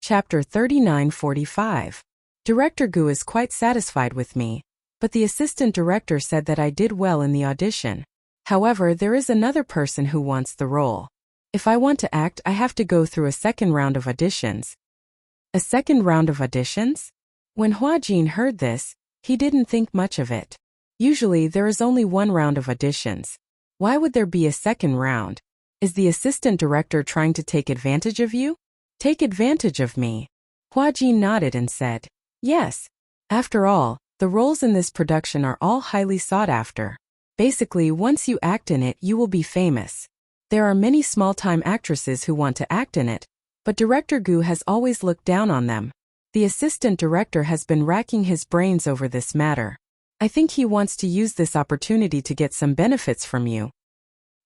Chapter 39:45. Director Gu is quite satisfied with me, but the assistant director said that I did well in the audition. However, there is another person who wants the role. If I want to act, I have to go through a second round of auditions. A second round of auditions? When Hua Jin heard this, he didn't think much of it. Usually there is only one round of auditions. Why would there be a second round? Is the assistant director trying to take advantage of you? Take advantage of me? Hua Jin nodded and said, yes. After all, the roles in this production are all highly sought after. Basically, once you act in it, you will be famous. There are many small-time actresses who want to act in it, but Director Gu has always looked down on them. The assistant director has been racking his brains over this matter. I think he wants to use this opportunity to get some benefits from you.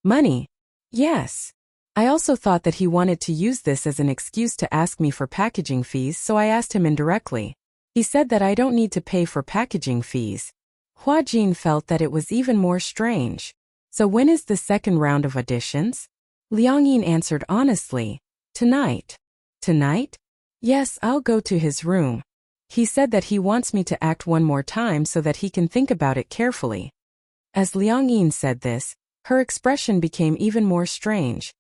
Money? Yes. I also thought that he wanted to use this as an excuse to ask me for packaging fees, so I asked him indirectly. He said that I don't need to pay for packaging fees. Hua Jin felt that it was even more strange. So when is the second round of auditions? Liang Yin answered honestly, tonight. Tonight? Yes, I'll go to his room. He said that he wants me to act one more time so that he can think about it carefully. As Liang Yin said this, her expression became even more strange.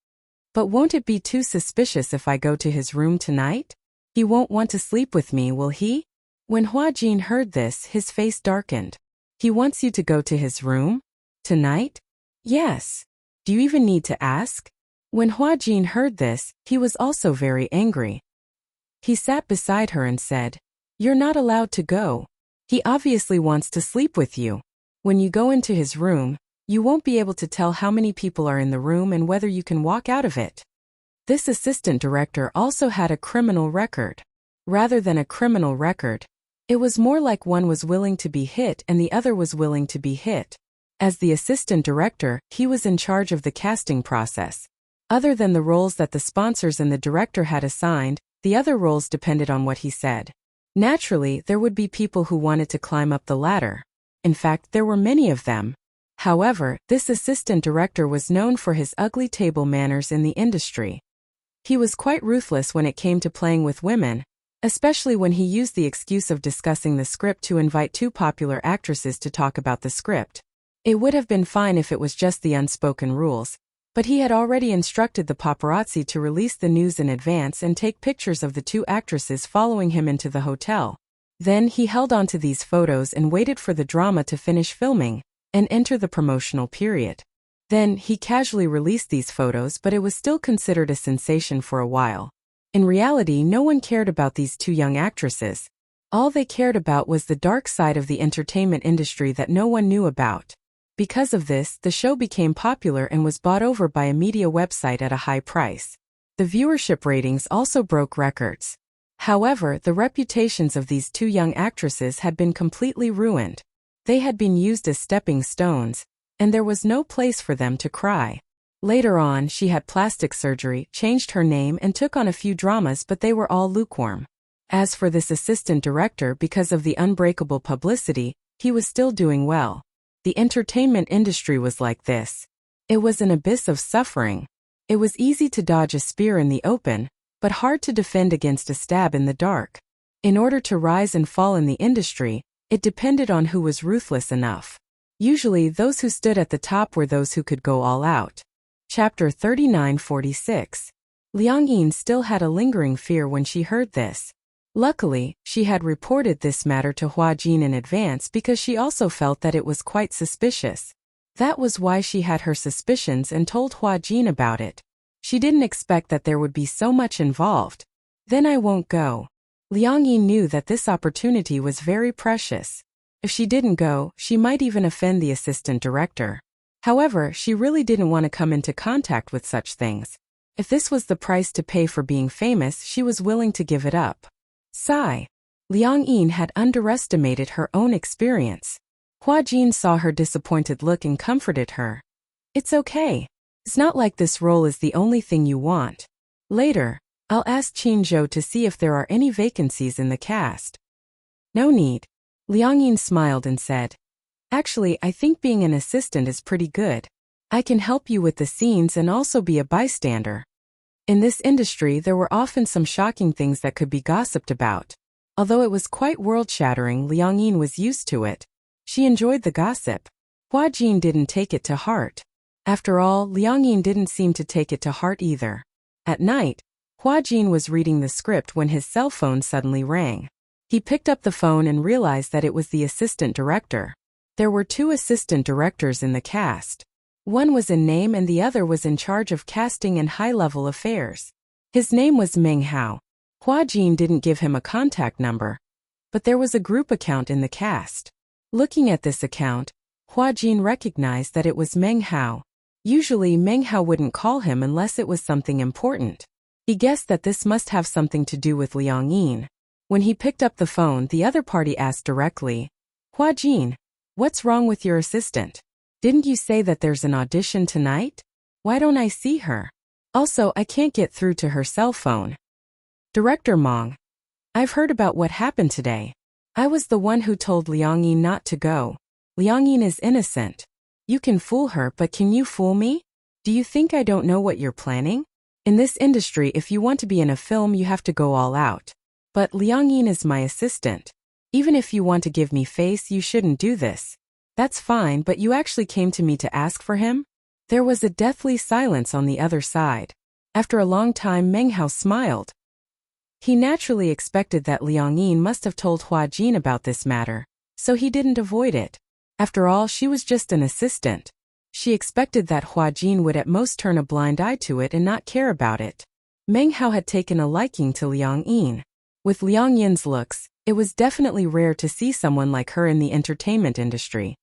But won't it be too suspicious if I go to his room tonight? He won't want to sleep with me, will he? When Hua Jin heard this, his face darkened. He wants you to go to his room? Tonight? Yes. Do you even need to ask? When Hua Jin heard this, he was also very angry. He sat beside her and said, you're not allowed to go. He obviously wants to sleep with you. When you go into his room, you won't be able to tell how many people are in the room and whether you can walk out of it. This assistant director also had a criminal record. Rather than a criminal record, it was more like one was willing to be hit and the other was willing to be hit. As the assistant director, he was in charge of the casting process. Other than the roles that the sponsors and the director had assigned, the other roles depended on what he said. Naturally, there would be people who wanted to climb up the ladder. In fact, there were many of them. However, this assistant director was known for his ugly table manners in the industry. He was quite ruthless when it came to playing with women, especially when he used the excuse of discussing the script to invite two popular actresses to talk about the script. It would have been fine if it was just the unspoken rules, but he had already instructed the paparazzi to release the news in advance and take pictures of the two actresses following him into the hotel. Then he held on to these photos and waited for the drama to finish filming and enter the promotional period. Then he casually released these photos, but it was still considered a sensation for a while. In reality, no one cared about these two young actresses. All they cared about was the dark side of the entertainment industry that no one knew about. Because of this, the show became popular and was bought over by a media website at a high price. The viewership ratings also broke records. However, the reputations of these two young actresses had been completely ruined. They had been used as stepping stones, and there was no place for them to cry. Later on, she had plastic surgery, changed her name and took on a few dramas, but they were all lukewarm. As for this assistant director, because of the unbreakable publicity, he was still doing well. The entertainment industry was like this. It was an abyss of suffering. It was easy to dodge a spear in the open, but hard to defend against a stab in the dark. In order to rise and fall in the industry, it depended on who was ruthless enough. Usually, those who stood at the top were those who could go all out. Chapter 39:46. Liang Yin still had a lingering fear when she heard this. Luckily, she had reported this matter to Hua Jin in advance because she also felt that it was quite suspicious. That was why she had her suspicions and told Hua Jin about it. She didn't expect that there would be so much involved. Then I won't go. Liang Yin knew that this opportunity was very precious. If she didn't go, she might even offend the assistant director. However, she really didn't want to come into contact with such things. If this was the price to pay for being famous, she was willing to give it up. Sigh. Liang Yin had underestimated her own experience. Hua Jin saw her disappointed look and comforted her. It's okay. It's not like this role is the only thing you want. Later, I'll ask Qin Zhou to see if there are any vacancies in the cast. No need. Liang Yin smiled and said, actually, I think being an assistant is pretty good. I can help you with the scenes and also be a bystander. In this industry, there were often some shocking things that could be gossiped about. Although it was quite world-shattering, Liang Yin was used to it. She enjoyed the gossip. Hua Jin didn't take it to heart. After all, Liang Yin didn't seem to take it to heart either. At night, Hua Jin was reading the script when his cell phone suddenly rang. He picked up the phone and realized that it was the assistant director. There were 2 assistant directors in the cast. One was in name and the other was in charge of casting and high-level affairs. His name was Meng Hao. Hua Jin didn't give him a contact number, but there was a group account in the cast. Looking at this account, Hua Jin recognized that it was Meng Hao. Usually Meng Hao wouldn't call him unless it was something important. He guessed that this must have something to do with Liang Yin. When he picked up the phone, the other party asked directly, "Hua Jin, what's wrong with your assistant? Didn't you say that there's an audition tonight? Why don't I see her? Also, I can't get through to her cell phone." Director Meng, "I've heard about what happened today. I was the one who told Liang Yin not to go. Liang Yin is innocent. You can fool her, but can you fool me? Do you think I don't know what you're planning? In this industry, if you want to be in a film, you have to go all out. But Liang Yin is my assistant. Even if you want to give me face, you shouldn't do this. That's fine, but you actually came to me to ask for him?" There was a deathly silence on the other side. After a long time, Meng Hao smiled. He naturally expected that Liang Yin must have told Hua Jin about this matter, so he didn't avoid it. After all, she was just an assistant. She expected that Hua Jin would at most turn a blind eye to it and not care about it. Meng Hao had taken a liking to Liang Yin. With Liang Yin's looks, it was definitely rare to see someone like her in the entertainment industry.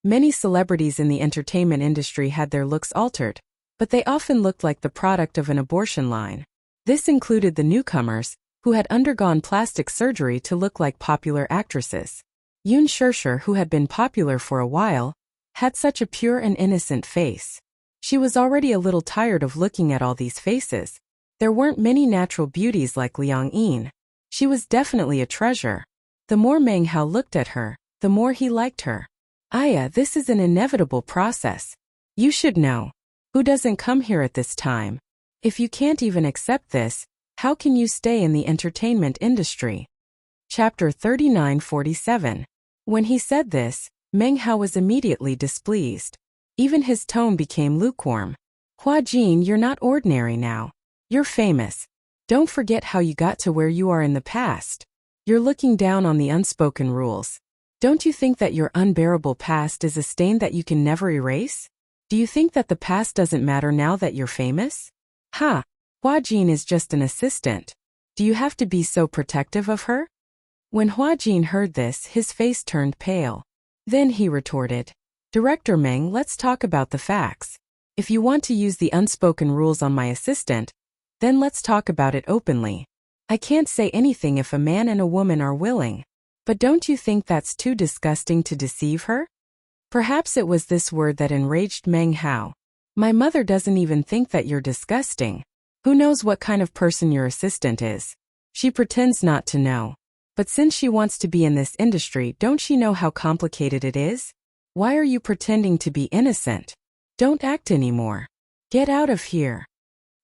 Many celebrities in the entertainment industry had their looks altered, but they often looked like the product of an abortion line. This included the newcomers, who had undergone plastic surgery to look like popular actresses. Yoon Shirshir, who had been popular for a while, had such a pure and innocent face. She was already a little tired of looking at all these faces. There weren't many natural beauties like Liang Yin. She was definitely a treasure. The more Meng Hao looked at her, the more he liked her. Aya, this is an inevitable process. You should know. Who doesn't come here at this time? If you can't even accept this, how can you stay in the entertainment industry? Chapter 3947. When he said this, Meng Hao was immediately displeased. Even his tone became lukewarm. Hua Jin, you're not ordinary now. You're famous. Don't forget how you got to where you are in the past. You're looking down on the unspoken rules. Don't you think that your unbearable past is a stain that you can never erase? Do you think that the past doesn't matter now that you're famous? Ha! Hua Jin is just an assistant. Do you have to be so protective of her? When Hua Jin heard this, his face turned pale. Then he retorted, "Director Meng, let's talk about the facts. If you want to use the unspoken rules on my assistant, then let's talk about it openly. I can't say anything if a man and a woman are willing. But don't you think that's too disgusting to deceive her?" Perhaps it was this word that enraged Meng Hao. "My mother doesn't even think that you're disgusting. Who knows what kind of person your assistant is? She pretends not to know. But since she wants to be in this industry, don't she know how complicated it is? Why are you pretending to be innocent? Don't act anymore. Get out of here."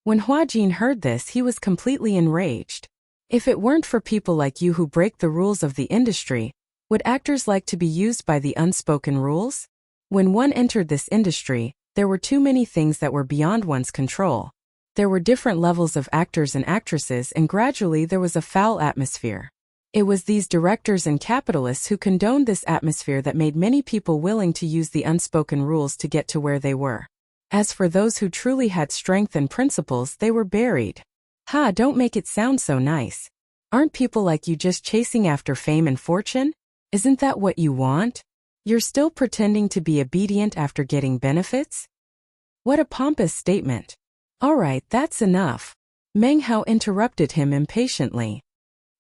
When Hua Jin heard this, he was completely enraged. If it weren't for people like you who break the rules of the industry, would actors like to be used by the unspoken rules? When one entered this industry, there were too many things that were beyond one's control. There were different levels of actors and actresses, and gradually there was a foul atmosphere. It was these directors and capitalists who condoned this atmosphere that made many people willing to use the unspoken rules to get to where they were. As for those who truly had strength and principles, they were buried. Ha, don't make it sound so nice. Aren't people like you just chasing after fame and fortune? Isn't that what you want? You're still pretending to be obedient after getting benefits? What a pompous statement. All right, that's enough. Meng Hao interrupted him impatiently.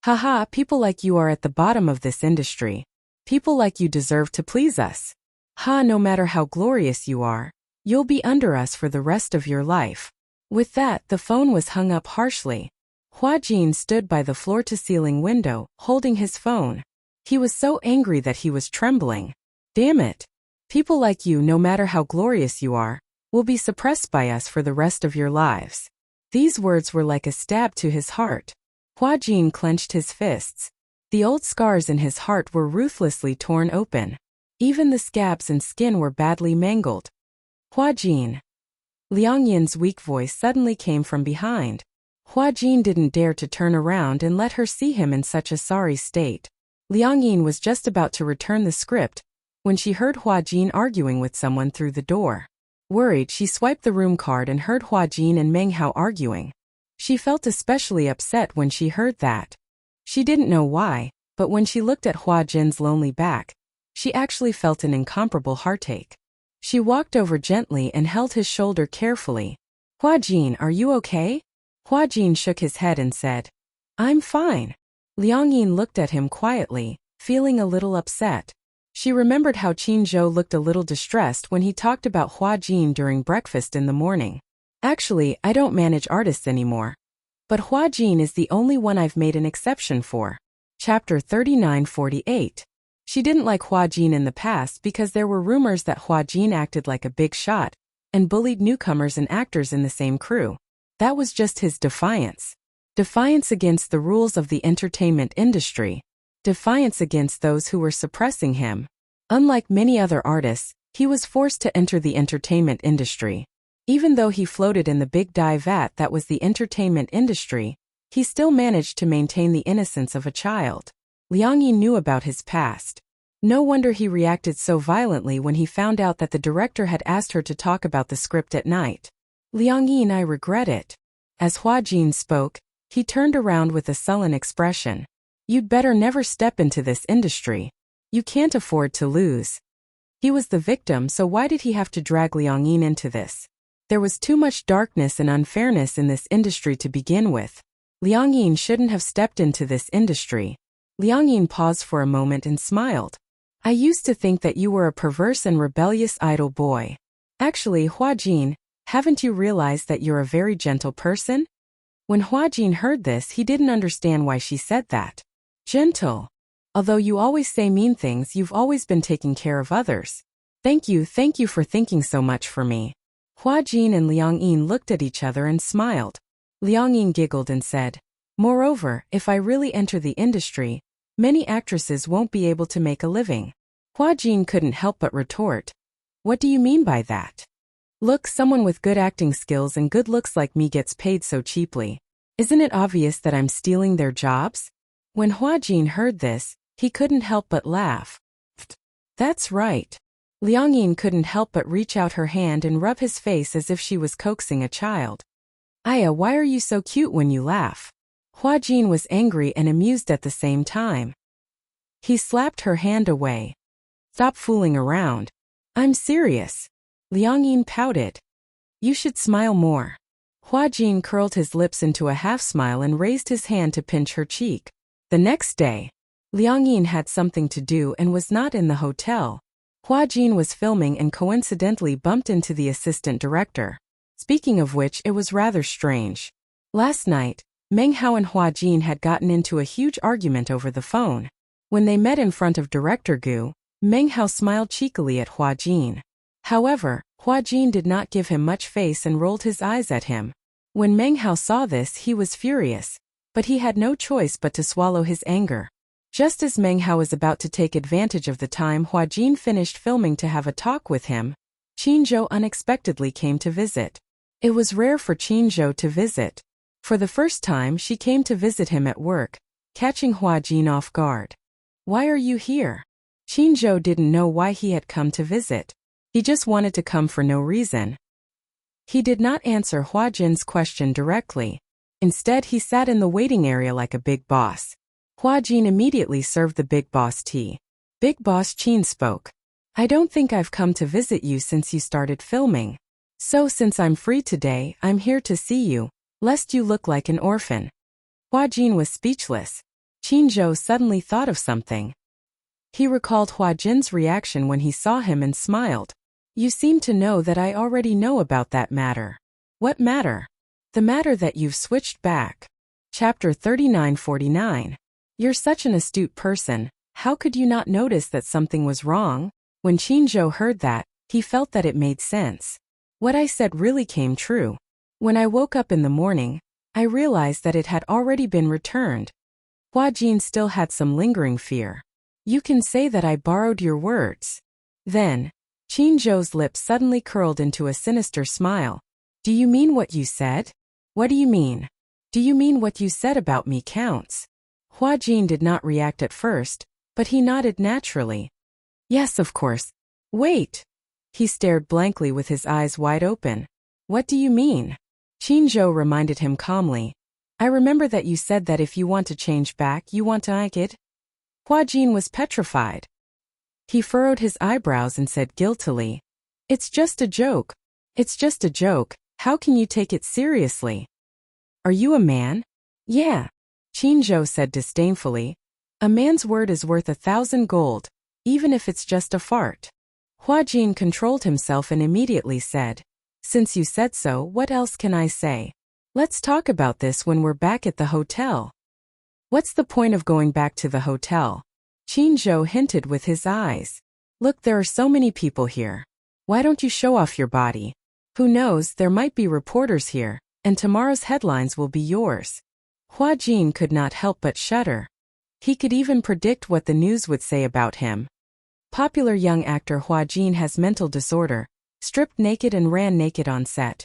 Haha, people like you are at the bottom of this industry. People like you deserve to please us. Ha, no matter how glorious you are, you'll be under us for the rest of your life. With that, the phone was hung up harshly. Hua Jin stood by the floor-to-ceiling window, holding his phone. He was so angry that he was trembling. Damn it. People like you, no matter how glorious you are, will be suppressed by us for the rest of your lives. These words were like a stab to his heart. Hua Jin clenched his fists. The old scars in his heart were ruthlessly torn open. Even the scabs and skin were badly mangled. Hua Jin. Liang Yin's weak voice suddenly came from behind. Hua Jin didn't dare to turn around and let her see him in such a sorry state. Liang Yin was just about to return the script when she heard Hua Jin arguing with someone through the door. Worried, she swiped the room card and heard Hua Jin and Meng Hao arguing. She felt especially upset when she heard that. She didn't know why, but when she looked at Hua Jin's lonely back, she actually felt an incomparable heartache. She walked over gently and held his shoulder carefully. Hua Jin, are you okay? Hua Jin shook his head and said, I'm fine. Liang Yin looked at him quietly, feeling a little upset. She remembered how Qin Zhou looked a little distressed when he talked about Hua Jin during breakfast in the morning. Actually, I don't manage artists anymore. But Hua Jin is the only one I've made an exception for. Chapter 39-48. She didn't like Hua Jin in the past because there were rumors that Hua Jin acted like a big shot and bullied newcomers and actors in the same crew. That was just his defiance. Defiance against the rules of the entertainment industry. Defiance against those who were suppressing him. Unlike many other artists, he was forced to enter the entertainment industry. Even though he floated in the big dye vat that was the entertainment industry, he still managed to maintain the innocence of a child. Liang Yi knew about his past. No wonder he reacted so violently when he found out that the director had asked her to talk about the script at night. Liang Yi and I regret it. As Hua Jin spoke, he turned around with a sullen expression. You'd better never step into this industry. You can't afford to lose. He was the victim, so why did he have to drag Liang Yin into this? There was too much darkness and unfairness in this industry to begin with. Liang Yin shouldn't have stepped into this industry. Liang Yin paused for a moment and smiled. I used to think that you were a perverse and rebellious idle boy. Actually, Hua Jin, haven't you realized that you're a very gentle person? When Hua Jin heard this, he didn't understand why she said that. Gentle. Although you always say mean things, you've always been taking care of others. Thank you for thinking so much for me. Hua Jin and Liang Yin looked at each other and smiled. Liang Yin giggled and said, moreover, if I really enter the industry, many actresses won't be able to make a living. Hua Jin couldn't help but retort. What do you mean by that? Look, someone with good acting skills and good looks like me gets paid so cheaply. Isn't it obvious that I'm stealing their jobs? When Hua Jin heard this, he couldn't help but laugh. That's right. Liang Yin couldn't help but reach out her hand and rub his face as if she was coaxing a child. Aya, why are you so cute when you laugh? Hua Jin was angry and amused at the same time. He slapped her hand away. Stop fooling around. I'm serious. Liang Yin pouted. You should smile more. Hua Jin curled his lips into a half smile and raised his hand to pinch her cheek. The next day, Liang Yin had something to do and was not in the hotel. Hua Jin was filming and coincidentally bumped into the assistant director. Speaking of which, it was rather strange. Last night, Meng Hao and Hua Jin had gotten into a huge argument over the phone. When they met in front of Director Gu, Meng Hao smiled cheekily at Hua Jin. However, Hua Jin did not give him much face and rolled his eyes at him. When Meng Hao saw this, he was furious, but he had no choice but to swallow his anger. Just as Meng Hao was about to take advantage of the time Hua Jin finished filming to have a talk with him, Qin Zhou unexpectedly came to visit. It was rare for Qin Zhou to visit. For the first time, she came to visit him at work, catching Hua Jin off guard. Why are you here? Qin Zhou didn't know why he had come to visit. He just wanted to come for no reason. He did not answer Hua Jin's question directly. Instead, he sat in the waiting area like a big boss. Hua Jin immediately served the big boss tea. Big boss Qin spoke. I don't think I've come to visit you since you started filming. So since I'm free today, I'm here to see you, lest you look like an orphan. Hua Jin was speechless. Qin Zhou suddenly thought of something. He recalled Hua Jin's reaction when he saw him and smiled. You seem to know that I already know about that matter. What matter? The matter that you've switched back. Chapter 39-49. You're such an astute person, how could you not notice that something was wrong? When Qin Zhou heard that, he felt that it made sense. What I said really came true. When I woke up in the morning, I realized that it had already been returned. Hua Jin still had some lingering fear. You can say that I borrowed your words. Then, Qin Zhou's lips suddenly curled into a sinister smile. Do you mean what you said? What do you mean? Do you mean what you said about me counts? Hua Jin did not react at first, but he nodded naturally. Yes, of course. Wait. He stared blankly with his eyes wide open. What do you mean? Qin Zhou reminded him calmly. I remember that you said that if you want to change back, you want to like it. Hua Jin was petrified. He furrowed his eyebrows and said guiltily, It's just a joke. It's just a joke. How can you take it seriously? Are you a man? Yeah. Qin Zhou said disdainfully. A man's word is worth 1,000 gold, even if it's just a fart. Hua Jin controlled himself and immediately said, Since you said so, what else can I say? Let's talk about this when we're back at the hotel. What's the point of going back to the hotel? Qin Zhou hinted with his eyes. Look, there are so many people here. Why don't you show off your body? Who knows, there might be reporters here, and tomorrow's headlines will be yours. Hua Jin could not help but shudder. He could even predict what the news would say about him. Popular young actor Hua Jin has mental disorder, stripped naked and ran naked on set.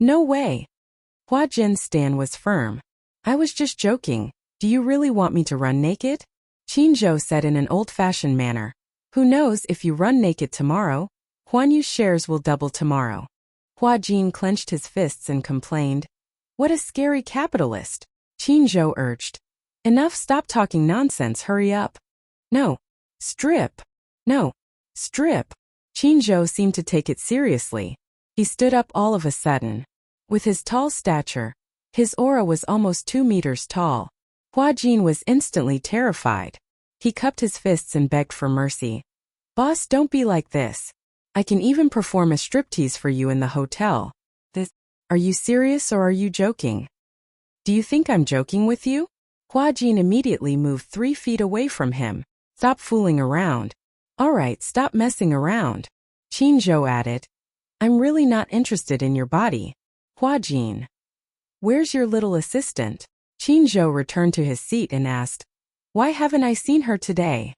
No way. Hua Jin's stand was firm. I was just joking. Do you really want me to run naked? Qin Zhou said in an old-fashioned manner. Who knows, if you run naked tomorrow, Huan Yu's shares will double tomorrow. Hua Jin clenched his fists and complained. What a scary capitalist. Qin Zhou urged. Enough, stop talking nonsense, hurry up. No. Strip. No. Strip. Qin Zhou seemed to take it seriously. He stood up all of a sudden. With his tall stature, his aura was almost 2 meters tall. Hua Jin was instantly terrified. He cupped his fists and begged for mercy. Boss, don't be like this. I can even perform a striptease for you in the hotel. Are you serious or are you joking? Do you think I'm joking with you? Hua Jin immediately moved 3 feet away from him. Stop fooling around. Alright, stop messing around. Qin Zhou added. I'm really not interested in your body. Hua Jin. Where's your little assistant? Qin Zhou returned to his seat and asked, Why haven't I seen her today?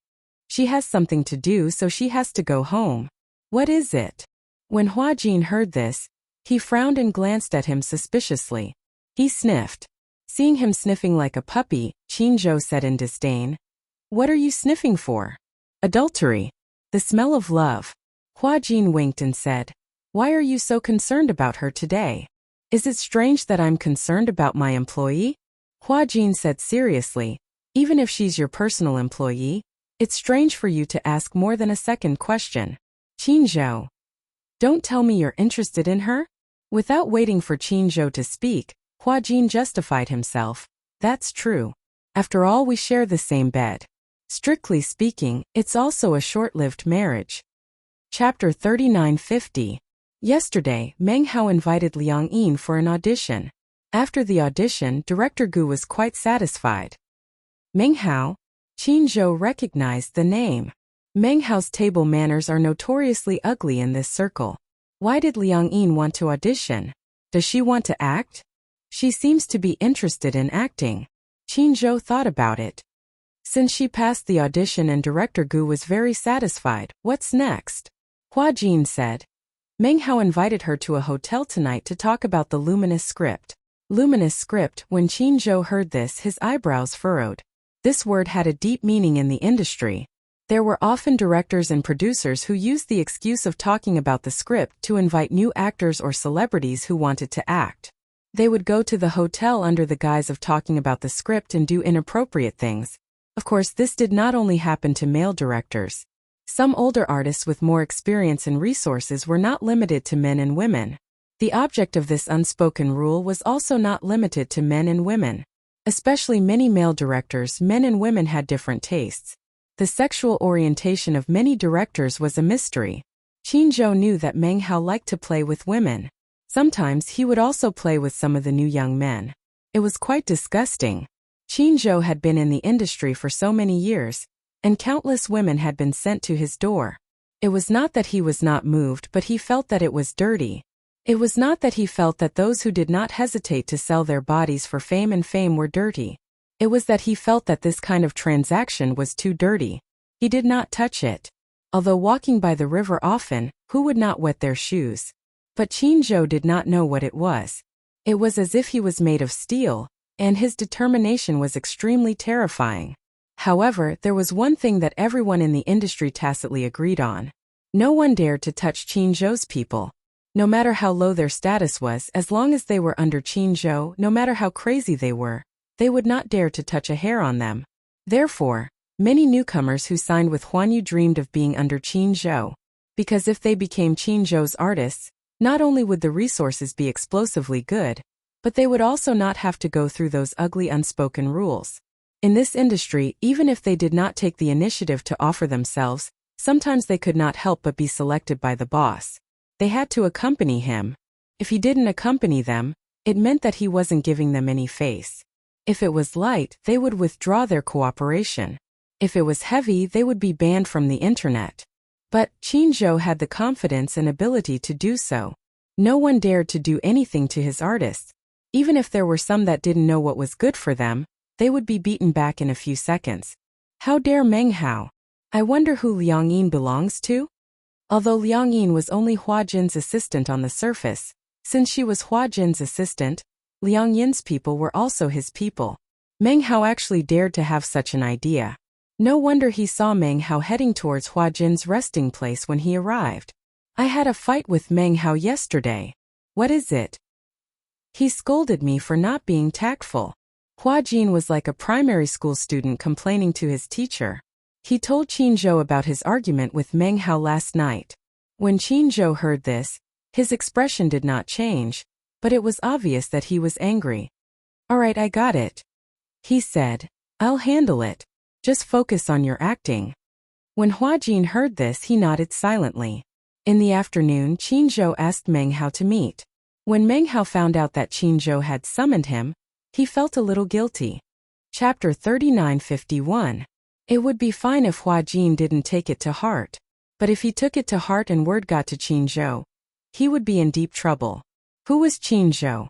She has something to do, so she has to go home. What is it? When Hua Jin heard this, he frowned and glanced at him suspiciously. He sniffed. Seeing him sniffing like a puppy, Qin Zhou said in disdain, What are you sniffing for? Adultery. The smell of love. Hua Jin winked and said, Why are you so concerned about her today? Is it strange that I'm concerned about my employee? Hua Jin said seriously, Even if she's your personal employee, it's strange for you to ask more than a second question. Qin Zhou. Don't tell me you're interested in her? Without waiting for Qin Zhou to speak, Hua Jin justified himself. That's true. After all, we share the same bed. Strictly speaking, it's also a short-lived marriage. Chapter 3950. Yesterday, Meng Hao invited Liang Yin for an audition. After the audition, Director Gu was quite satisfied. Meng Hao? Qin Zhou recognized the name. Meng Hao's table manners are notoriously ugly in this circle. Why did Liang Yin want to audition? Does she want to act? She seems to be interested in acting. Qin Zhou thought about it. Since she passed the audition and Director Gu was very satisfied, what's next? Hua Jin said. Meng Hao invited her to a hotel tonight to talk about the luminous script. Luminous script. When Qin Zhou heard this, his eyebrows furrowed. This word had a deep meaning in the industry. There were often directors and producers who used the excuse of talking about the script to invite new actors or celebrities who wanted to act. They would go to the hotel under the guise of talking about the script and do inappropriate things. Of course, this did not only happen to male directors. Some older artists with more experience and resources were not limited to men and women. The object of this unspoken rule was also not limited to men and women. Especially many male directors, men and women had different tastes. The sexual orientation of many directors was a mystery. Qin Zhou knew that Meng Hao liked to play with women. Sometimes he would also play with some of the new young men. It was quite disgusting. Qin Zhou had been in the industry for so many years, and countless women had been sent to his door. It was not that he was not moved, but he felt that it was dirty. It was not that he felt that those who did not hesitate to sell their bodies for fame and fame were dirty. It was that he felt that this kind of transaction was too dirty. He did not touch it. Although walking by the river often, who would not wet their shoes? But Qin Zhou did not know what it was. It was as if he was made of steel, and his determination was extremely terrifying. However, there was one thing that everyone in the industry tacitly agreed on. No one dared to touch Qin Zhou's people. No matter how low their status was, as long as they were under Qin Zhou, no matter how crazy they were, they would not dare to touch a hair on them. Therefore, many newcomers who signed with Huan Yu dreamed of being under Qin Zhou. Because if they became Qin Zhou's artists, not only would the resources be explosively good, but they would also not have to go through those ugly unspoken rules. In this industry, even if they did not take the initiative to offer themselves, sometimes they could not help but be selected by the boss. They had to accompany him. If he didn't accompany them, it meant that he wasn't giving them any face. If it was light, they would withdraw their cooperation. If it was heavy, they would be banned from the internet. But Qin Zhou had the confidence and ability to do so. No one dared to do anything to his artists. Even if there were some that didn't know what was good for them, they would be beaten back in a few seconds. How dare Meng Hao? I wonder who Liang Yin belongs to? Although Liang Yin was only Hua Jin's assistant on the surface, since she was Hua Jin's assistant, Liang Yin's people were also his people. Meng Hao actually dared to have such an idea. No wonder he saw Meng Hao heading towards Hua Jin's resting place when he arrived. I had a fight with Meng Hao yesterday. What is it? He scolded me for not being tactful. Hua Jin was like a primary school student complaining to his teacher. He told Qin Zhou about his argument with Meng Hao last night. When Qin Zhou heard this, his expression did not change, but it was obvious that he was angry. All right, I got it. He said, I'll handle it. Just focus on your acting. When Hua Jin heard this, he nodded silently. In the afternoon, Qin Zhou asked Meng Hao to meet. When Meng Hao found out that Qin Zhou had summoned him, he felt a little guilty. Chapter 39:51. It would be fine if Hua Jin didn't take it to heart. But if he took it to heart and word got to Qin Zhou, he would be in deep trouble. Who was Qin Zhou?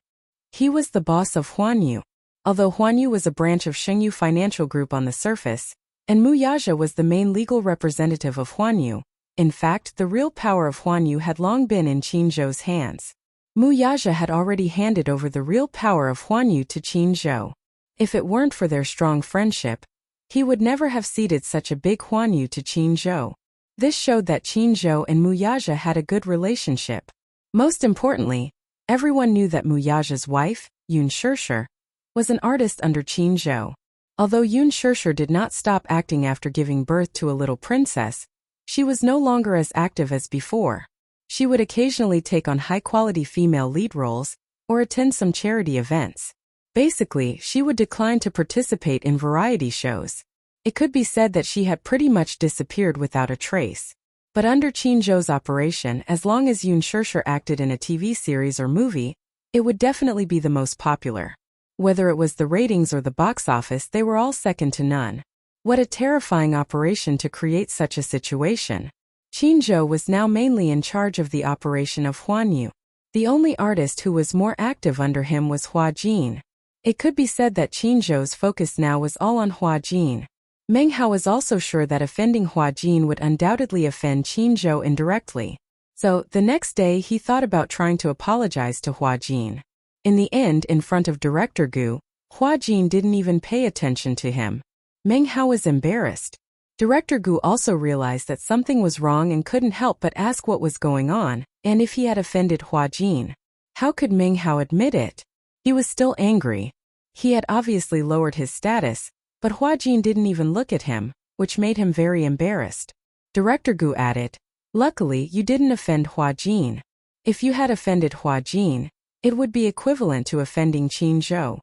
He was the boss of Huan Yu. Although Huan Yu was a branch of Shengyu Financial Group on the surface, and Mu Yaja was the main legal representative of Huan Yu, in fact, the real power of Huan Yu had long been in Qin Zhou's hands. Mu Yaja had already handed over the real power of Huan Yu to Qin Zhou. If it weren't for their strong friendship, he would never have ceded such a big Huan Yu to Qin Zhou. This showed that Qin Zhou and Mu Yaja had a good relationship. Most importantly, everyone knew that Mu Yaja's wife, Yun Shishir, was an artist under Qin Zhou. Although Yun Shishir did not stop acting after giving birth to a little princess, she was no longer as active as before. She would occasionally take on high-quality female lead roles, or attend some charity events. Basically, she would decline to participate in variety shows. It could be said that she had pretty much disappeared without a trace. But under Qin Zhou's operation, as long as Yun Shishir acted in a TV series or movie, it would definitely be the most popular. Whether it was the ratings or the box office, they were all second to none. What a terrifying operation to create such a situation. Qin Zhou was now mainly in charge of the operation of Huan Yu. The only artist who was more active under him was Hua Jin. It could be said that Qin Zhou's focus now was all on Hua Jin. Meng Hao was also sure that offending Hua Jin would undoubtedly offend Qin Zhou indirectly. So, the next day he thought about trying to apologize to Hua Jin. In the end, in front of Director Gu, Hua Jin didn't even pay attention to him. Meng Hao was embarrassed. Director Gu also realized that something was wrong and couldn't help but ask what was going on, and if he had offended Hua Jin. How could Meng Hao admit it? He was still angry. He had obviously lowered his status, but Hua Jin didn't even look at him, which made him very embarrassed. Director Gu added, "Luckily, you didn't offend Hua Jin. If you had offended Hua Jin, it would be equivalent to offending Qin Zhou."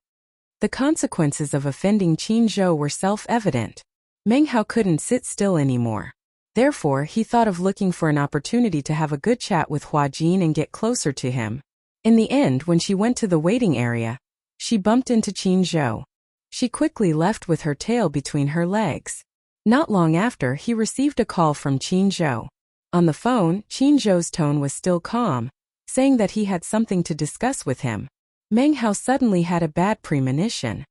The consequences of offending Qin Zhou were self-evident. Meng Hao couldn't sit still anymore. Therefore, he thought of looking for an opportunity to have a good chat with Hua Jin and get closer to him. In the end, when she went to the waiting area, she bumped into Qin Zhou. She quickly left with her tail between her legs. Not long after, he received a call from Qin Zhou. On the phone, Qin Zhou's tone was still calm, saying that he had something to discuss with him. Meng Hao suddenly had a bad premonition.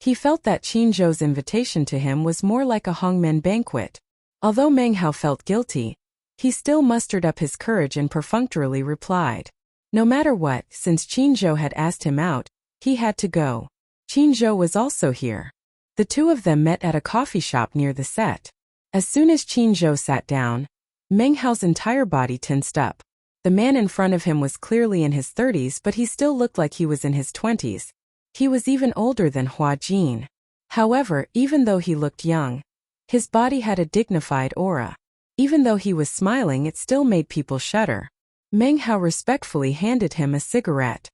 He felt that Qin Zhou's invitation to him was more like a hongmen banquet. Although Meng Hao felt guilty, he still mustered up his courage and perfunctorily replied. No matter what, since Qin Zhou had asked him out, he had to go. Qin Zhou was also here. The two of them met at a coffee shop near the set. As soon as Qin Zhou sat down, Meng Hao's entire body tensed up. The man in front of him was clearly in his 30s, but he still looked like he was in his 20s. He was even older than Hua Jin. However, even though he looked young, his body had a dignified aura. Even though he was smiling, it still made people shudder. Meng Hao respectfully handed him a cigarette.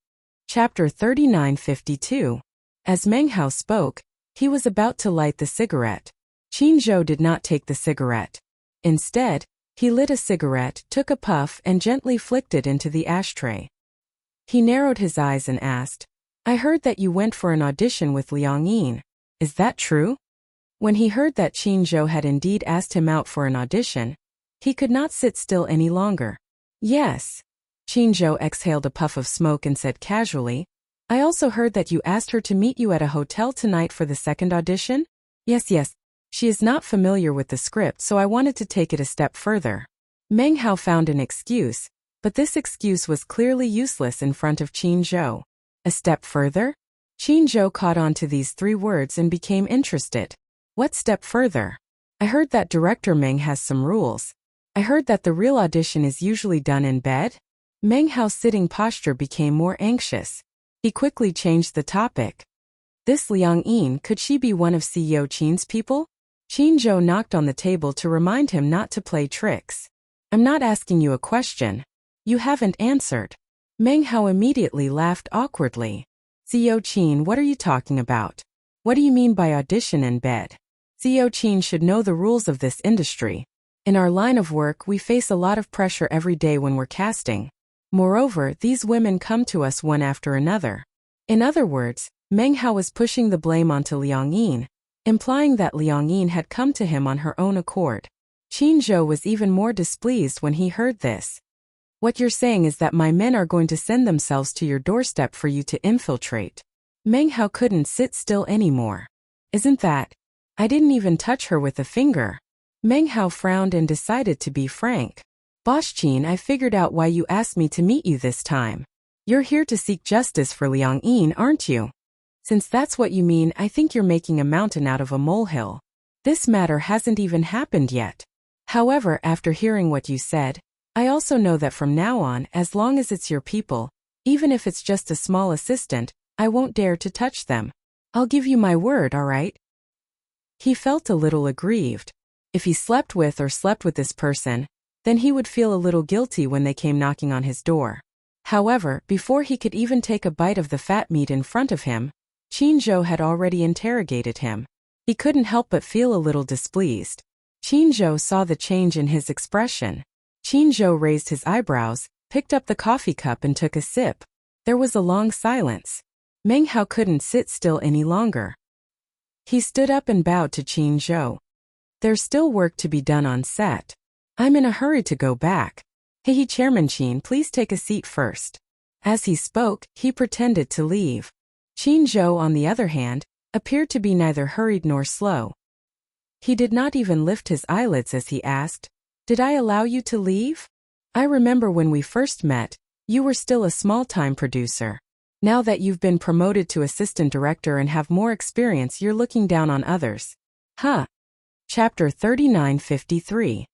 Chapter 3952. As Meng Hao spoke, he was about to light the cigarette. Qin Zhou did not take the cigarette. Instead, he lit a cigarette, took a puff, and gently flicked it into the ashtray. He narrowed his eyes and asked, I heard that you went for an audition with Liang Yin. Is that true? When he heard that Qin Zhou had indeed asked him out for an audition, he could not sit still any longer. Yes. Qin Zhou exhaled a puff of smoke and said casually, I also heard that you asked her to meet you at a hotel tonight for the second audition? Yes. She is not familiar with the script, so I wanted to take it a step further. Meng Hao found an excuse, but this excuse was clearly useless in front of Qin Zhou. A step further? Qin Zhou caught on to these three words and became interested. What step further? I heard that director Meng has some rules. I heard that the real audition is usually done in bed. Meng Hao's sitting posture became more anxious. He quickly changed the topic. This Liang Yin, could she be one of CEO Qin's people? Qin Zhou knocked on the table to remind him not to play tricks. I'm not asking you a question. You haven't answered. Meng Hao immediately laughed awkwardly. CEO Qin, what are you talking about? What do you mean by audition in bed? CEO Qin should know the rules of this industry. In our line of work, we face a lot of pressure every day when we're casting. Moreover, these women come to us one after another. In other words, Meng Hao was pushing the blame onto Liang Yin, implying that Liang Yin had come to him on her own accord. Qin Zhou was even more displeased when he heard this. What you're saying is that my men are going to send themselves to your doorstep for you to infiltrate. Meng Hao couldn't sit still anymore. Isn't that? I didn't even touch her with a finger. Meng Hao frowned and decided to be frank. Boss Qin, I figured out why you asked me to meet you this time. You're here to seek justice for Liang Yin, aren't you? Since that's what you mean, I think you're making a mountain out of a molehill. This matter hasn't even happened yet. However, after hearing what you said, I also know that from now on, as long as it's your people, even if it's just a small assistant, I won't dare to touch them. I'll give you my word, all right? He felt a little aggrieved. If he slept with this person, then he would feel a little guilty when they came knocking on his door. However, before he could even take a bite of the fat meat in front of him, Qin Zhou had already interrogated him. He couldn't help but feel a little displeased. Qin Zhou saw the change in his expression. Qin Zhou raised his eyebrows, picked up the coffee cup and took a sip. There was a long silence. Meng Hao couldn't sit still any longer. He stood up and bowed to Qin Zhou. There's still work to be done on set. I'm in a hurry to go back. Hey, Chairman Qin, please take a seat first. As he spoke, he pretended to leave. Qin Zhou, on the other hand, appeared to be neither hurried nor slow. He did not even lift his eyelids as he asked, Did I allow you to leave? I remember when we first met, you were still a small-time producer. Now that you've been promoted to assistant director and have more experience, you're looking down on others. Huh. Chapter 3953.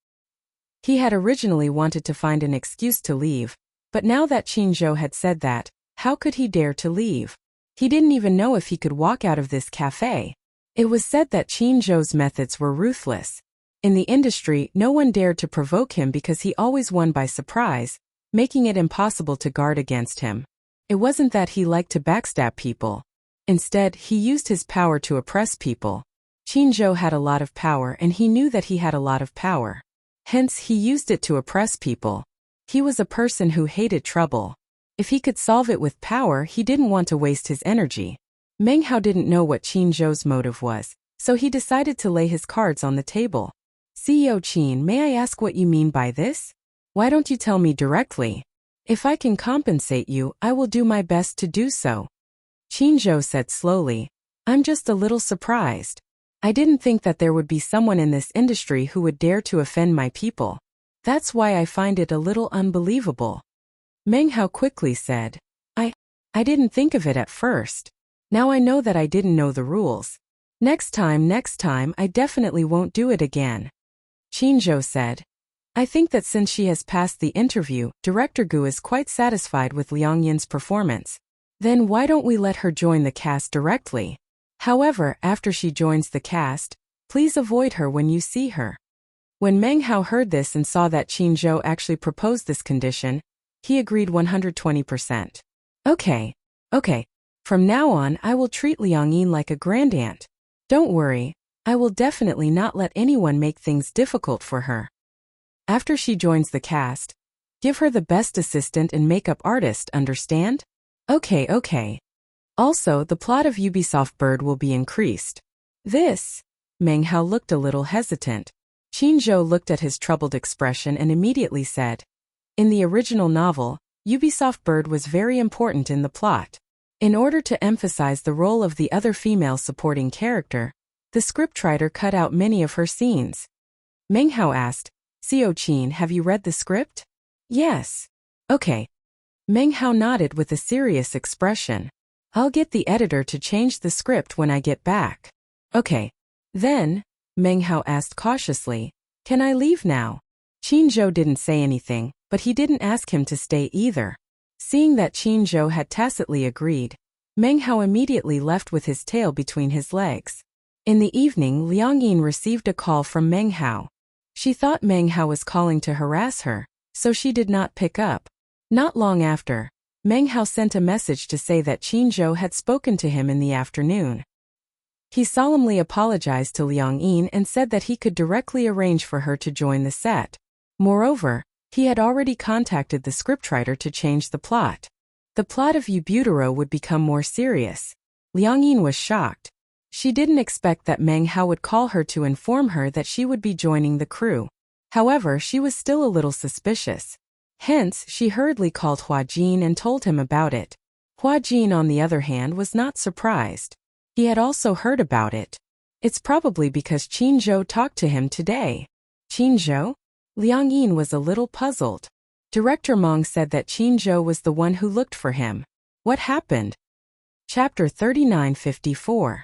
He had originally wanted to find an excuse to leave, but now that Qin Zhou had said that, how could he dare to leave? He didn't even know if he could walk out of this cafe. It was said that Qin Zhou's methods were ruthless. In the industry, no one dared to provoke him because he always won by surprise, making it impossible to guard against him. It wasn't that he liked to backstab people. Instead, he used his power to oppress people. Qin Zhou had a lot of power and he knew that he had a lot of power. Hence, he used it to oppress people. He was a person who hated trouble. If he could solve it with power, he didn't want to waste his energy. Meng Hao didn't know what Qin Zhou's motive was, so he decided to lay his cards on the table. CEO Qin, may I ask what you mean by this? Why don't you tell me directly? If I can compensate you, I will do my best to do so. Qin Zhou said slowly. I'm just a little surprised. I didn't think that there would be someone in this industry who would dare to offend my people. That's why I find it a little unbelievable. Meng Hao quickly said. I didn't think of it at first. Now I know that I didn't know the rules. Next time, I definitely won't do it again. Qin Zhou said. I think that since she has passed the interview, Director Gu is quite satisfied with Liang Yin's performance. Then why don't we let her join the cast directly? However, after she joins the cast, please avoid her when you see her. When Meng Hao heard this and saw that Qin Zhou actually proposed this condition, he agreed 120%. Okay. From now on, I will treat Liang Yin like a grandaunt. Don't worry, I will definitely not let anyone make things difficult for her. After she joins the cast, give her the best assistant and makeup artist, understand? Okay. Also, the plot of Ubisoft Bird will be increased. This? Meng Hao looked a little hesitant. Qin Zhou looked at his troubled expression and immediately said, in the original novel, Ubisoft Bird was very important in the plot. In order to emphasize the role of the other female supporting character, the scriptwriter cut out many of her scenes. Meng Hao asked, Xiao Qin, have you read the script? Yes. Okay. Meng Hao nodded with a serious expression. I'll get the editor to change the script when I get back. Okay. Then, Meng Hao asked cautiously, can I leave now? Qin Zhou didn't say anything, but he didn't ask him to stay either. Seeing that Qin Zhou had tacitly agreed, Meng Hao immediately left with his tail between his legs. In the evening, Liang Yin received a call from Meng Hao. She thought Meng Hao was calling to harass her, so she did not pick up. Not long after, Meng Hao sent a message to say that Qin Zhou had spoken to him in the afternoon. He solemnly apologized to Liang Yin and said that he could directly arrange for her to join the set. Moreover, he had already contacted the scriptwriter to change the plot. The plot of Ubutero would become more serious. Liang Yin was shocked. She didn't expect that Meng Hao would call her to inform her that she would be joining the crew. However, she was still a little suspicious. Hence, she hurriedly called Hua Jin and told him about it. Hua Jin, on the other hand, was not surprised. He had also heard about it. It's probably because Qin Zhou talked to him today. Qin Zhou? Liang Yin was a little puzzled. Director Meng said that Qin Zhou was the one who looked for him. What happened? Chapter 3954.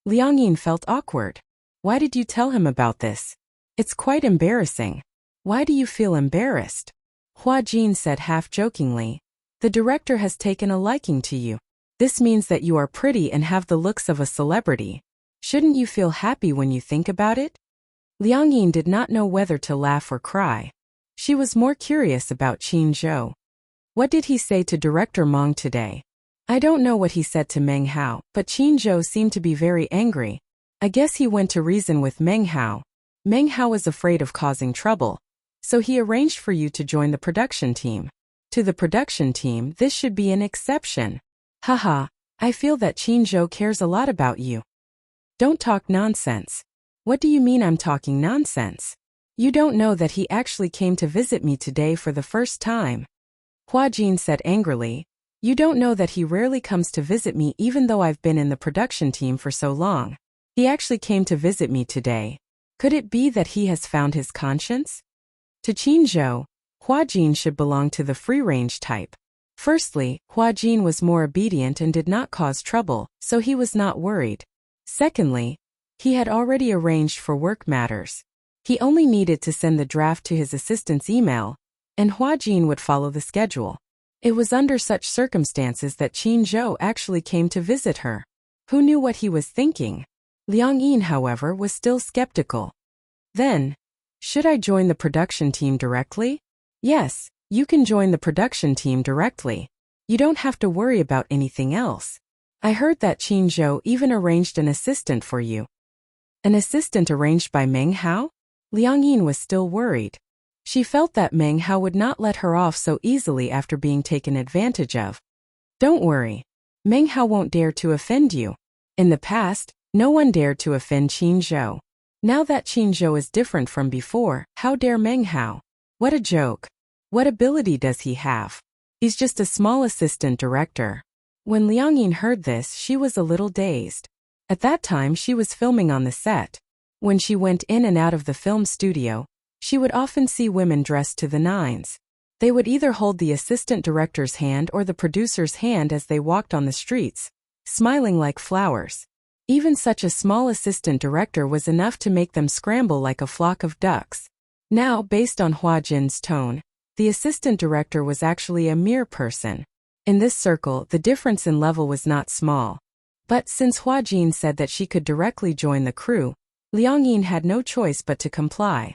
Liang Yin felt awkward. Why did you tell him about this? It's quite embarrassing. Why do you feel embarrassed? Hua Jin said half-jokingly. The director has taken a liking to you. This means that you are pretty and have the looks of a celebrity. Shouldn't you feel happy when you think about it? Liang Yin did not know whether to laugh or cry. She was more curious about Qin Zhou. What did he say to Director Meng today? I don't know what he said to Meng Hao, but Qin Zhou seemed to be very angry. I guess he went to reason with Meng Hao. Meng Hao was afraid of causing trouble, so he arranged for you to join the production team. To the production team, this should be an exception. Haha, I feel that Qin Zhou cares a lot about you. Don't talk nonsense. What do you mean I'm talking nonsense? You don't know that he actually came to visit me today for the first time. Hua Jin said angrily. You don't know that he rarely comes to visit me even though I've been in the production team for so long. He actually came to visit me today. Could it be that he has found his conscience? To Qin Zhou, Hua Jin should belong to the free-range type. Firstly, Hua Jin was more obedient and did not cause trouble, so he was not worried. Secondly, he had already arranged for work matters. He only needed to send the draft to his assistant's email, and Hua Jin would follow the schedule. It was under such circumstances that Qin Zhou actually came to visit her. Who knew what he was thinking? Liang Yin, however, was still skeptical. Then, should I join the production team directly? Yes, you can join the production team directly. You don't have to worry about anything else. I heard that Qin Zhou even arranged an assistant for you. An assistant arranged by Meng Hao? Liang Yin was still worried. She felt that Meng Hao would not let her off so easily after being taken advantage of. Don't worry. Meng Hao won't dare to offend you. In the past, no one dared to offend Qin Zhou. Now that Qin Zhou is different from before, how dare Meng Hao? What a joke. What ability does he have? He's just a small assistant director. When Liang Yin heard this, she was a little dazed. At that time, she was filming on the set. When she went in and out of the film studio, she would often see women dressed to the nines. They would either hold the assistant director's hand or the producer's hand as they walked on the streets, smiling like flowers. Even such a small assistant director was enough to make them scramble like a flock of ducks. Now, based on Hua Jin's tone, the assistant director was actually a mere person. In this circle, the difference in level was not small. But since Hua Jin said that she could directly join the crew, Liang Yin had no choice but to comply.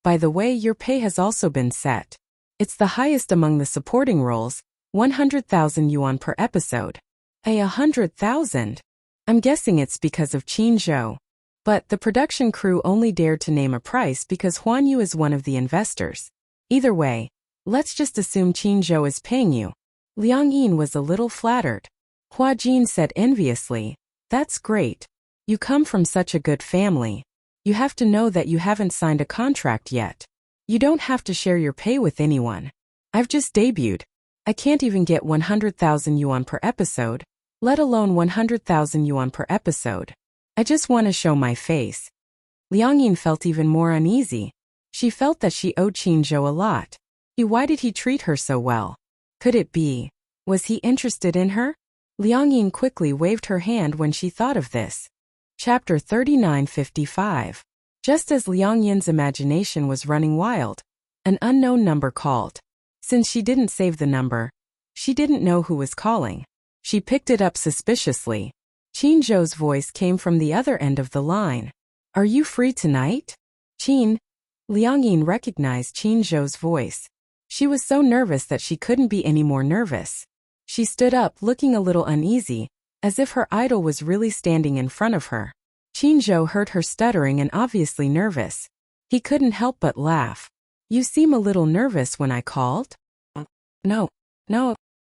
By the way, your pay has also been set. It's the highest among the supporting roles, 100,000 yuan per episode. 100,000? I'm guessing it's because of Qin Zhou. But the production crew only dared to name a price because Huan Yu is one of the investors. Either way, let's just assume Qin Zhou is paying you. Liang Yin was a little flattered. Hua Jin said enviously, "That's great. You come from such a good family. You have to know that you haven't signed a contract yet. You don't have to share your pay with anyone. I've just debuted. I can't even get 100,000 yuan per episode, let alone 100,000 yuan per episode. I just want to show my face." Liang Yin felt even more uneasy. She felt that she owed Qin Zhou a lot. Why did he treat her so well? Could it be? Was he interested in her? Liang Yin quickly waved her hand when she thought of this. Chapter 39:55. Just as Liang Yin's imagination was running wild, an unknown number called. Since she didn't save the number, she didn't know who was calling. She picked it up suspiciously. Qin Zhou's voice came from the other end of the line. "Are you free tonight?" "Qin." Liang Yin recognized Qin Zhou's voice. She was so nervous that she couldn't be any more nervous. She stood up looking a little uneasy, as if her idol was really standing in front of her. Qin Zhou heard her stuttering and obviously nervous. He couldn't help but laugh. "You seem a little nervous when I called?" No.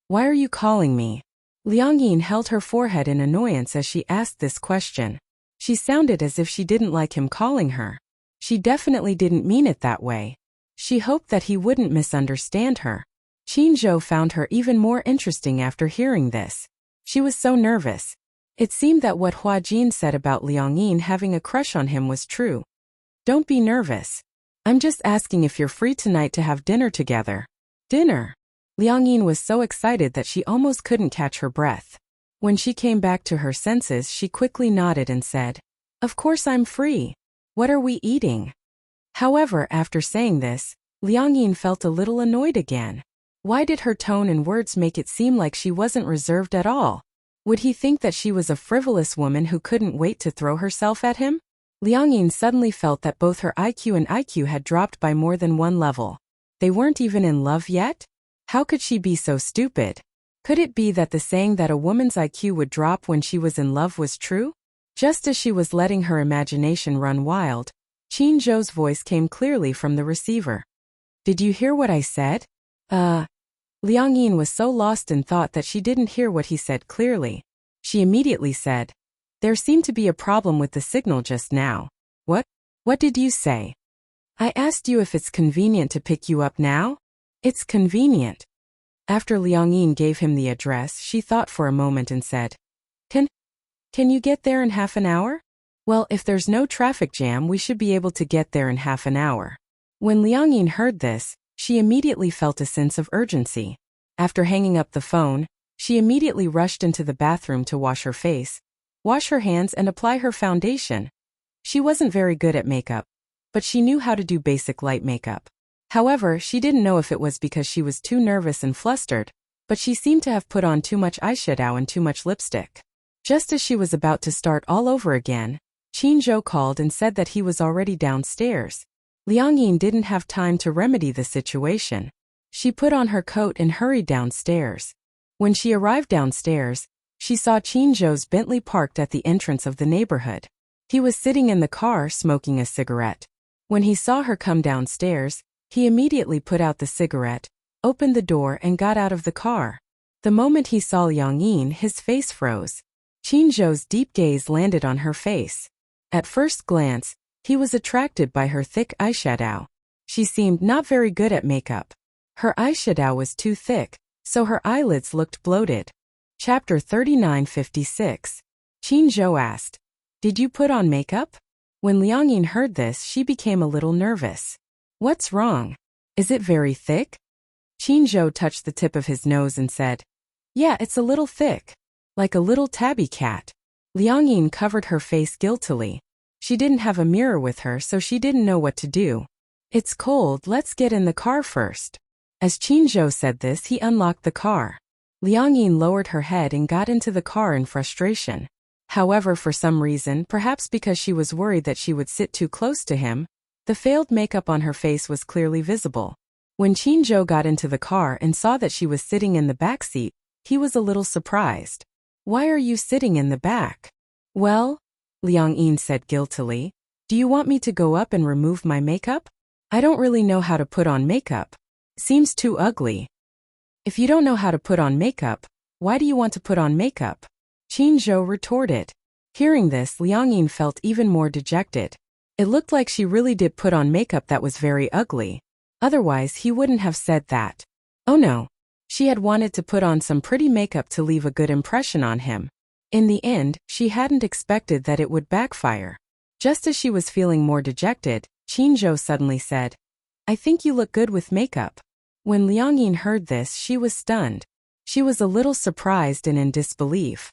Why are you calling me?" Liang Yin held her forehead in annoyance as she asked this question. She sounded as if she didn't like him calling her. She definitely didn't mean it that way. She hoped that he wouldn't misunderstand her. Qin Zhou found her even more interesting after hearing this. She was so nervous. It seemed that what Hua Jin said about Liang Yin having a crush on him was true. "Don't be nervous. I'm just asking if you're free tonight to have dinner together." "Dinner?" Liang Yin was so excited that she almost couldn't catch her breath. When she came back to her senses, she quickly nodded and said, "Of course I'm free. What are we eating?" However, after saying this, Liang Yin felt a little annoyed again. Why did her tone and words make it seem like she wasn't reserved at all? Would he think that she was a frivolous woman who couldn't wait to throw herself at him? Liang Yin suddenly felt that both her IQ and IQ had dropped by more than one level. They weren't even in love yet? How could she be so stupid? Could it be that the saying that a woman's IQ would drop when she was in love was true? Just as she was letting her imagination run wild, Qin Zhou's voice came clearly from the receiver. "Did you hear what I said?" Liang Yin was so lost in thought that she didn't hear what he said clearly. She immediately said, "There seemed to be a problem with the signal just now." What did you say?" "I asked you if it's convenient to pick you up now?" "It's convenient." After Liang Yin gave him the address, she thought for a moment and said, Can you get there in half an hour?" "Well, if there's no traffic jam, we should be able to get there in half an hour." When Liang Yin heard this, she immediately felt a sense of urgency. After hanging up the phone, she immediately rushed into the bathroom to wash her face, wash her hands and apply her foundation. She wasn't very good at makeup, but she knew how to do basic light makeup. However, she didn't know if it was because she was too nervous and flustered, but she seemed to have put on too much eyeshadow and too much lipstick. Just as she was about to start all over again, Qin Zhou called and said that he was already downstairs. Liang Yin didn't have time to remedy the situation. She put on her coat and hurried downstairs. When she arrived downstairs, she saw Qin Zhou's Bentley parked at the entrance of the neighborhood. He was sitting in the car smoking a cigarette. When he saw her come downstairs, he immediately put out the cigarette, opened the door and got out of the car. The moment he saw Liang Yin, his face froze. Qin Zhou's deep gaze landed on her face. At first glance, he was attracted by her thick eyeshadow. She seemed not very good at makeup. Her eyeshadow was too thick, so her eyelids looked bloated. Chapter 39:56. Qin Zhou asked, "Did you put on makeup?" When Liang Yin heard this, she became a little nervous. "What's wrong? Is it very thick?" Qin Zhou touched the tip of his nose and said, "Yeah, it's a little thick. Like a little tabby cat." Liang Yin covered her face guiltily. She didn't have a mirror with her, so she didn't know what to do. "It's cold, let's get in the car first." As Qin Zhou said this, he unlocked the car. Liang Yin lowered her head and got into the car in frustration. However, for some reason, perhaps because she was worried that she would sit too close to him, the failed makeup on her face was clearly visible. When Qin Zhou got into the car and saw that she was sitting in the back seat, he was a little surprised. "Why are you sitting in the back?" "Well," Liang Yin said guiltily, "do you want me to go up and remove my makeup? I don't really know how to put on makeup. Seems too ugly." "If you don't know how to put on makeup, why do you want to put on makeup?" Qin Zhou retorted. Hearing this, Liang Yin felt even more dejected. It looked like she really did put on makeup that was very ugly. Otherwise, he wouldn't have said that. Oh no. She had wanted to put on some pretty makeup to leave a good impression on him. In the end, she hadn't expected that it would backfire. Just as she was feeling more dejected, Qin Zhou suddenly said, "I think you look good with makeup." When Liang Yin heard this, she was stunned. She was a little surprised and in disbelief.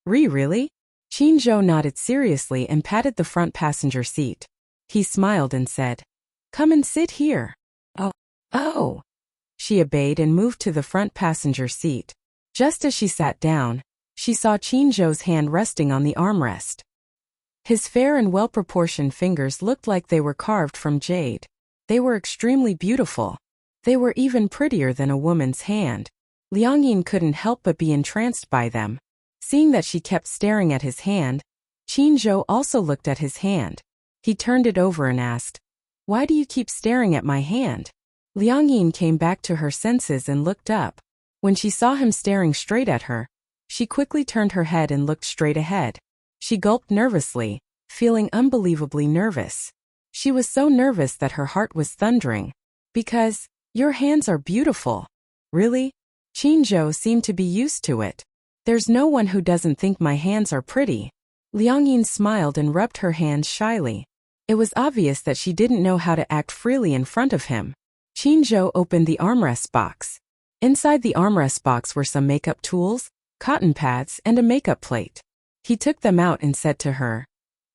Really? Qin Zhou nodded seriously and patted the front passenger seat. He smiled and said, "Come and sit here." Oh. She obeyed and moved to the front passenger seat. Just as she sat down, she saw Qin Zhou's hand resting on the armrest. His fair and well-proportioned fingers looked like they were carved from jade. They were extremely beautiful. They were even prettier than a woman's hand. Liang Yin couldn't help but be entranced by them. Seeing that she kept staring at his hand, Qin Zhou also looked at his hand. He turned it over and asked, "Why do you keep staring at my hand?" Liang Yin came back to her senses and looked up. When she saw him staring straight at her, she quickly turned her head and looked straight ahead. She gulped nervously, feeling unbelievably nervous. She was so nervous that her heart was thundering. "Because your hands are beautiful." "Really?" Qin Zhou seemed to be used to it. "There's no one who doesn't think my hands are pretty." Liang Yin smiled and rubbed her hands shyly. It was obvious that she didn't know how to act freely in front of him. Qin Zhou opened the armrest box. Inside the armrest box were some makeup tools, cotton pads, and a makeup plate. He took them out and said to her,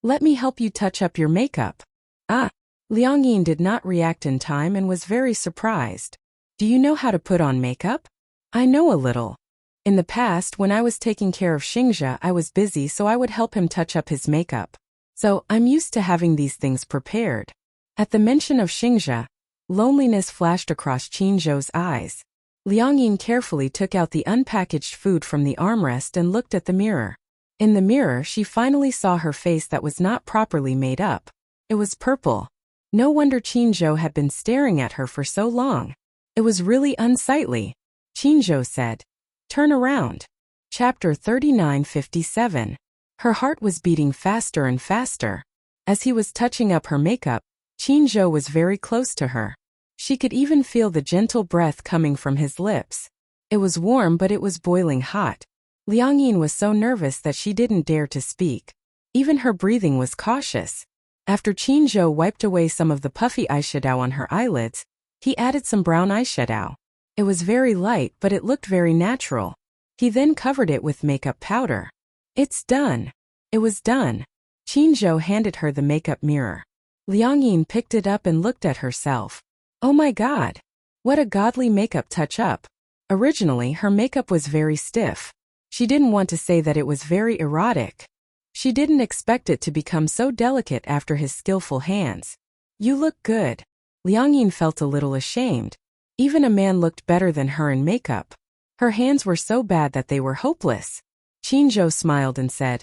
"Let me help you touch up your makeup." "Ah." Liang Yin did not react in time and was very surprised. "Do you know how to put on makeup?" "I know a little. In the past, when I was taking care of Xingzhe, I was busy, so I would help him touch up his makeup. So, I'm used to having these things prepared." At the mention of Xingzhe, loneliness flashed across Qin Zhou's eyes. Liang Yin carefully took out the unpackaged food from the armrest and looked at the mirror. In the mirror, she finally saw her face that was not properly made up. It was purple. No wonder Qin Zhou had been staring at her for so long. It was really unsightly. Qin Zhou said, "Turn around." Chapter 39:57. Her heart was beating faster and faster. As he was touching up her makeup, Qin Zhou was very close to her. She could even feel the gentle breath coming from his lips. It was warm, but it was boiling hot. Liang Yin was so nervous that she didn't dare to speak. Even her breathing was cautious. After Qin Zhou wiped away some of the puffy eyeshadow on her eyelids, he added some brown eyeshadow. It was very light, but it looked very natural. He then covered it with makeup powder. "It's done." It was done. Qin Zhou handed her the makeup mirror. Liang Yin picked it up and looked at herself. Oh my god! What a godly makeup touch-up. Originally, her makeup was very stiff. She didn't want to say that it was very erotic. She didn't expect it to become so delicate after his skillful hands. "You look good." Liang Yin felt a little ashamed. Even a man looked better than her in makeup. Her hands were so bad that they were hopeless. Qin Zhou smiled and said,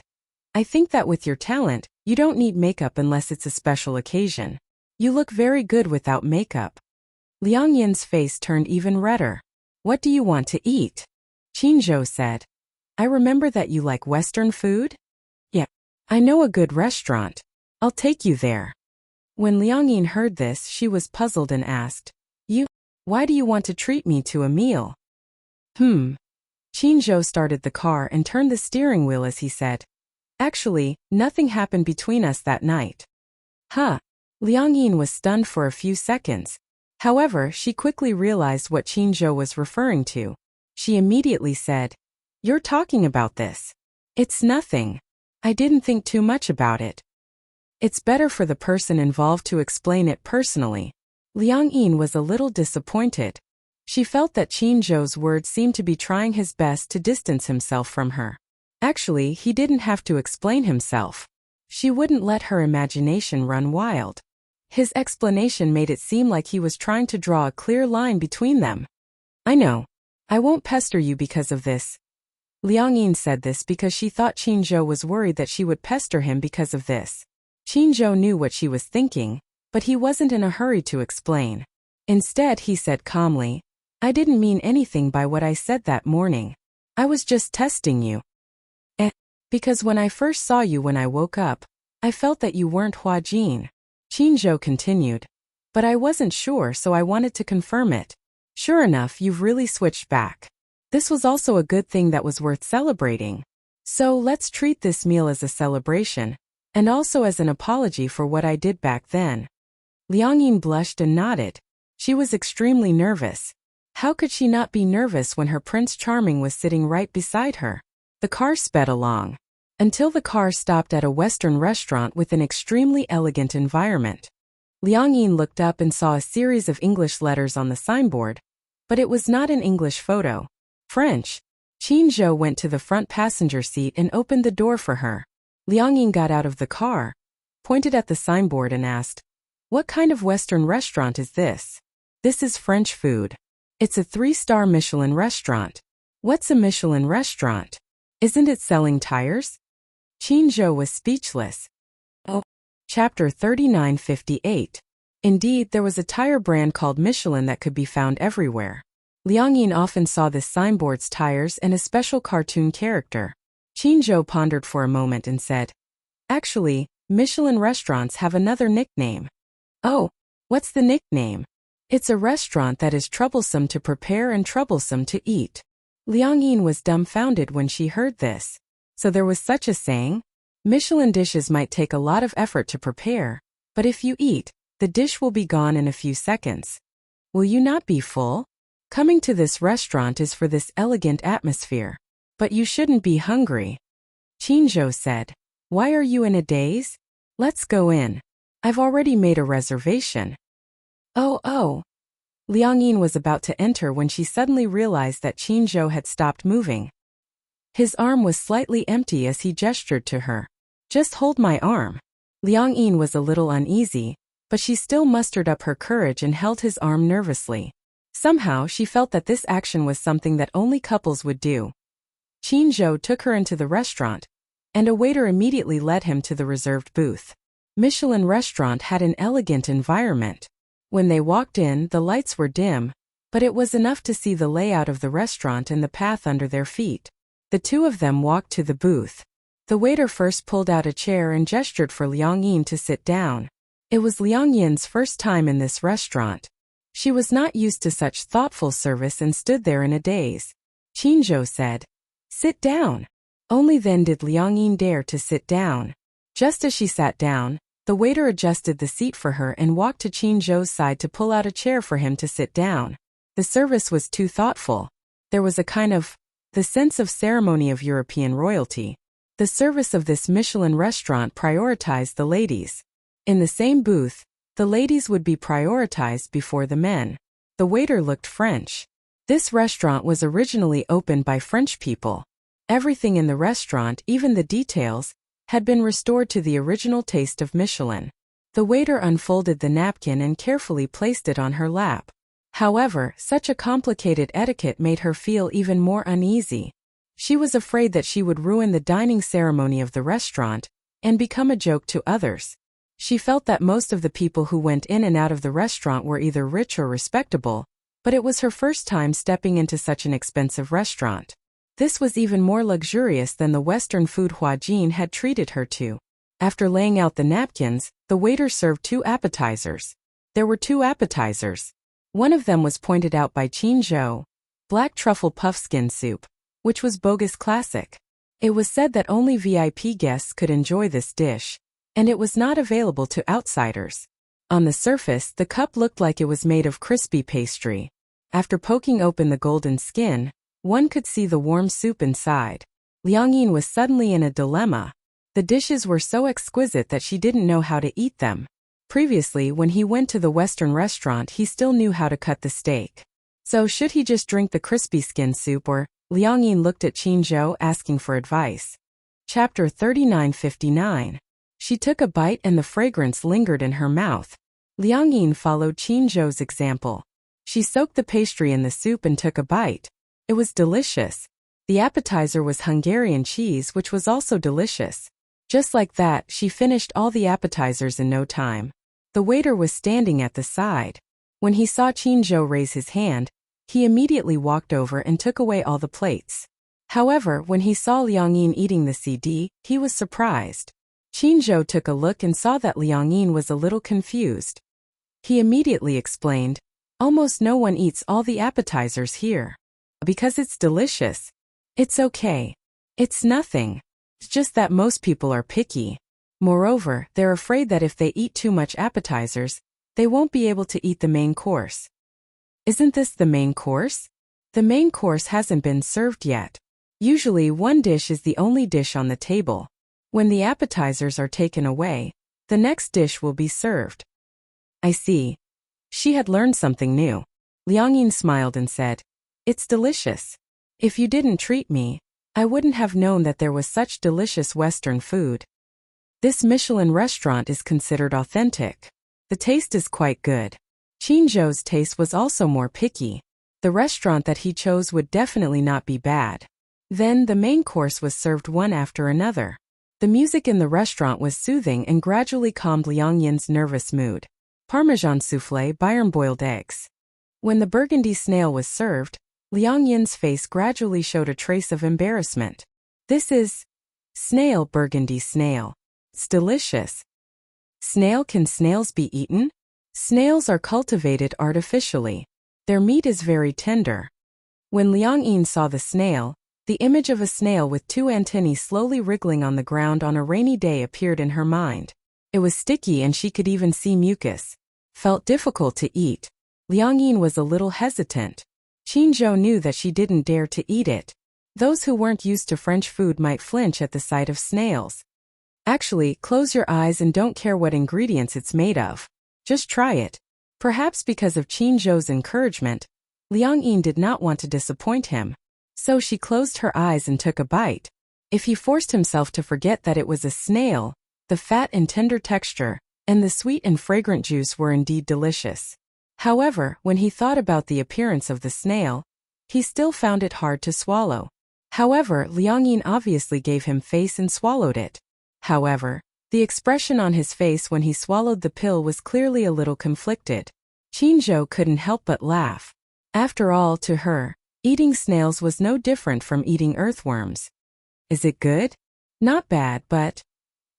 "I think that with your talent, you don't need makeup unless it's a special occasion. You look very good without makeup." Liang Yin's face turned even redder. "What do you want to eat?" Qin Zhou said, "I remember that you like Western food? Yeah, I know a good restaurant. I'll take you there." When Liang Yin heard this, she was puzzled and asked, Why do you want to treat me to a meal? Qinzhou started the car and turned the steering wheel as he said. Actually, nothing happened between us that night. Huh. Liang Yin was stunned for a few seconds. However, she quickly realized what Qinzhou was referring to. She immediately said, "You're talking about this. It's nothing. I didn't think too much about it." It's better for the person involved to explain it personally. Liang Yin was a little disappointed. She felt that Qinzhou's words seemed to be trying his best to distance himself from her. Actually, he didn't have to explain himself. She wouldn't let her imagination run wild. His explanation made it seem like he was trying to draw a clear line between them. "I know. I won't pester you because of this." Liang Yin said this because she thought Qinzhou was worried that she would pester him because of this. Qinzhou knew what she was thinking, but he wasn't in a hurry to explain. Instead, he said calmly, "I didn't mean anything by what I said that morning. I was just testing you. Because when I first saw you when I woke up, I felt that you weren't Hua Jin." Qinzhou continued. "But I wasn't sure, so I wanted to confirm it. Sure enough, you've really switched back. This was also a good thing that was worth celebrating. So let's treat this meal as a celebration, and also as an apology for what I did back then." Liang Yin blushed and nodded. She was extremely nervous. How could she not be nervous when her Prince Charming was sitting right beside her? The car sped along until the car stopped at a Western restaurant with an extremely elegant environment. Liang Yin looked up and saw a series of English letters on the signboard, but it was not an English photo. French. Qinzhou went to the front passenger seat and opened the door for her. Liang Yin got out of the car, pointed at the signboard and asked, "What kind of Western restaurant is this?" "This is French food. It's a 3-star Michelin restaurant." "What's a Michelin restaurant? Isn't it selling tires?" Qinzhou was speechless. Oh. Chapter 3958. Indeed, there was a tire brand called Michelin that could be found everywhere. Liang Yin often saw this signboard's tires and a special cartoon character. Qinzhou pondered for a moment and said, "Actually, Michelin restaurants have another nickname." "Oh, what's the nickname?" "It's a restaurant that is troublesome to prepare and troublesome to eat." Liang Yin was dumbfounded when she heard this. So there was such a saying? Michelin dishes might take a lot of effort to prepare, but if you eat, the dish will be gone in a few seconds. Will you not be full? Coming to this restaurant is for this elegant atmosphere. But you shouldn't be hungry. Qinzhou said. "Why are you in a daze? Let's go in. I've already made a reservation." Oh. Liang Yin was about to enter when she suddenly realized that Qinzhou had stopped moving. His arm was slightly empty as he gestured to her. "Just hold my arm." Liang Yin was a little uneasy, but she still mustered up her courage and held his arm nervously. Somehow she felt that this action was something that only couples would do. Qinzhou took her into the restaurant, and a waiter immediately led him to the reserved booth. Michelin restaurant had an elegant environment. When they walked in, the lights were dim, but it was enough to see the layout of the restaurant and the path under their feet. The two of them walked to the booth. The waiter first pulled out a chair and gestured for Liang Yin to sit down. It was Liang Yin's first time in this restaurant. She was not used to such thoughtful service and stood there in a daze. Qinzhou said, "Sit down." Only then did Liang Yin dare to sit down. Just as she sat down, the waiter adjusted the seat for her and walked to Qinzhou's side to pull out a chair for him to sit down. The service was too thoughtful. There was a kind of the sense of ceremony of European royalty. The service of this Michelin restaurant prioritized the ladies. In the same booth, the ladies would be prioritized before the men. The waiter looked French. This restaurant was originally opened by French people. Everything in the restaurant, even the details, had been restored to the original taste of Michelin. The waiter unfolded the napkin and carefully placed it on her lap. However, such a complicated etiquette made her feel even more uneasy. She was afraid that she would ruin the dining ceremony of the restaurant and become a joke to others. She felt that most of the people who went in and out of the restaurant were either rich or respectable, but it was her first time stepping into such an expensive restaurant. This was even more luxurious than the Western food Hua Jin had treated her to. After laying out the napkins, the waiter served 2 appetizers. There were 2 appetizers. One of them was pointed out by Qin Zhou, black truffle puffskin soup, which was bogus classic. It was said that only VIP guests could enjoy this dish, and it was not available to outsiders. On the surface, the cup looked like it was made of crispy pastry. After poking open the golden skin, one could see the warm soup inside. Liang Yin was suddenly in a dilemma. The dishes were so exquisite that she didn't know how to eat them. Previously, when he went to the Western restaurant, he still knew how to cut the steak. So should he just drink the crispy skin soup or? Liang Yin looked at Qin Zhou asking for advice. Chapter 39:59. She took a bite and the fragrance lingered in her mouth. Liang Yin followed Qin Zhou's example. She soaked the pastry in the soup and took a bite. It was delicious. The appetizer was Hungarian cheese, which was also delicious. Just like that, she finished all the appetizers in no time. The waiter was standing at the side. When he saw Qin Zhou raise his hand, he immediately walked over and took away all the plates. However, when he saw Liang Yin eating the CD, he was surprised. Qin Zhou took a look and saw that Liang Yin was a little confused. He immediately explained, "Almost no one eats all the appetizers here. Because it's delicious. It's okay. It's nothing. It's just that most people are picky. Moreover, they're afraid that if they eat too much appetizers, they won't be able to eat the main course." Isn't this the main course? The main course hasn't been served yet. Usually one dish is the only dish on the table. When the appetizers are taken away, the next dish will be served. I see. She had learned something new. Liang Yin smiled and said, "It's delicious. If you didn't treat me, I wouldn't have known that there was such delicious Western food. This Michelin restaurant is considered authentic. The taste is quite good." Qin Zhou's taste was also more picky. The restaurant that he chose would definitely not be bad. Then the main course was served one after another. The music in the restaurant was soothing and gradually calmed Liang Yin's nervous mood. Parmesan soufflé, Bayern-boiled eggs. When the burgundy snail was served, Liang Yin's face gradually showed a trace of embarrassment. "This is snail, burgundy snail. It's delicious." Snail? Can snails be eaten? Snails are cultivated artificially. Their meat is very tender. When Liang Yin saw the snail, the image of a snail with two antennae slowly wriggling on the ground on a rainy day appeared in her mind. It was sticky and she could even see mucus. Felt difficult to eat. Liang Yin was a little hesitant. Qin Zhou knew that she didn't dare to eat it. Those who weren't used to French food might flinch at the sight of snails. Actually, close your eyes and don't care what ingredients it's made of. Just try it. Perhaps because of Qin Zhou's encouragement, Liang Yin did not want to disappoint him. So she closed her eyes and took a bite. If he forced himself to forget that it was a snail, the fat and tender texture, and the sweet and fragrant juice were indeed delicious. However, when he thought about the appearance of the snail, he still found it hard to swallow. However, Liang Yin obviously gave him face and swallowed it. However, the expression on his face when he swallowed the pill was clearly a little conflicted. Qin Zhou couldn't help but laugh. After all, to her, eating snails was no different from eating earthworms. Is it good? Not bad, but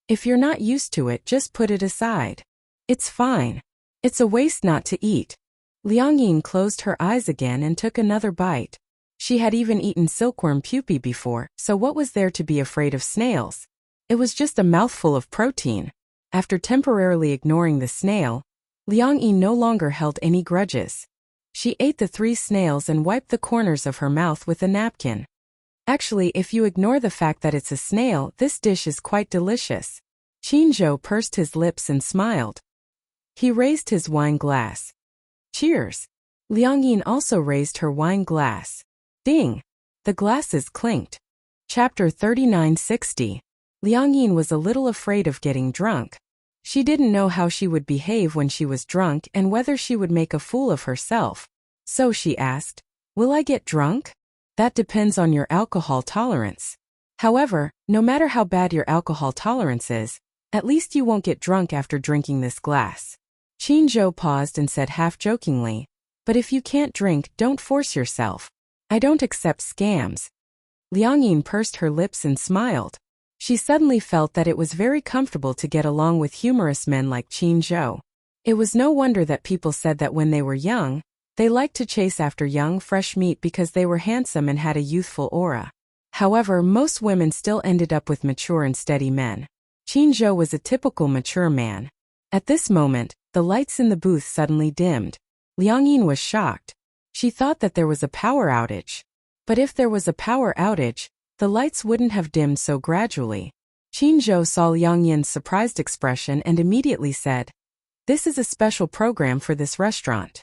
if you're not used to it, just put it aside. It's fine. It's a waste not to eat. Liang Yin closed her eyes again and took another bite. She had even eaten silkworm pupae before, so what was there to be afraid of snails? It was just a mouthful of protein. After temporarily ignoring the snail, Liang Yin no longer held any grudges. She ate the 3 snails and wiped the corners of her mouth with a napkin. Actually, if you ignore the fact that it's a snail, this dish is quite delicious. Qin Zhou pursed his lips and smiled. He raised his wine glass. Cheers! Liang Yin also raised her wine glass. Ding! The glasses clinked. Chapter 39:60. Liang Yin was a little afraid of getting drunk. She didn't know how she would behave when she was drunk and whether she would make a fool of herself. So she asked, "Will I get drunk?" "That depends on your alcohol tolerance. However, no matter how bad your alcohol tolerance is, at least you won't get drunk after drinking this glass." Qin Zhou paused and said half-jokingly, "But if you can't drink, don't force yourself. I don't accept scams." Liang Yin pursed her lips and smiled. She suddenly felt that it was very comfortable to get along with humorous men like Qin Zhou. It was no wonder that people said that when they were young, They liked to chase after young, fresh meat because they were handsome and had a youthful aura. However, most women still ended up with mature and steady men. Qin Zhou was a typical mature man. At this moment, the lights in the booth suddenly dimmed. Liang Yin was shocked. She thought that there was a power outage. But if there was a power outage, the lights wouldn't have dimmed so gradually. Qin Zhou saw Liang Yin's surprised expression and immediately said, "This is a special program for this restaurant."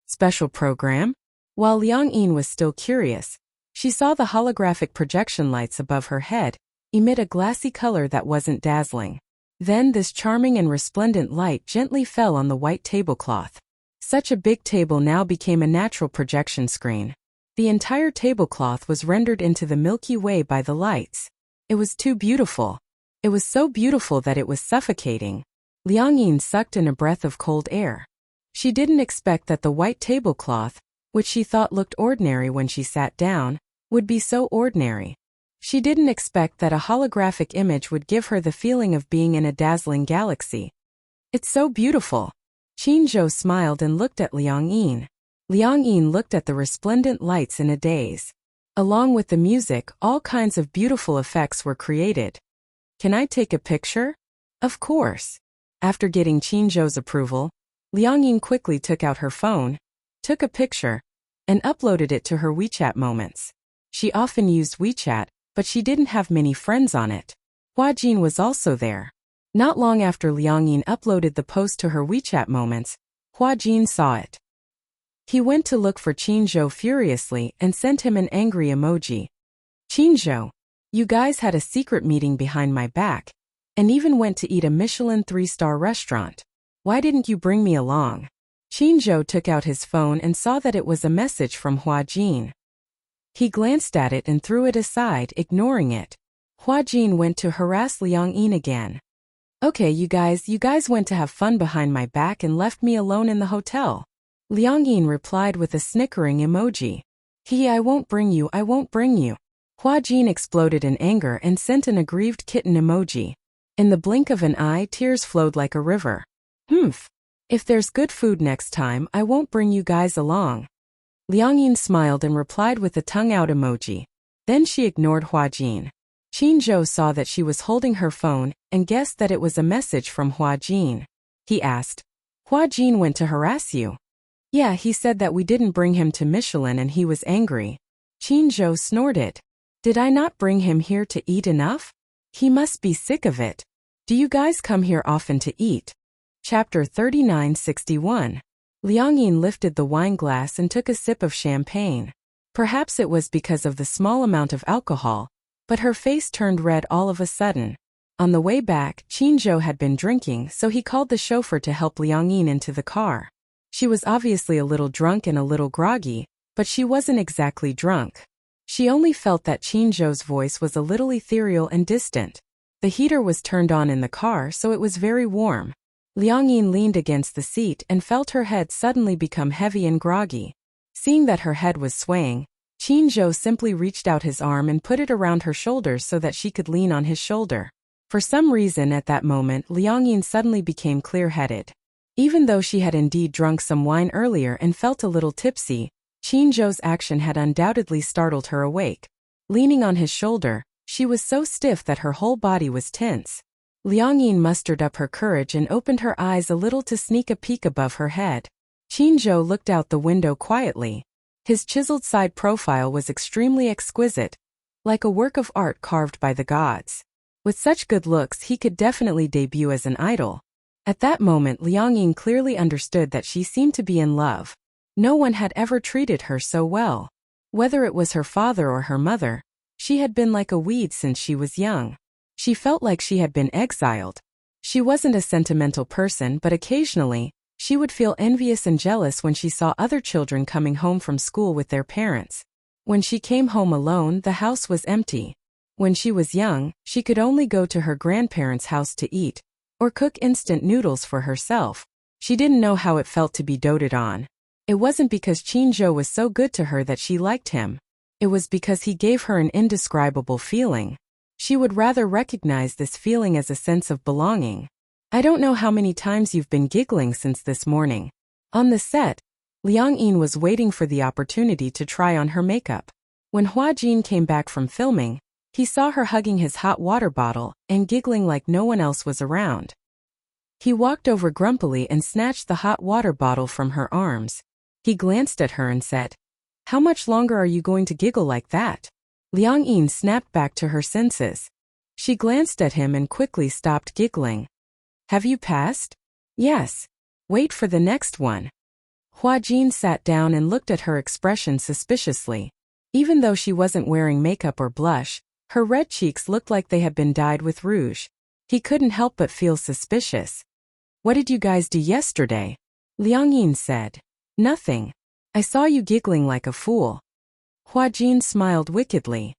Special program? While Liang Yin was still curious, she saw the holographic projection lights above her head emit a glassy color that wasn't dazzling. Then this charming and resplendent light gently fell on the white tablecloth. Such a big table now became a natural projection screen. The entire tablecloth was rendered into the Milky Way by the lights. It was too beautiful. It was so beautiful that it was suffocating. Liang Yin sucked in a breath of cold air. She didn't expect that the white tablecloth, which she thought looked ordinary when she sat down, would be so ordinary. She didn't expect that a holographic image would give her the feeling of being in a dazzling galaxy. "It's so beautiful." Qin Zhou smiled and looked at Liang Yin. Liang Yin looked at the resplendent lights in a daze. Along with the music, all kinds of beautiful effects were created. "Can I take a picture?" "Of course." After getting Qin Zhou's approval, Liang Yin quickly took out her phone, took a picture, and uploaded it to her WeChat moments. She often used WeChat, but she didn't have many friends on it. Hua Jin was also there. Not long after Liang Yin uploaded the post to her WeChat moments, Hua Jin saw it. He went to look for Qin Zhou furiously and sent him an angry emoji. "Qin Zhou, you guys had a secret meeting behind my back, and even went to eat a Michelin 3-star restaurant. Why didn't you bring me along?" Qin Zhou took out his phone and saw that it was a message from Hua Jin. He glanced at it and threw it aside, ignoring it. Hua Jin went to harass Liang Yin again. "Okay, you guys went to have fun behind my back and left me alone in the hotel." Liang Yin replied with a snickering emoji. I won't bring you." Hua Jin exploded in anger and sent an aggrieved kitten emoji. In the blink of an eye, tears flowed like a river. If there's good food next time, I won't bring you guys along." Liang Yin smiled and replied with a tongue-out emoji. Then she ignored Hua Jin. Qin Zhou saw that she was holding her phone and guessed that it was a message from Hua Jin. He asked, "Hua Jin went to harass you?" "Yeah, he said that we didn't bring him to Michelin and he was angry." Qin Zhou snorted. "Did I not bring him here to eat enough? He must be sick of it. Do you guys come here often to eat?" Chapter 3961. Liang Yin lifted the wine glass and took a sip of champagne. Perhaps it was because of the small amount of alcohol, but her face turned red all of a sudden. On the way back, Qin Zhou had been drinking, so he called the chauffeur to help Liang Yin into the car. She was obviously a little drunk and a little groggy, but she wasn't exactly drunk. She only felt that Qin Zhou's voice was a little ethereal and distant. The heater was turned on in the car, so it was very warm. Liang Yin leaned against the seat and felt her head suddenly become heavy and groggy. Seeing that her head was swaying, Qin Zhou simply reached out his arm and put it around her shoulders so that she could lean on his shoulder. For some reason at that moment, Liang Yin suddenly became clear-headed. Even though she had indeed drunk some wine earlier and felt a little tipsy, Qin Zhou's action had undoubtedly startled her awake. Leaning on his shoulder, she was so stiff that her whole body was tense. Liang Yin mustered up her courage and opened her eyes a little to sneak a peek above her head. Qin Zhou looked out the window quietly. His chiseled side profile was extremely exquisite, like a work of art carved by the gods. With such good looks, he could definitely debut as an idol. At that moment, Liang Yin clearly understood that she seemed to be in love. No one had ever treated her so well. Whether it was her father or her mother, she had been like a weed since she was young. She felt like she had been exiled. She wasn't a sentimental person, but occasionally, she would feel envious and jealous when she saw other children coming home from school with their parents. When she came home alone, the house was empty. When she was young, she could only go to her grandparents' house to eat, or cook instant noodles for herself. She didn't know how it felt to be doted on. It wasn't because Qin Zhou was so good to her that she liked him. It was because he gave her an indescribable feeling. She would rather recognize this feeling as a sense of belonging. "I don't know how many times you've been giggling since this morning." On the set, Liang Yin was waiting for the opportunity to try on her makeup. When Hua Jin came back from filming, he saw her hugging his hot water bottle and giggling like no one else was around. He walked over grumpily and snatched the hot water bottle from her arms. He glanced at her and said, "How much longer are you going to giggle like that?" Liang Yin snapped back to her senses. She glanced at him and quickly stopped giggling. "Have you passed?" "Yes. Wait for the next one." Hua Jin sat down and looked at her expression suspiciously. Even though she wasn't wearing makeup or blush, her red cheeks looked like they had been dyed with rouge. He couldn't help but feel suspicious. "What did you guys do yesterday?" Liang Yin said. "Nothing. I saw you giggling like a fool." Hua Jin smiled wickedly.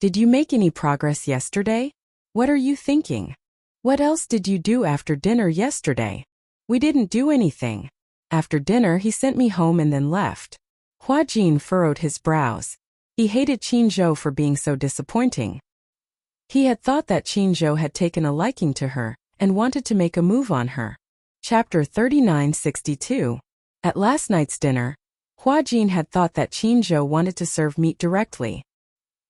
"Did you make any progress yesterday? What are you thinking? What else did you do after dinner yesterday?" "We didn't do anything. After dinner he sent me home and then left." Hua Jin furrowed his brows. He hated Qin Zhou for being so disappointing. He had thought that Qin Zhou had taken a liking to her and wanted to make a move on her. Chapter 3962. At last night's dinner, Hua Jin had thought that Qin Zhou wanted to serve meat directly.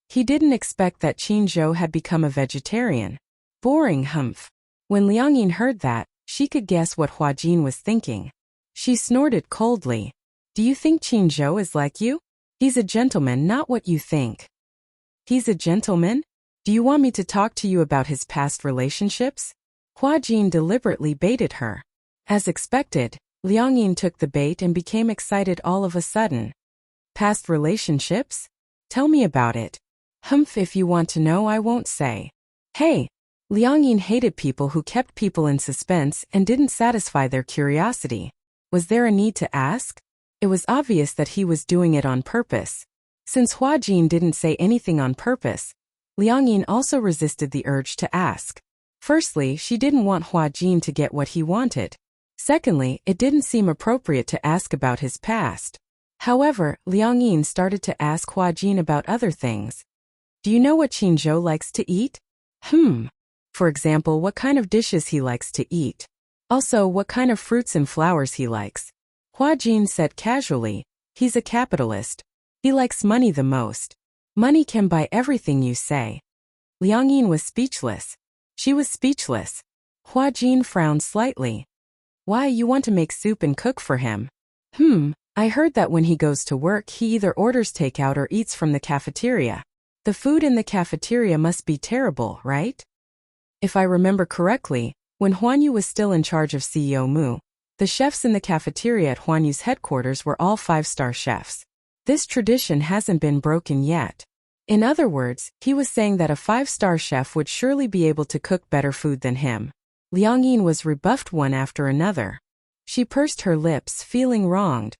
He didn't expect that Qin Zhou had become a vegetarian. Boring, humph. When Liang Yin heard that, she could guess what Hua Jin was thinking. She snorted coldly. "Do you think Qin Zhou is like you? He's a gentleman, not what you think." "He's a gentleman? Do you want me to talk to you about his past relationships?" Hua Jin deliberately baited her. As expected, Liang Yin took the bait and became excited all of a sudden. "Past relationships? Tell me about it." "Humph, if you want to know, I won't say." "Hey!" Liang Yin hated people who kept people in suspense and didn't satisfy their curiosity. Was there a need to ask? It was obvious that he was doing it on purpose. Since Hua Jin didn't say anything on purpose, Liang Yin also resisted the urge to ask. Firstly, she didn't want Hua Jin to get what he wanted. Secondly, it didn't seem appropriate to ask about his past. However, Liang Yin started to ask Hua Jin about other things. "Do you know what Qin Zhou likes to eat?" For example, what kind of dishes he likes to eat. Also, what kind of fruits and flowers he likes. Hua Jin said casually, "He's a capitalist. He likes money the most. Money can buy everything you say." Liang Yin was speechless. She was speechless. Hua Jin frowned slightly. "Why, you want to make soup and cook for him?" I heard that when he goes to work he either orders takeout or eats from the cafeteria. The food in the cafeteria must be terrible, right?" If I remember correctly, when Huan Yu was still in charge of CEO Mu, the chefs in the cafeteria at Huan Yu's headquarters were all 5-star chefs. This tradition hasn't been broken yet. In other words, he was saying that a 5-star chef would surely be able to cook better food than him. Liang Yin was rebuffed one after another. She pursed her lips, feeling wronged.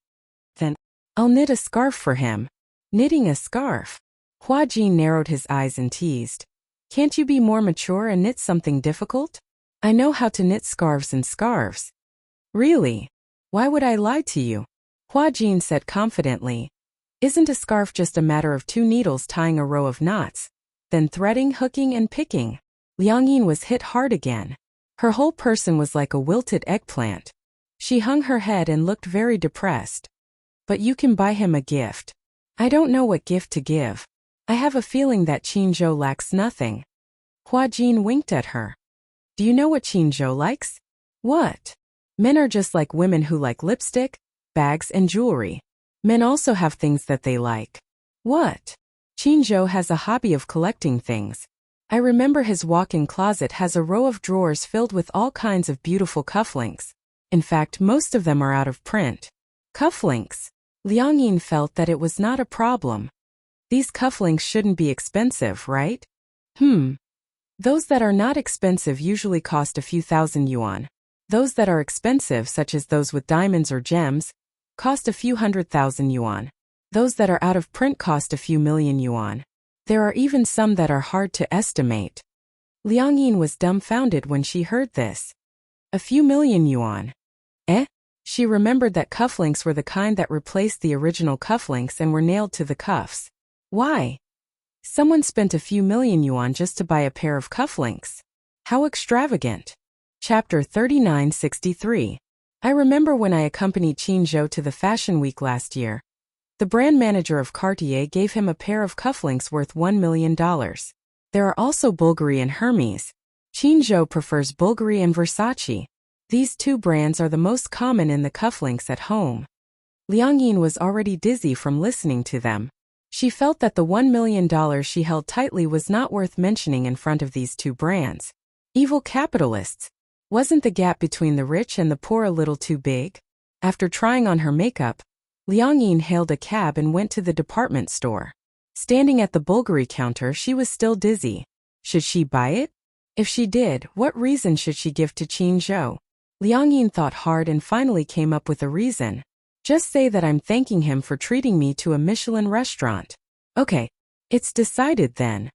"Then, I'll knit a scarf for him." "Knitting a scarf?" Hua Jin narrowed his eyes and teased. "Can't you be more mature and knit something difficult? I know how to knit scarves and scarves." "Really? Why would I lie to you?" Hua Jin said confidently. "Isn't a scarf just a matter of 2 needles tying a row of knots, then threading, hooking, and picking?" Liang Yin was hit hard again. Her whole person was like a wilted eggplant. She hung her head and looked very depressed. "But you can buy him a gift." "I don't know what gift to give. I have a feeling that Qin Zhou lacks nothing." Hua Jin winked at her. "Do you know what Qin Zhou likes?" "What?" "Men are just like women who like lipstick, bags, and jewelry. Men also have things that they like." "What?" "Qin Zhou has a hobby of collecting things. I remember his walk-in closet has a row of drawers filled with all kinds of beautiful cufflinks. In fact, most of them are out of print." "Cufflinks?" Liang Yin felt that it was not a problem. "These cufflinks shouldn't be expensive, right?" Those that are not expensive usually cost a few thousand yuan. Those that are expensive, such as those with diamonds or gems, cost a few 100,000 yuan. Those that are out of print cost a few million yuan. There are even some that are hard to estimate." Liang Yin was dumbfounded when she heard this. A few million yuan. Eh? She remembered that cufflinks were the kind that replaced the original cufflinks and were nailed to the cuffs. Why? Someone spent a few million yuan just to buy a pair of cufflinks. How extravagant. Chapter 3963. I remember when I accompanied Qin Zhou to the Fashion Week last year. The brand manager of Cartier gave him a pair of cufflinks worth $1 million. There are also Bulgari and Hermes. Qin Zhou prefers Bulgari and Versace. These two brands are the most common in the cufflinks at home. Liang Yin was already dizzy from listening to them. She felt that the $1 million she held tightly was not worth mentioning in front of these two brands. Evil capitalists. Wasn't the gap between the rich and the poor a little too big? After trying on her makeup, Liang Yin hailed a cab and went to the department store. Standing at the Bulgari counter, she was still dizzy. Should she buy it? If she did, what reason should she give to Qin Zhou? Liang Yin thought hard and finally came up with a reason. Just say that I'm thanking him for treating me to a Michelin restaurant. Okay, it's decided then.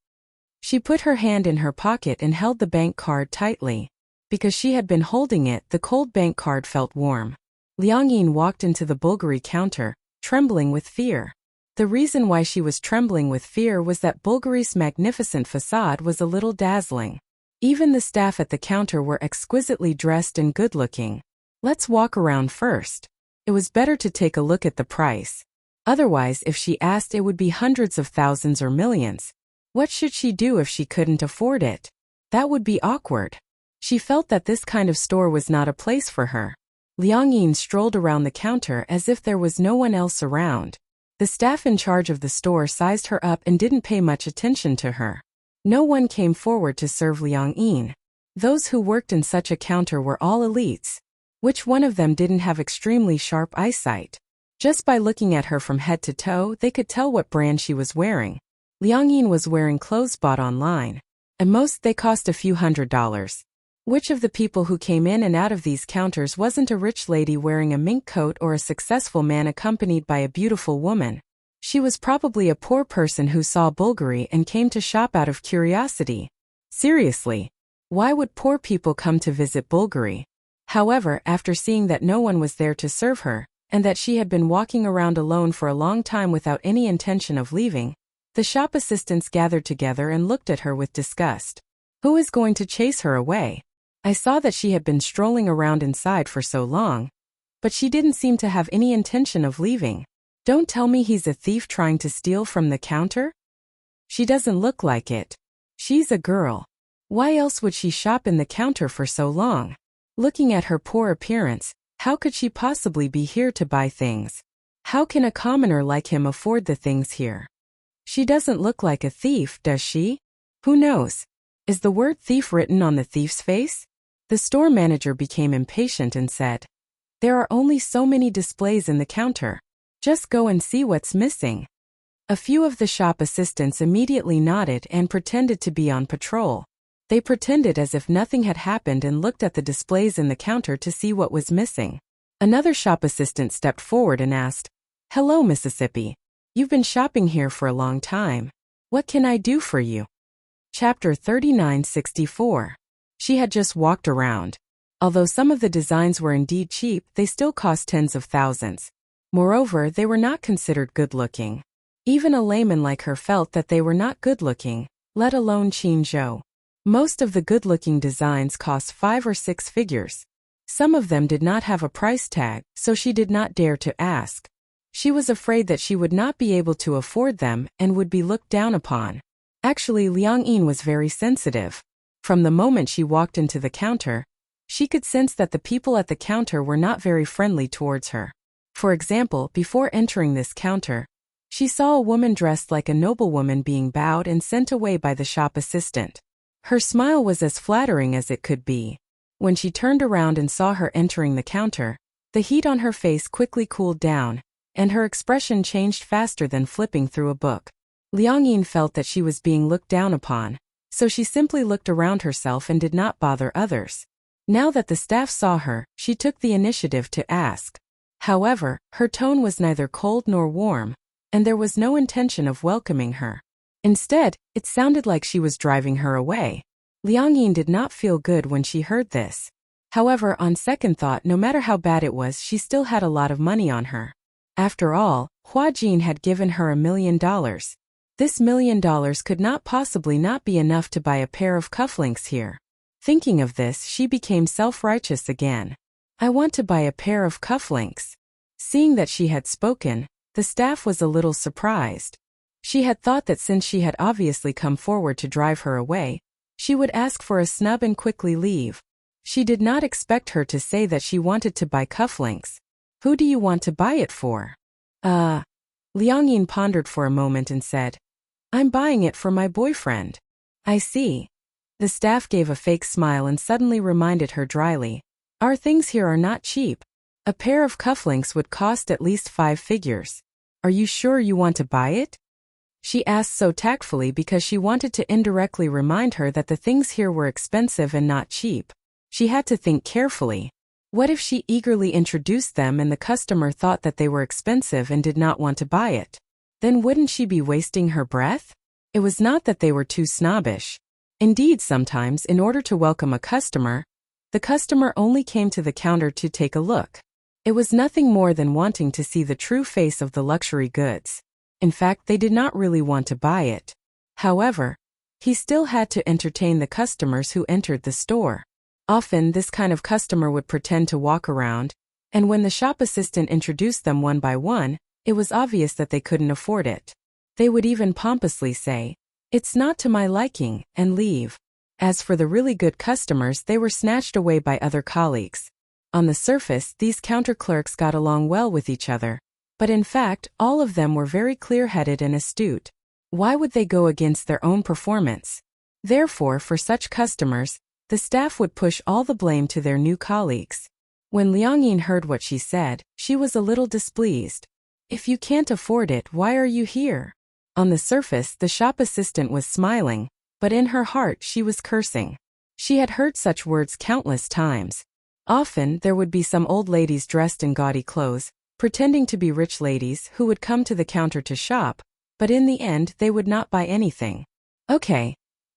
She put her hand in her pocket and held the bank card tightly. Because she had been holding it, the cold bank card felt warm. Liang Yin walked into the Bulgari counter, trembling with fear. The reason why she was trembling with fear was that Bulgari's magnificent facade was a little dazzling. Even the staff at the counter were exquisitely dressed and good-looking. Let's walk around first. It was better to take a look at the price. Otherwise, if she asked, it would be hundreds of thousands or millions. What should she do if she couldn't afford it? That would be awkward. She felt that this kind of store was not a place for her. Liang Yin strolled around the counter as if there was no one else around. The staff in charge of the store sized her up and didn't pay much attention to her. No one came forward to serve Liang Yin. Those who worked in such a counter were all elites. Which one of them didn't have extremely sharp eyesight? Just by looking at her from head to toe, they could tell what brand she was wearing. Liang Yin was wearing clothes bought online. At most, they cost a few $100s. Which of the people who came in and out of these counters wasn't a rich lady wearing a mink coat or a successful man accompanied by a beautiful woman? She was probably a poor person who saw Bulgari and came to shop out of curiosity. Seriously, why would poor people come to visit Bulgari? However, after seeing that no one was there to serve her, and that she had been walking around alone for a long time without any intention of leaving, the shop assistants gathered together and looked at her with disgust. Who is going to chase her away? I saw that she had been strolling around inside for so long, but she didn't seem to have any intention of leaving. Don't tell me he's a thief trying to steal from the counter? She doesn't look like it. She's a girl. Why else would she shop in the counter for so long? Looking at her poor appearance, how could she possibly be here to buy things? How can a commoner like him afford the things here? She doesn't look like a thief, does she? Who knows? Is the word thief written on the thief's face? The store manager became impatient and said, "There are only so many displays in the counter. Just go and see what's missing." A few of the shop assistants immediately nodded and pretended to be on patrol. They pretended as if nothing had happened and looked at the displays in the counter to see what was missing. Another shop assistant stepped forward and asked, "Hello, Mississippi. You've been shopping here for a long time. What can I do for you?" Chapter 3964. She had just walked around. Although some of the designs were indeed cheap, they still cost tens of thousands. Moreover, they were not considered good-looking. Even a layman like her felt that they were not good-looking, let alone Qin Zhou. Most of the good-looking designs cost 5 or 6 figures. Some of them did not have a price tag, so she did not dare to ask. She was afraid that she would not be able to afford them and would be looked down upon. Actually, Liang Yin was very sensitive. From the moment she walked into the counter, she could sense that the people at the counter were not very friendly towards her. For example, before entering this counter, she saw a woman dressed like a noblewoman being bowed and sent away by the shop assistant. Her smile was as flattering as it could be. When she turned around and saw her entering the counter, the heat on her face quickly cooled down, and her expression changed faster than flipping through a book. Liang Yin felt that she was being looked down upon, so she simply looked around herself and did not bother others. Now that the staff saw her, she took the initiative to ask. However, her tone was neither cold nor warm, and there was no intention of welcoming her. Instead, it sounded like she was driving her away. Liang Yin did not feel good when she heard this. However, on second thought, no matter how bad it was, she still had a lot of money on her. After all, Hua Jin had given her $1 million. This $1 million could not possibly not be enough to buy a pair of cufflinks here. Thinking of this, she became self-righteous again. I want to buy a pair of cufflinks. Seeing that she had spoken, the staff was a little surprised. She had thought that since she had obviously come forward to drive her away, she would ask for a snub and quickly leave. She did not expect her to say that she wanted to buy cufflinks. Who do you want to buy it for? Liang Yin pondered for a moment and said, I'm buying it for my boyfriend. I see. The staff gave a fake smile and suddenly reminded her dryly, our things here are not cheap. A pair of cufflinks would cost at least 5 figures. Are you sure you want to buy it? She asked so tactfully because she wanted to indirectly remind her that the things here were expensive and not cheap. She had to think carefully. What if she eagerly introduced them and the customer thought that they were expensive and did not want to buy it? Then wouldn't she be wasting her breath? It was not that they were too snobbish. Indeed, sometimes, in order to welcome a customer, the customer only came to the counter to take a look. It was nothing more than wanting to see the true face of the luxury goods. In fact, they did not really want to buy it. However, he still had to entertain the customers who entered the store. Often, this kind of customer would pretend to walk around, and when the shop assistant introduced them one by one, it was obvious that they couldn't afford it. They would even pompously say, it's not to my liking, and leave. As for the really good customers, they were snatched away by other colleagues. On the surface, these counter clerks got along well with each other, but in fact, all of them were very clear-headed and astute. Why would they go against their own performance? Therefore, for such customers, the staff would push all the blame to their new colleagues. When Liang Yin heard what she said, she was a little displeased. If you can't afford it, why are you here? On the surface, the shop assistant was smiling, but in her heart she was cursing. She had heard such words countless times. Often, there would be some old ladies dressed in gaudy clothes, pretending to be rich ladies who would come to the counter to shop, but in the end they would not buy anything. Okay.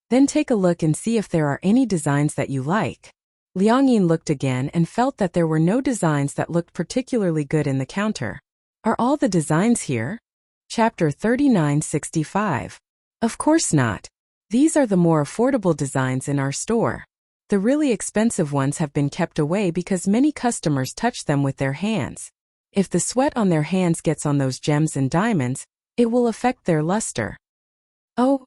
Then take a look and see if there are any designs that you like. Liang Yin looked again and felt that there were no designs that looked particularly good in the counter. Are all the designs here? Chapter 3965. Of course not. These are the more affordable designs in our store. The really expensive ones have been kept away because many customers touch them with their hands. If the sweat on their hands gets on those gems and diamonds, it will affect their luster. Oh,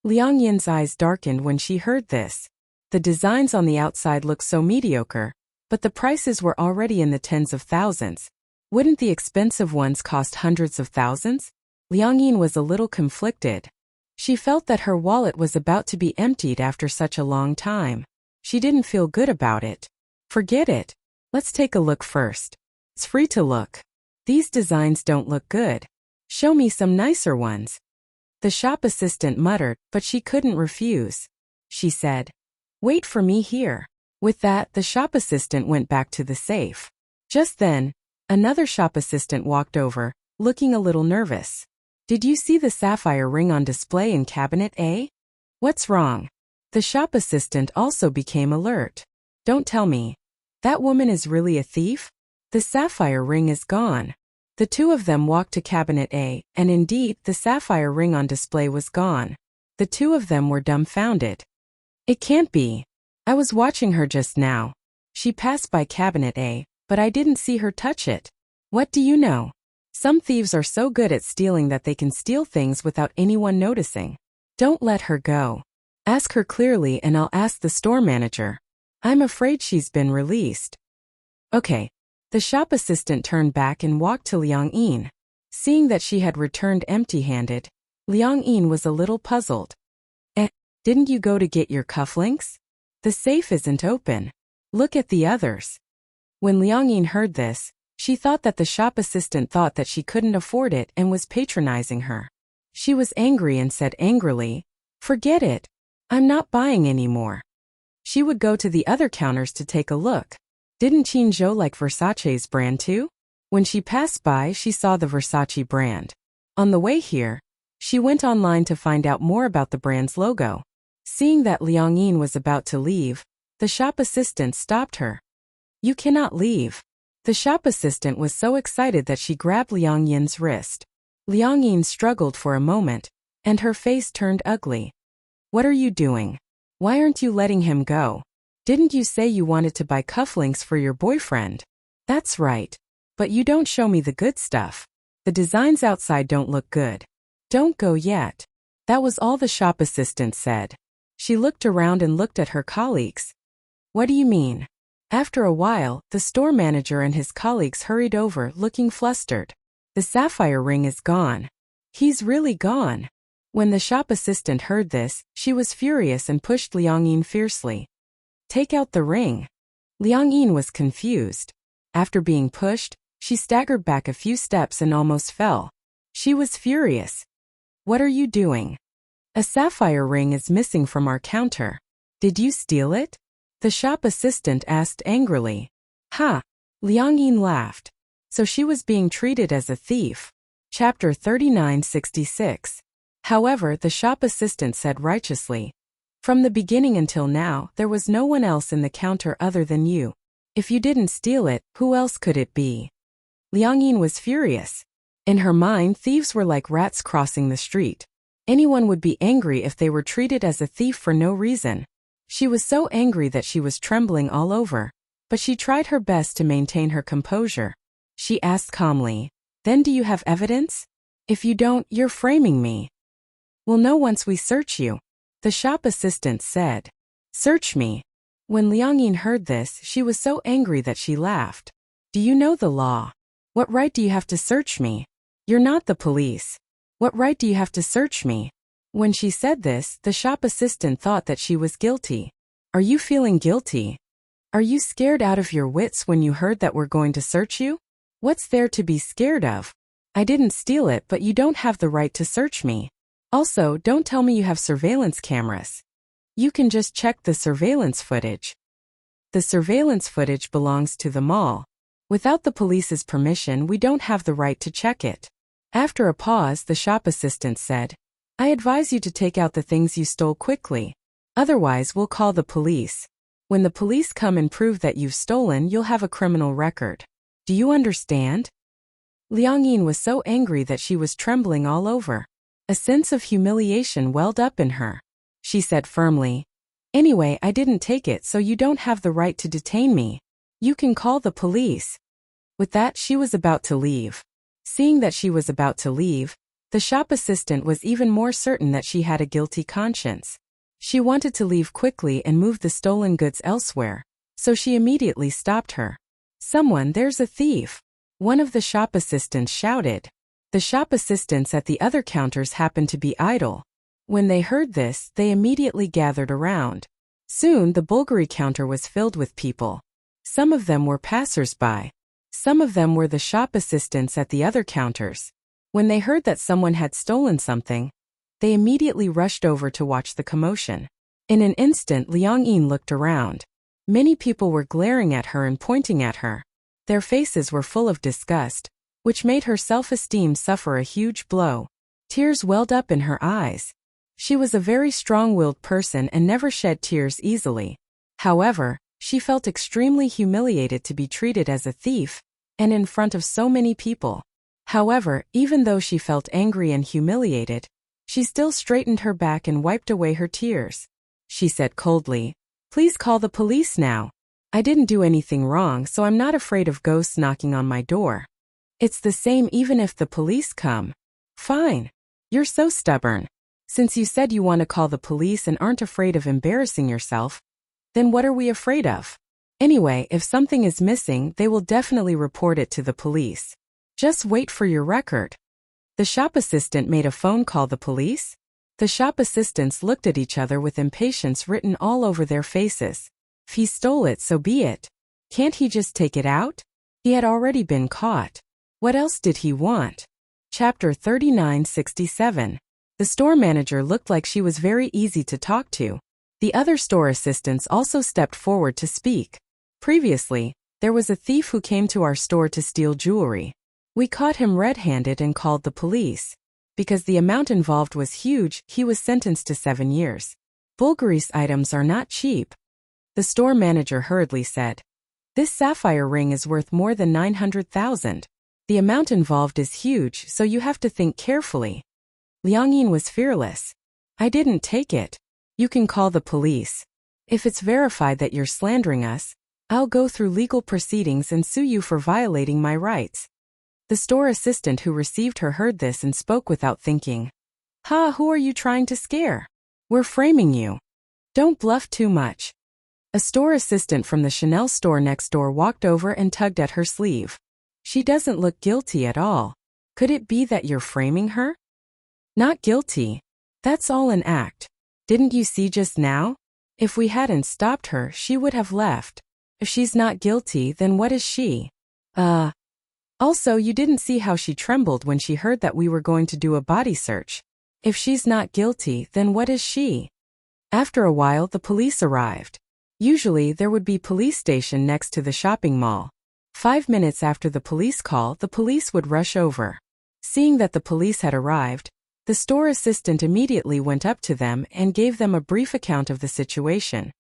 Liang Yin's eyes darkened when she heard this. The designs on the outside looked so mediocre, but the prices were already in the tens of thousands. Wouldn't the expensive ones cost hundreds of thousands? Liang Yin was a little conflicted. She felt that her wallet was about to be emptied after such a long time. She didn't feel good about it. Forget it. Let's take a look first. It's free to look. These designs don't look good. Show me some nicer ones. The shop assistant muttered, but she couldn't refuse. She said, wait for me here. With that, the shop assistant went back to the safe. Just then, another shop assistant walked over, looking a little nervous. Did you see the sapphire ring on display in cabinet A? What's wrong? The shop assistant also became alert. Don't tell me. That woman is really a thief? The sapphire ring is gone. The two of them walked to cabinet A, and indeed, the sapphire ring on display was gone. The two of them were dumbfounded. It can't be. I was watching her just now. She passed by cabinet A, but I didn't see her touch it. What do you know? Some thieves are so good at stealing that they can steal things without anyone noticing. Don't let her go. Ask her clearly and I'll ask the store manager. I'm afraid she's been released. Okay. The shop assistant turned back and walked to Liang Yin. Seeing that she had returned empty-handed, Liang Yin was a little puzzled. Didn't you go to get your cufflinks? The safe isn't open. Look at the others. When Liang Yin heard this, she thought that the shop assistant thought that she couldn't afford it and was patronizing her. She was angry and said angrily, forget it. I'm not buying anymore. She would go to the other counters to take a look. Didn't Qinzhou like Versace's brand too? When she passed by, she saw the Versace brand. On the way here, she went online to find out more about the brand's logo. Seeing that Liang Yin was about to leave, the shop assistant stopped her. You cannot leave. The shop assistant was so excited that she grabbed Liang Yin's wrist. Liang Yin struggled for a moment, and her face turned ugly. What are you doing? Why aren't you letting him go? Didn't you say you wanted to buy cufflinks for your boyfriend? That's right. But you don't show me the good stuff. The designs outside don't look good. Don't go yet. That was all the shop assistant said. She looked around and looked at her colleagues. What do you mean? After a while, the store manager and his colleagues hurried over, looking flustered. The sapphire ring is gone. He's really gone. When the shop assistant heard this, she was furious and pushed Liang Yin fiercely. Take out the ring. Liang Yin was confused. After being pushed, she staggered back a few steps and almost fell. She was furious. What are you doing? A sapphire ring is missing from our counter. Did you steal it? The shop assistant asked angrily. Ha! Liang Yin laughed. So she was being treated as a thief. Chapter 3966. However, the shop assistant said righteously. From the beginning until now, there was no one else in the counter other than you. If you didn't steal it, who else could it be? Liang Yin was furious. In her mind, thieves were like rats crossing the street. Anyone would be angry if they were treated as a thief for no reason. She was so angry that she was trembling all over, but she tried her best to maintain her composure. She asked calmly, "Then do you have evidence? If you don't, you're framing me." "We'll know once we search you," the shop assistant said. "Search me." When Liang Yin heard this, she was so angry that she laughed. "Do you know the law? What right do you have to search me? You're not the police. What right do you have to search me?" When she said this, the shop assistant thought that she was guilty. "Are you feeling guilty? Are you scared out of your wits when you heard that we're going to search you? What's there to be scared of? I didn't steal it, but you don't have the right to search me. Also, don't tell me you have surveillance cameras. You can just check the surveillance footage. The surveillance footage belongs to the mall. Without the police's permission, we don't have the right to check it." After a pause, the shop assistant said, "I advise you to take out the things you stole quickly. Otherwise, we'll call the police. When the police come and prove that you've stolen, you'll have a criminal record. Do you understand?" Liang Yin was so angry that she was trembling all over. A sense of humiliation welled up in her. She said firmly, "Anyway, I didn't take it, so you don't have the right to detain me. You can call the police." With that, she was about to leave. Seeing that she was about to leave, the shop assistant was even more certain that she had a guilty conscience. She wanted to leave quickly and move the stolen goods elsewhere, so she immediately stopped her. "Someone, there's a thief!" One of the shop assistants shouted. The shop assistants at the other counters happened to be idle. When they heard this, they immediately gathered around. Soon the Bulgari counter was filled with people. Some of them were passers-by. Some of them were the shop assistants at the other counters. When they heard that someone had stolen something, they immediately rushed over to watch the commotion. In an instant, Liang Yin looked around. Many people were glaring at her and pointing at her. Their faces were full of disgust, which made her self-esteem suffer a huge blow. Tears welled up in her eyes. She was a very strong-willed person and never shed tears easily. However, she felt extremely humiliated to be treated as a thief, and in front of so many people. However, even though she felt angry and humiliated, she still straightened her back and wiped away her tears. She said coldly, "Please call the police now. I didn't do anything wrong, so I'm not afraid of ghosts knocking on my door. It's the same even if the police come." "Fine. You're so stubborn. Since you said you want to call the police and aren't afraid of embarrassing yourself, then what are we afraid of? Anyway, if something is missing, they will definitely report it to the police. Just wait for your record." The shop assistant made a phone call the police. The shop assistants looked at each other with impatience written all over their faces. If he stole it, so be it. Can't he just take it out? He had already been caught. What else did he want? Chapter 3967. The store manager looked like she was very easy to talk to. The other store assistants also stepped forward to speak. "Previously, there was a thief who came to our store to steal jewelry. We caught him red-handed and called the police. Because the amount involved was huge, he was sentenced to 7 years. Bulgari's items are not cheap." The store manager hurriedly said, "This sapphire ring is worth more than 900,000. The amount involved is huge, so you have to think carefully." Liang Yin was fearless. "I didn't take it. You can call the police." If it's verified that you're slandering us, I'll go through legal proceedings and sue you for violating my rights." The store assistant who received her heard this and spoke without thinking. "Ha, who are you trying to scare? We're framing you. Don't bluff too much." A store assistant from the Chanel store next door walked over and tugged at her sleeve. "She doesn't look guilty at all. Could it be that you're framing her?" "Not guilty. That's all an act. Didn't you see just now? If we hadn't stopped her, she would have left. If she's not guilty, then what is she? Also, you didn't see how she trembled when she heard that we were going to do a body search. If she's not guilty, then what is she?" After a while, the police arrived. Usually, there would be police station next to the shopping mall. 5 minutes after the police call, the police would rush over. Seeing that the police had arrived, the store assistant immediately went up to them and gave them a brief account of the situation.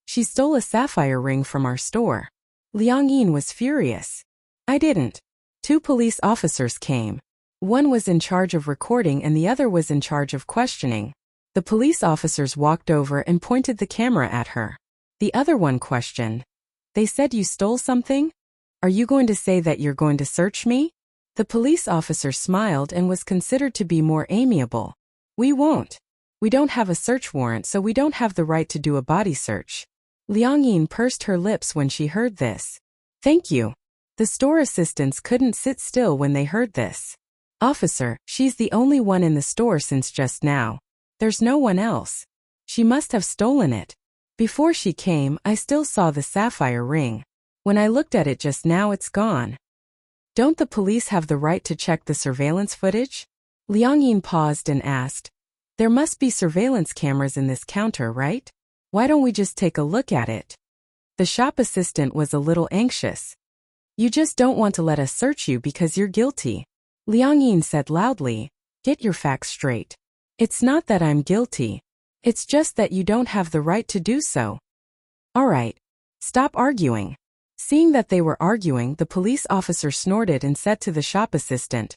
"She stole a sapphire ring from our store." Liang Yin was furious. "I didn't." 2 police officers came. One was in charge of recording and the other was in charge of questioning. The police officers walked over and pointed the camera at her. The other one questioned. "They said you stole something? Are you going to say that you're going to search me?" The police officer smiled and was considered to be more amiable. "We won't. We don't have a search warrant, so we don't have the right to do a body search." Liang Yin pursed her lips when she heard this. "Thank you." The store assistants couldn't sit still when they heard this. "Officer, she's the only one in the store since just now. There's no one else. She must have stolen it. Before she came, I still saw the sapphire ring. When I looked at it just now, it's gone." "Don't the police have the right to check the surveillance footage?" Liang Yin paused and asked. "There must be surveillance cameras in this counter, right? Why don't we just take a look at it?" The shop assistant was a little anxious. "You just don't want to let us search you because you're guilty." Liang Yin said loudly, "Get your facts straight. It's not that I'm guilty. It's just that you don't have the right to do so." "All right. Stop arguing." Seeing that they were arguing, the police officer snorted and said to the shop assistant,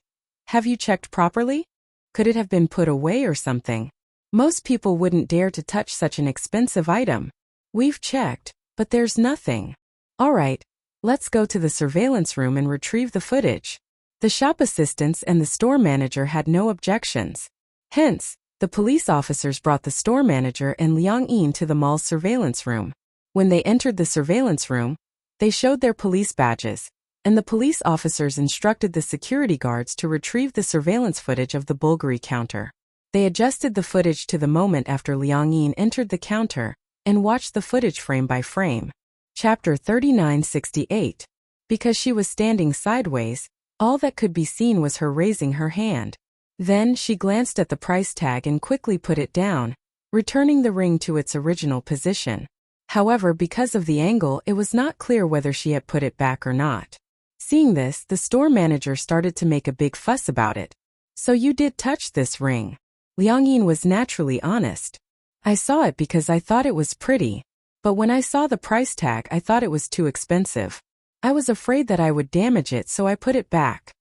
"Have you checked properly? Could it have been put away or something? Most people wouldn't dare to touch such an expensive item. We've checked, but there's nothing." "All right. Let's go to the surveillance room and retrieve the footage." The shop assistants and the store manager had no objections. Hence, the police officers brought the store manager and Liang Yin to the mall's surveillance room. When they entered the surveillance room, they showed their police badges, and the police officers instructed the security guards to retrieve the surveillance footage of the Bulgari counter. They adjusted the footage to the moment after Liang Yin entered the counter and watched the footage frame by frame. Chapter 3968. Because she was standing sideways, all that could be seen was her raising her hand. Then she glanced at the price tag and quickly put it down, returning the ring to its original position. However, because of the angle, it was not clear whether she had put it back or not. Seeing this, the store manager started to make a big fuss about it. "So you did touch this ring?" Liang Yin was naturally honest. "I saw it because I thought it was pretty. But when I saw the price tag, I thought it was too expensive. I was afraid that I would damage it, so I put it back."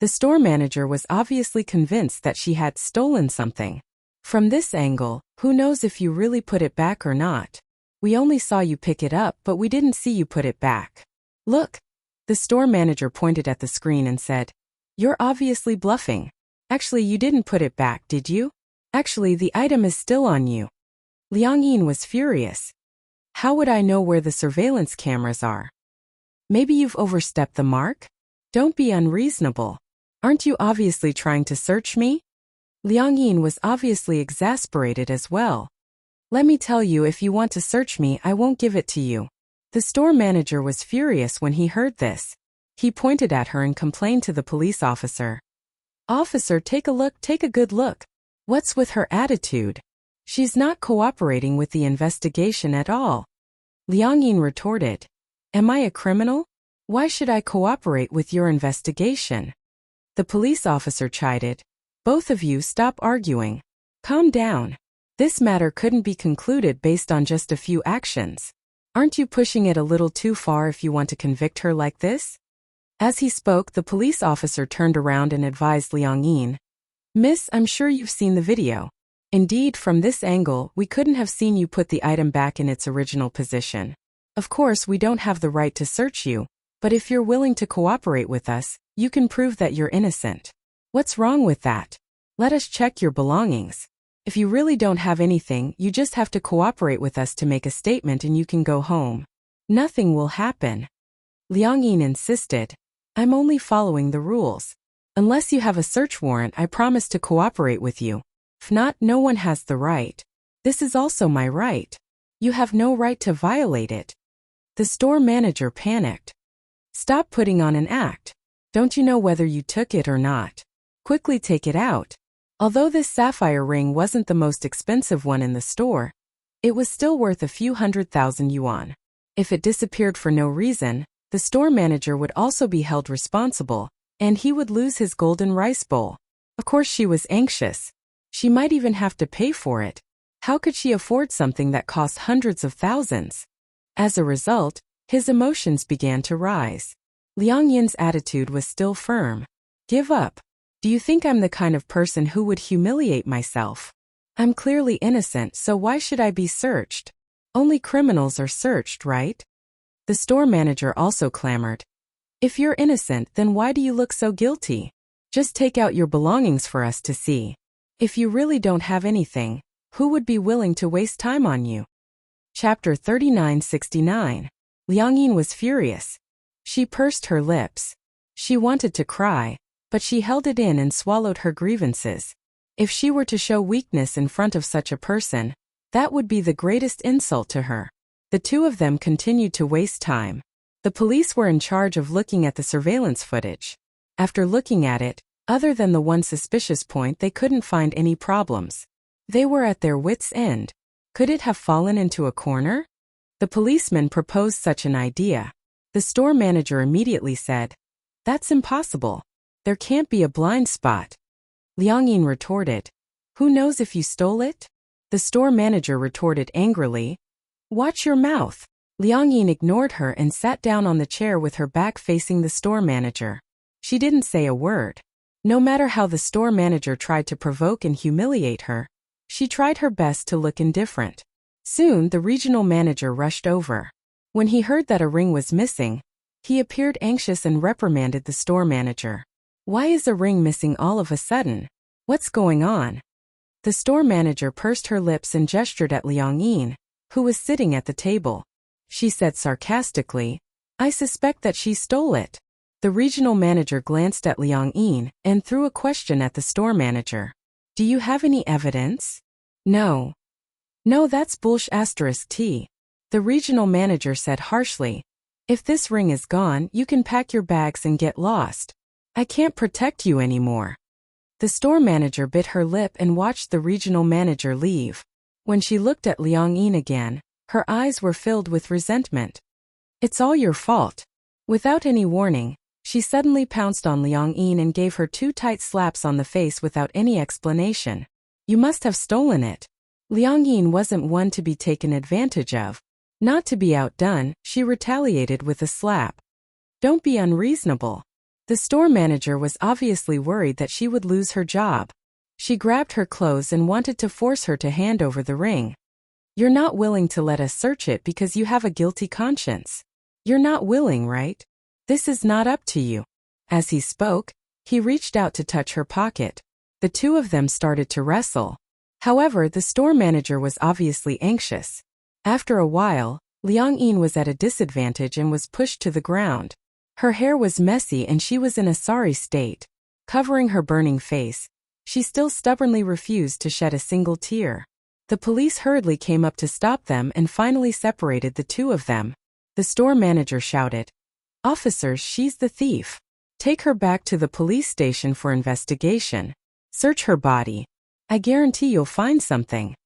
The store manager was obviously convinced that she had stolen something. "From this angle, who knows if you really put it back or not? We only saw you pick it up, but we didn't see you put it back. Look." The store manager pointed at the screen and said, "You're obviously bluffing. Actually, you didn't put it back, did you? Actually, the item is still on you." Liang Yin was furious. "How would I know where the surveillance cameras are? Maybe you've overstepped the mark? Don't be unreasonable. Aren't you obviously trying to search me?" Liang Yin was obviously exasperated as well. "Let me tell you, if you want to search me, I won't give it to you." The store manager was furious when he heard this. He pointed at her and complained to the police officer. "Officer, take a look, take a good look. What's with her attitude? She's not cooperating with the investigation at all." Liang Yin retorted, "Am I a criminal? Why should I cooperate with your investigation?" The police officer chided, "Both of you stop arguing. Calm down. This matter couldn't be concluded based on just a few actions. Aren't you pushing it a little too far if you want to convict her like this?" As he spoke, the police officer turned around and advised Liang Yin, "Miss, I'm sure you've seen the video. Indeed, from this angle, we couldn't have seen you put the item back in its original position. Of course, we don't have the right to search you, but if you're willing to cooperate with us, you can prove that you're innocent. What's wrong with that? Let us check your belongings. If you really don't have anything, you just have to cooperate with us to make a statement and you can go home. Nothing will happen. Liang Yin insisted. I'm only following the rules. Unless you have a search warrant, I promise to cooperate with you. If not, no one has the right. This is also my right. You have no right to violate it. The store manager panicked. Stop putting on an act. Don't you know whether you took it or not? Quickly take it out. Although this sapphire ring wasn't the most expensive one in the store, it was still worth a few 100,000 yuan. If it disappeared for no reason, the store manager would also be held responsible, and he would lose his golden rice bowl. Of course, she was anxious. She might even have to pay for it. How could she afford something that cost hundreds of thousands? As a result, his emotions began to rise. Liang Yin's attitude was still firm. Give up. Do you think I'm the kind of person who would humiliate myself? I'm clearly innocent, so why should I be searched? Only criminals are searched, right? The store manager also clamored. If you're innocent, then why do you look so guilty? Just take out your belongings for us to see. If you really don't have anything, who would be willing to waste time on you? Chapter 3969. Liang Yin was furious. She pursed her lips. She wanted to cry, but she held it in and swallowed her grievances. If she were to show weakness in front of such a person, that would be the greatest insult to her. The two of them continued to waste time. The police were in charge of looking at the surveillance footage. After looking at it, other than the one suspicious point, they couldn't find any problems. They were at their wits' end. Could it have fallen into a corner? The policeman proposed such an idea. The store manager immediately said, "That's impossible. There can't be a blind spot." Liang Yin retorted, "Who knows if you stole it?" The store manager retorted angrily, "Watch your mouth." Liang Yin ignored her and sat down on the chair with her back facing the store manager. She didn't say a word. No matter how the store manager tried to provoke and humiliate her, she tried her best to look indifferent. Soon the regional manager rushed over. When he heard that a ring was missing, he appeared anxious and reprimanded the store manager. "Why is a ring missing all of a sudden? What's going on?" The store manager pursed her lips and gestured at Liang Yin, who was sitting at the table. She said sarcastically, "I suspect that she stole it." The regional manager glanced at Liang Yin and threw a question at the store manager. "Do you have any evidence?" "No." "No, that's bullsh*t. The regional manager said harshly, "If this ring is gone, you can pack your bags and get lost. I can't protect you anymore." The store manager bit her lip and watched the regional manager leave. When she looked at Liang Yin again, her eyes were filled with resentment. "It's all your fault." Without any warning, she suddenly pounced on Liang Yin and gave her 2 tight slaps on the face without any explanation. "You must have stolen it." Liang Yin wasn't one to be taken advantage of. Not to be outdone, she retaliated with a slap. "Don't be unreasonable." The store manager was obviously worried that she would lose her job. She grabbed her clothes and wanted to force her to hand over the ring. "You're not willing to let us search it because you have a guilty conscience. You're not willing, right? This is not up to you." As he spoke, he reached out to touch her pocket. The two of them started to wrestle. However, the store manager was obviously anxious. After a while, Liang Yin was at a disadvantage and was pushed to the ground. Her hair was messy and she was in a sorry state. Covering her burning face, she still stubbornly refused to shed a single tear. The police hurriedly came up to stop them and finally separated the two of them. The store manager shouted, "Officers, she's the thief. Take her back to the police station for investigation. Search her body. I guarantee you'll find something."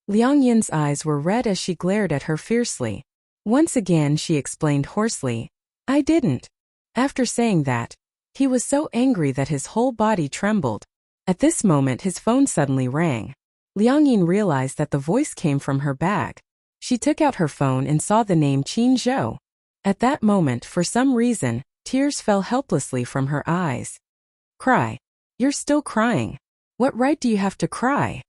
Liang Yin's eyes were red as she glared at her fiercely. Once again she explained hoarsely, "I didn't." After saying that, he was so angry that his whole body trembled. At this moment his phone suddenly rang. Liang Yin realized that the voice came from her bag. She took out her phone and saw the name Qin Zhou. At that moment, for some reason, tears fell helplessly from her eyes. "Cry. You're still crying. What right do you have to cry?"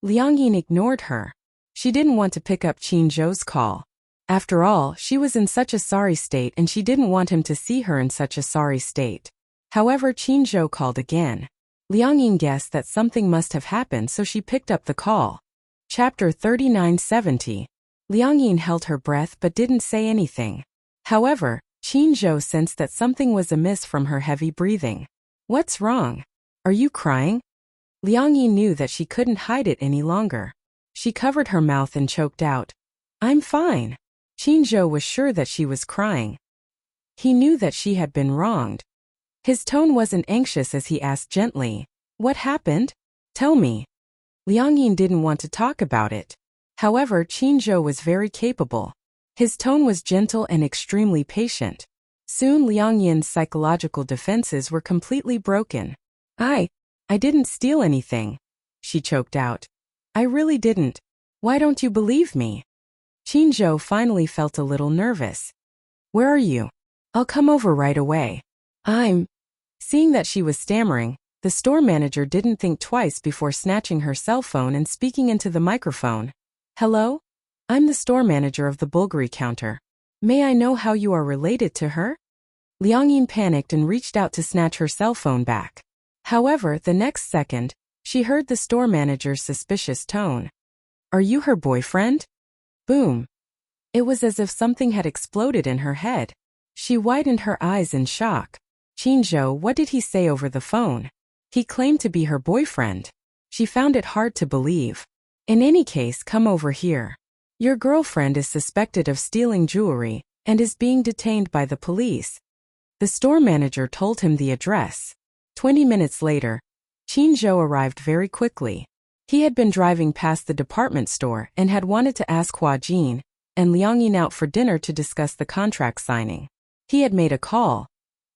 Liang Yin ignored her. She didn't want to pick up Qin Zhou's call. After all, she was in such a sorry state and she didn't want him to see her in such a sorry state. However, Qin Zhou called again. Liang Yin guessed that something must have happened, so she picked up the call. Chapter 3970. Liang Yin held her breath but didn't say anything. However, Qin Zhou sensed that something was amiss from her heavy breathing. What's wrong? Are you crying? Liang Yin knew that she couldn't hide it any longer. She covered her mouth and choked out, I'm fine. Qin Zhou was sure that she was crying. He knew that she had been wronged. His tone wasn't anxious as he asked gently, What happened? Tell me. Liang Yin didn't want to talk about it. However, Qin Zhou was very capable. His tone was gentle and extremely patient. Soon Liang Yin's psychological defenses were completely broken. I didn't steal anything. She choked out. I really didn't. Why don't you believe me? Qin Zhou finally felt a little nervous. Where are you? I'll come over right away. Seeing that she was stammering, the store manager didn't think twice before snatching her cell phone and speaking into the microphone. Hello? I'm the store manager of the Bulgari counter. May I know how you are related to her? Liang Yin panicked and reached out to snatch her cell phone back. However, the next second, she heard the store manager's suspicious tone. Are you her boyfriend? Boom. It was as if something had exploded in her head. She widened her eyes in shock. Qin Zhou, what did he say over the phone? He claimed to be her boyfriend. She found it hard to believe. In any case, come over here. Your girlfriend is suspected of stealing jewelry and is being detained by the police. The store manager told him the address. 20 minutes later, Qin Zhou arrived very quickly. He had been driving past the department store and had wanted to ask Hua Jin and Liang Yin out for dinner to discuss the contract signing. He had made a call,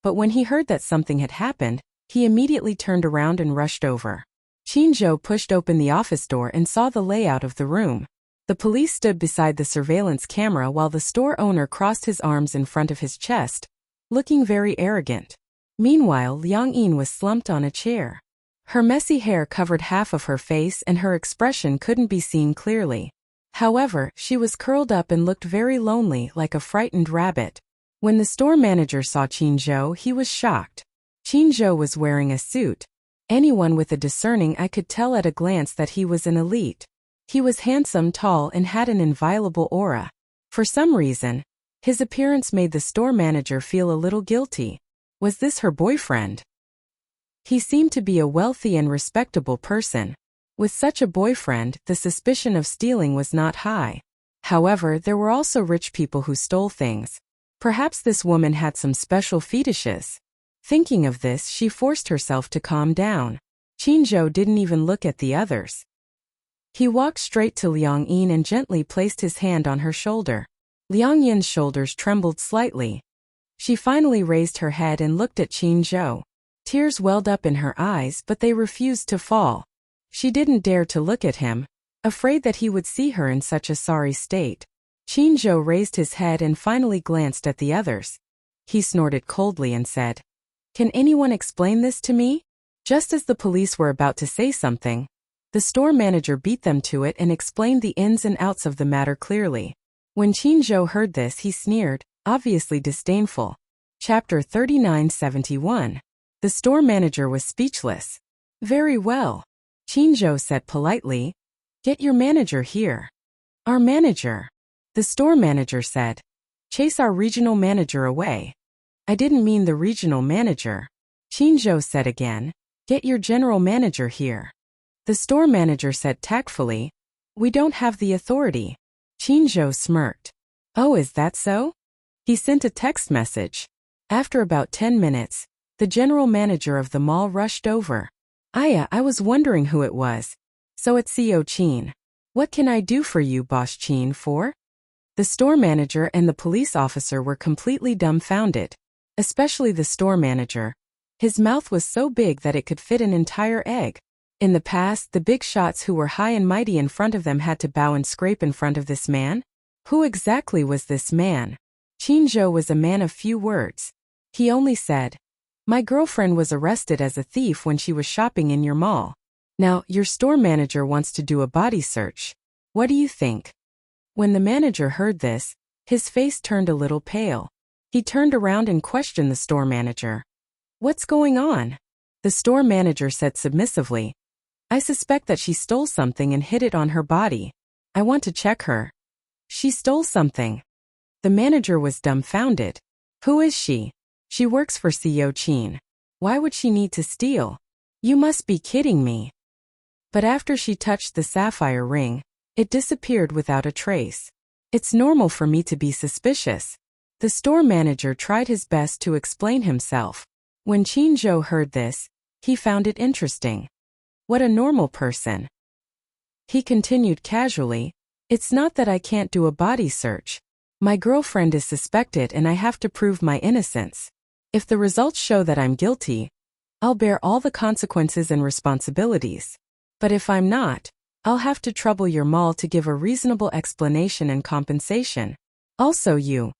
but when he heard that something had happened, he immediately turned around and rushed over. Qin Zhou pushed open the office door and saw the layout of the room. The police stood beside the surveillance camera while the store owner crossed his arms in front of his chest, looking very arrogant. Meanwhile, Liang Yin was slumped on a chair. Her messy hair covered half of her face and her expression couldn't be seen clearly. However, she was curled up and looked very lonely, like a frightened rabbit. When the store manager saw Qin Zhou, he was shocked. Qin Zhou was wearing a suit. Anyone with a discerning eye could tell at a glance that he was an elite. He was handsome, tall, and had an inviolable aura. For some reason, his appearance made the store manager feel a little guilty. Was this her boyfriend? He seemed to be a wealthy and respectable person. With such a boyfriend, the suspicion of stealing was not high. However, there were also rich people who stole things. Perhaps this woman had some special fetishes. Thinking of this, she forced herself to calm down. Qin Zhou didn't even look at the others. He walked straight to Liang Yin and gently placed his hand on her shoulder. Liang Yin's shoulders trembled slightly. She finally raised her head and looked at Qin Zhou. Tears welled up in her eyes, but they refused to fall. She didn't dare to look at him, afraid that he would see her in such a sorry state. Qin Zhou raised his head and finally glanced at the others. He snorted coldly and said, Can anyone explain this to me? Just as the police were about to say something, the store manager beat them to it and explained the ins and outs of the matter clearly. When Qin Zhou heard this, he sneered, obviously disdainful. Chapter 3971. The store manager was speechless. Very well. Qin Zhou said politely, Get your manager here. Our manager. The store manager said, Chase our regional manager away. I didn't mean the regional manager. Qin Zhou said again, Get your general manager here. The store manager said tactfully, We don't have the authority. Qin Zhou smirked. Oh, is that so? He sent a text message. After about 10 minutes, the general manager of the mall rushed over. I was wondering who it was. So it's CEO Qin. What can I do for you, Boss Qin, for? The store manager and the police officer were completely dumbfounded. Especially the store manager. His mouth was so big that it could fit an entire egg. In the past, the big shots who were high and mighty in front of them had to bow and scrape in front of this man. Who exactly was this man? Qin Zhou was a man of few words. He only said, My girlfriend was arrested as a thief when she was shopping in your mall. Now, your store manager wants to do a body search. What do you think? When the manager heard this, his face turned a little pale. He turned around and questioned the store manager. What's going on? The store manager said submissively, I suspect that she stole something and hid it on her body. I want to check her. She stole something. The manager was dumbfounded. Who is she? She works for CEO Qin. Why would she need to steal? You must be kidding me. But after she touched the sapphire ring, it disappeared without a trace. It's normal for me to be suspicious. The store manager tried his best to explain himself. When Qin Zhou heard this, he found it interesting. What a normal person. He continued casually, It's not that I can't do a body search. My girlfriend is suspected and I have to prove my innocence. If the results show that I'm guilty, I'll bear all the consequences and responsibilities. But if I'm not, I'll have to trouble your mall to give a reasonable explanation and compensation. Also you.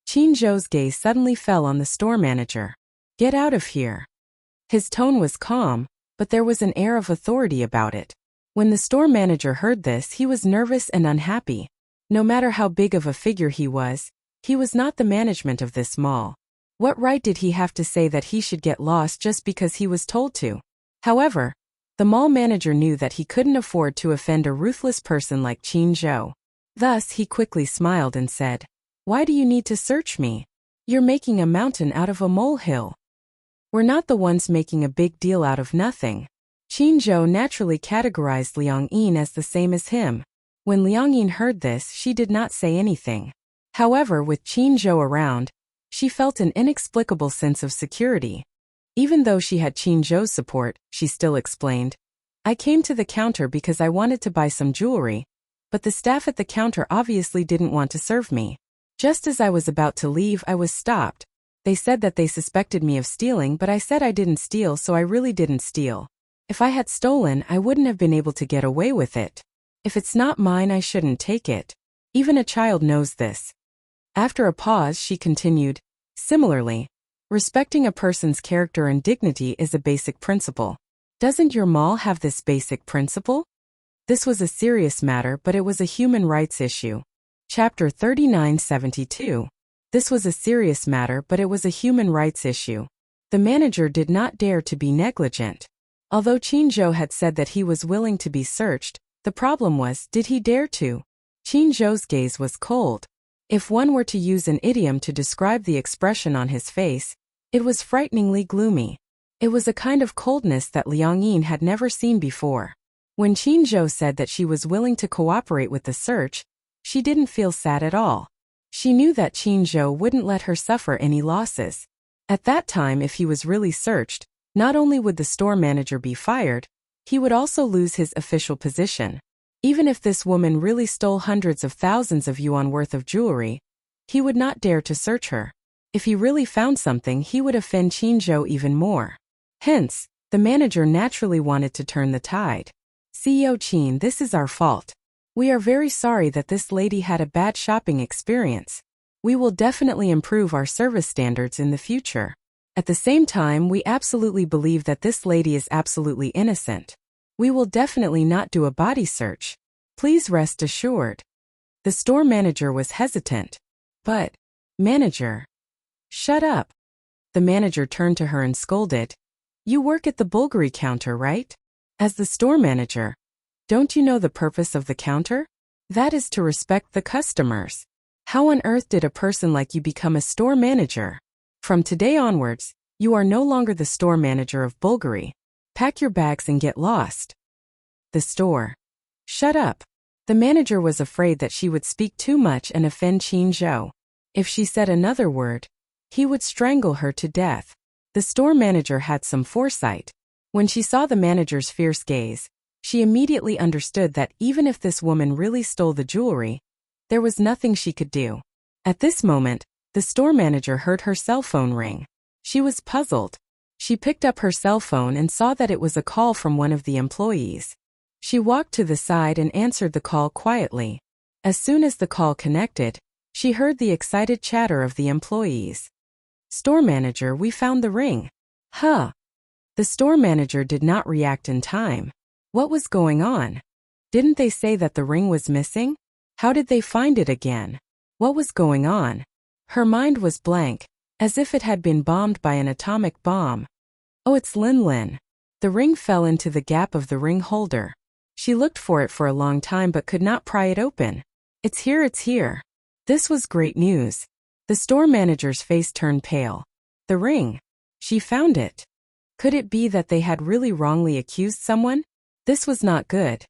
Qin Zhou's gaze suddenly fell on the store manager. Get out of here. His tone was calm, but there was an air of authority about it. When the store manager heard this, he was nervous and unhappy. No matter how big of a figure he was not the management of this mall. What right did he have to say that he should get lost just because he was told to? However, the mall manager knew that he couldn't afford to offend a ruthless person like Qin Zhou. Thus, he quickly smiled and said, Why do you need to search me? You're making a mountain out of a molehill. We're not the ones making a big deal out of nothing. Qin Zhou naturally categorized Liang Yin as the same as him. When Liang Yin heard this, she did not say anything. However, with Qin Zhou around, she felt an inexplicable sense of security. Even though she had Qin Zhou's support, she still explained, I came to the counter because I wanted to buy some jewelry, but the staff at the counter obviously didn't want to serve me. Just as I was about to leave, I was stopped. They said that they suspected me of stealing, but I said I didn't steal, so I really didn't steal. If I had stolen, I wouldn't have been able to get away with it. If it's not mine, I shouldn't take it. Even a child knows this. After a pause, she continued, Similarly, respecting a person's character and dignity is a basic principle. Doesn't your mall have this basic principle? This was a serious matter, but it was a human rights issue. Chapter 3972. This was a serious matter, but it was a human rights issue. The manager did not dare to be negligent. Although Qin Zhou had said that he was willing to be searched, the problem was, did he dare to? Qin Zhou's gaze was cold. If one were to use an idiom to describe the expression on his face, it was frighteningly gloomy. It was a kind of coldness that Liang Yin had never seen before. When Qin Zhou said that she was willing to cooperate with the search, she didn't feel sad at all. She knew that Qin Zhou wouldn't let her suffer any losses. At that time, if he was really searched, not only would the store manager be fired, he would also lose his official position. Even if this woman really stole hundreds of thousands of yuan worth of jewelry, he would not dare to search her. If he really found something, he would offend Qin Zhou even more. Hence, the manager naturally wanted to turn the tide. CEO Qin, this is our fault. We are very sorry that this lady had a bad shopping experience. We will definitely improve our service standards in the future. At the same time, we absolutely believe that this lady is absolutely innocent. We will definitely not do a body search. Please rest assured. The store manager was hesitant. But, manager. Shut up. The manager turned to her and scolded. You work at the Bulgari counter, right? As the store manager, don't you know the purpose of the counter? That is to respect the customers. How on earth did a person like you become a store manager? From today onwards, you are no longer the store manager of Bulgari. Pack your bags and get lost. The store. Shut up. The manager was afraid that she would speak too much and offend Qin Zhou. If she said another word, he would strangle her to death. The store manager had some foresight. When she saw the manager's fierce gaze, she immediately understood that even if this woman really stole the jewelry, there was nothing she could do. At this moment, the store manager heard her cell phone ring. She was puzzled. She picked up her cell phone and saw that it was a call from one of the employees. She walked to the side and answered the call quietly. As soon as the call connected, she heard the excited chatter of the employees. Store manager, we found the ring. Huh. The store manager did not react in time. What was going on? Didn't they say that the ring was missing? How did they find it again? What was going on? Her mind was blank, as if it had been bombed by an atomic bomb. Oh, it's Lin Lin. The ring fell into the gap of the ring holder. She looked for it for a long time but could not pry it open. It's here, it's here. This was great news. The store manager's face turned pale. The ring. She found it. Could it be that they had really wrongly accused someone? This was not good.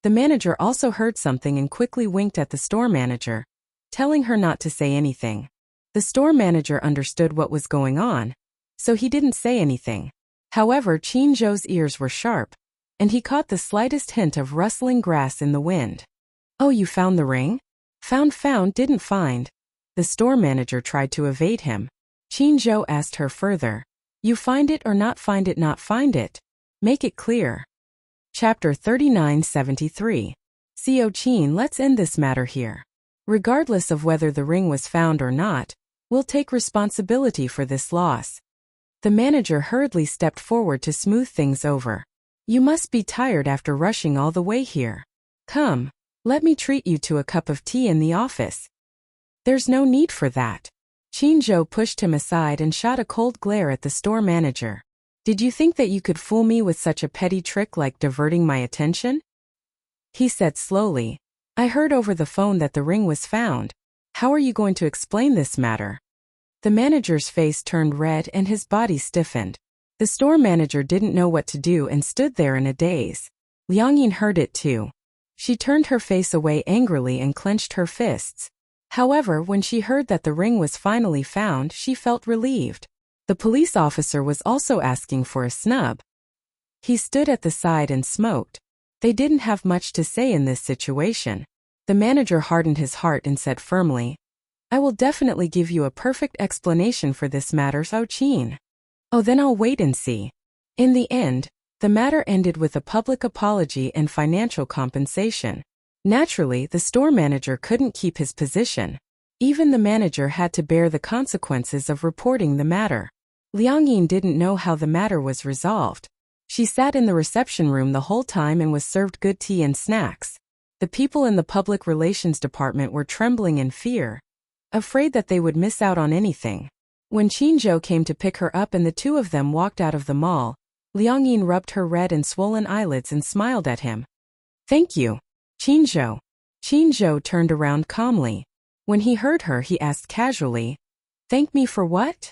The manager also heard something and quickly winked at the store manager, telling her not to say anything. The store manager understood what was going on, so he didn't say anything. However, Qin Zhou's ears were sharp, and he caught the slightest hint of rustling grass in the wind. Oh, you found the ring? Found, didn't find. The store manager tried to evade him. Qin Zhou asked her further. You find it or not find it, not find it? Make it clear. Chapter 3973. Co Qin, let's end this matter here. Regardless of whether the ring was found or not, we'll take responsibility for this loss. The manager hurriedly stepped forward to smooth things over. You must be tired after rushing all the way here. Come, let me treat you to a cup of tea in the office. There's no need for that. Qin Zhou pushed him aside and shot a cold glare at the store manager. Did you think that you could fool me with such a petty trick like diverting my attention? He said slowly. I heard over the phone that the ring was found. How are you going to explain this matter? The manager's face turned red and his body stiffened. The store manager didn't know what to do and stood there in a daze. Liang Yin heard it too. She turned her face away angrily and clenched her fists. However, when she heard that the ring was finally found, she felt relieved. The police officer was also asking for a snub. He stood at the side and smoked. They didn't have much to say in this situation. The manager hardened his heart and said firmly, I will definitely give you a perfect explanation for this matter, So Qin. Oh, then I'll wait and see. In the end, the matter ended with a public apology and financial compensation. Naturally, the store manager couldn't keep his position. Even the manager had to bear the consequences of reporting the matter. Liang Yin didn't know how the matter was resolved. She sat in the reception room the whole time and was served good tea and snacks. The people in the public relations department were trembling in fear, afraid that they would miss out on anything. When Qin Zhou came to pick her up and the two of them walked out of the mall, Liang Yin rubbed her red and swollen eyelids and smiled at him. Thank you, Qin Zhou. Qin Zhou turned around calmly. When he heard her, he asked casually, Thank me for what?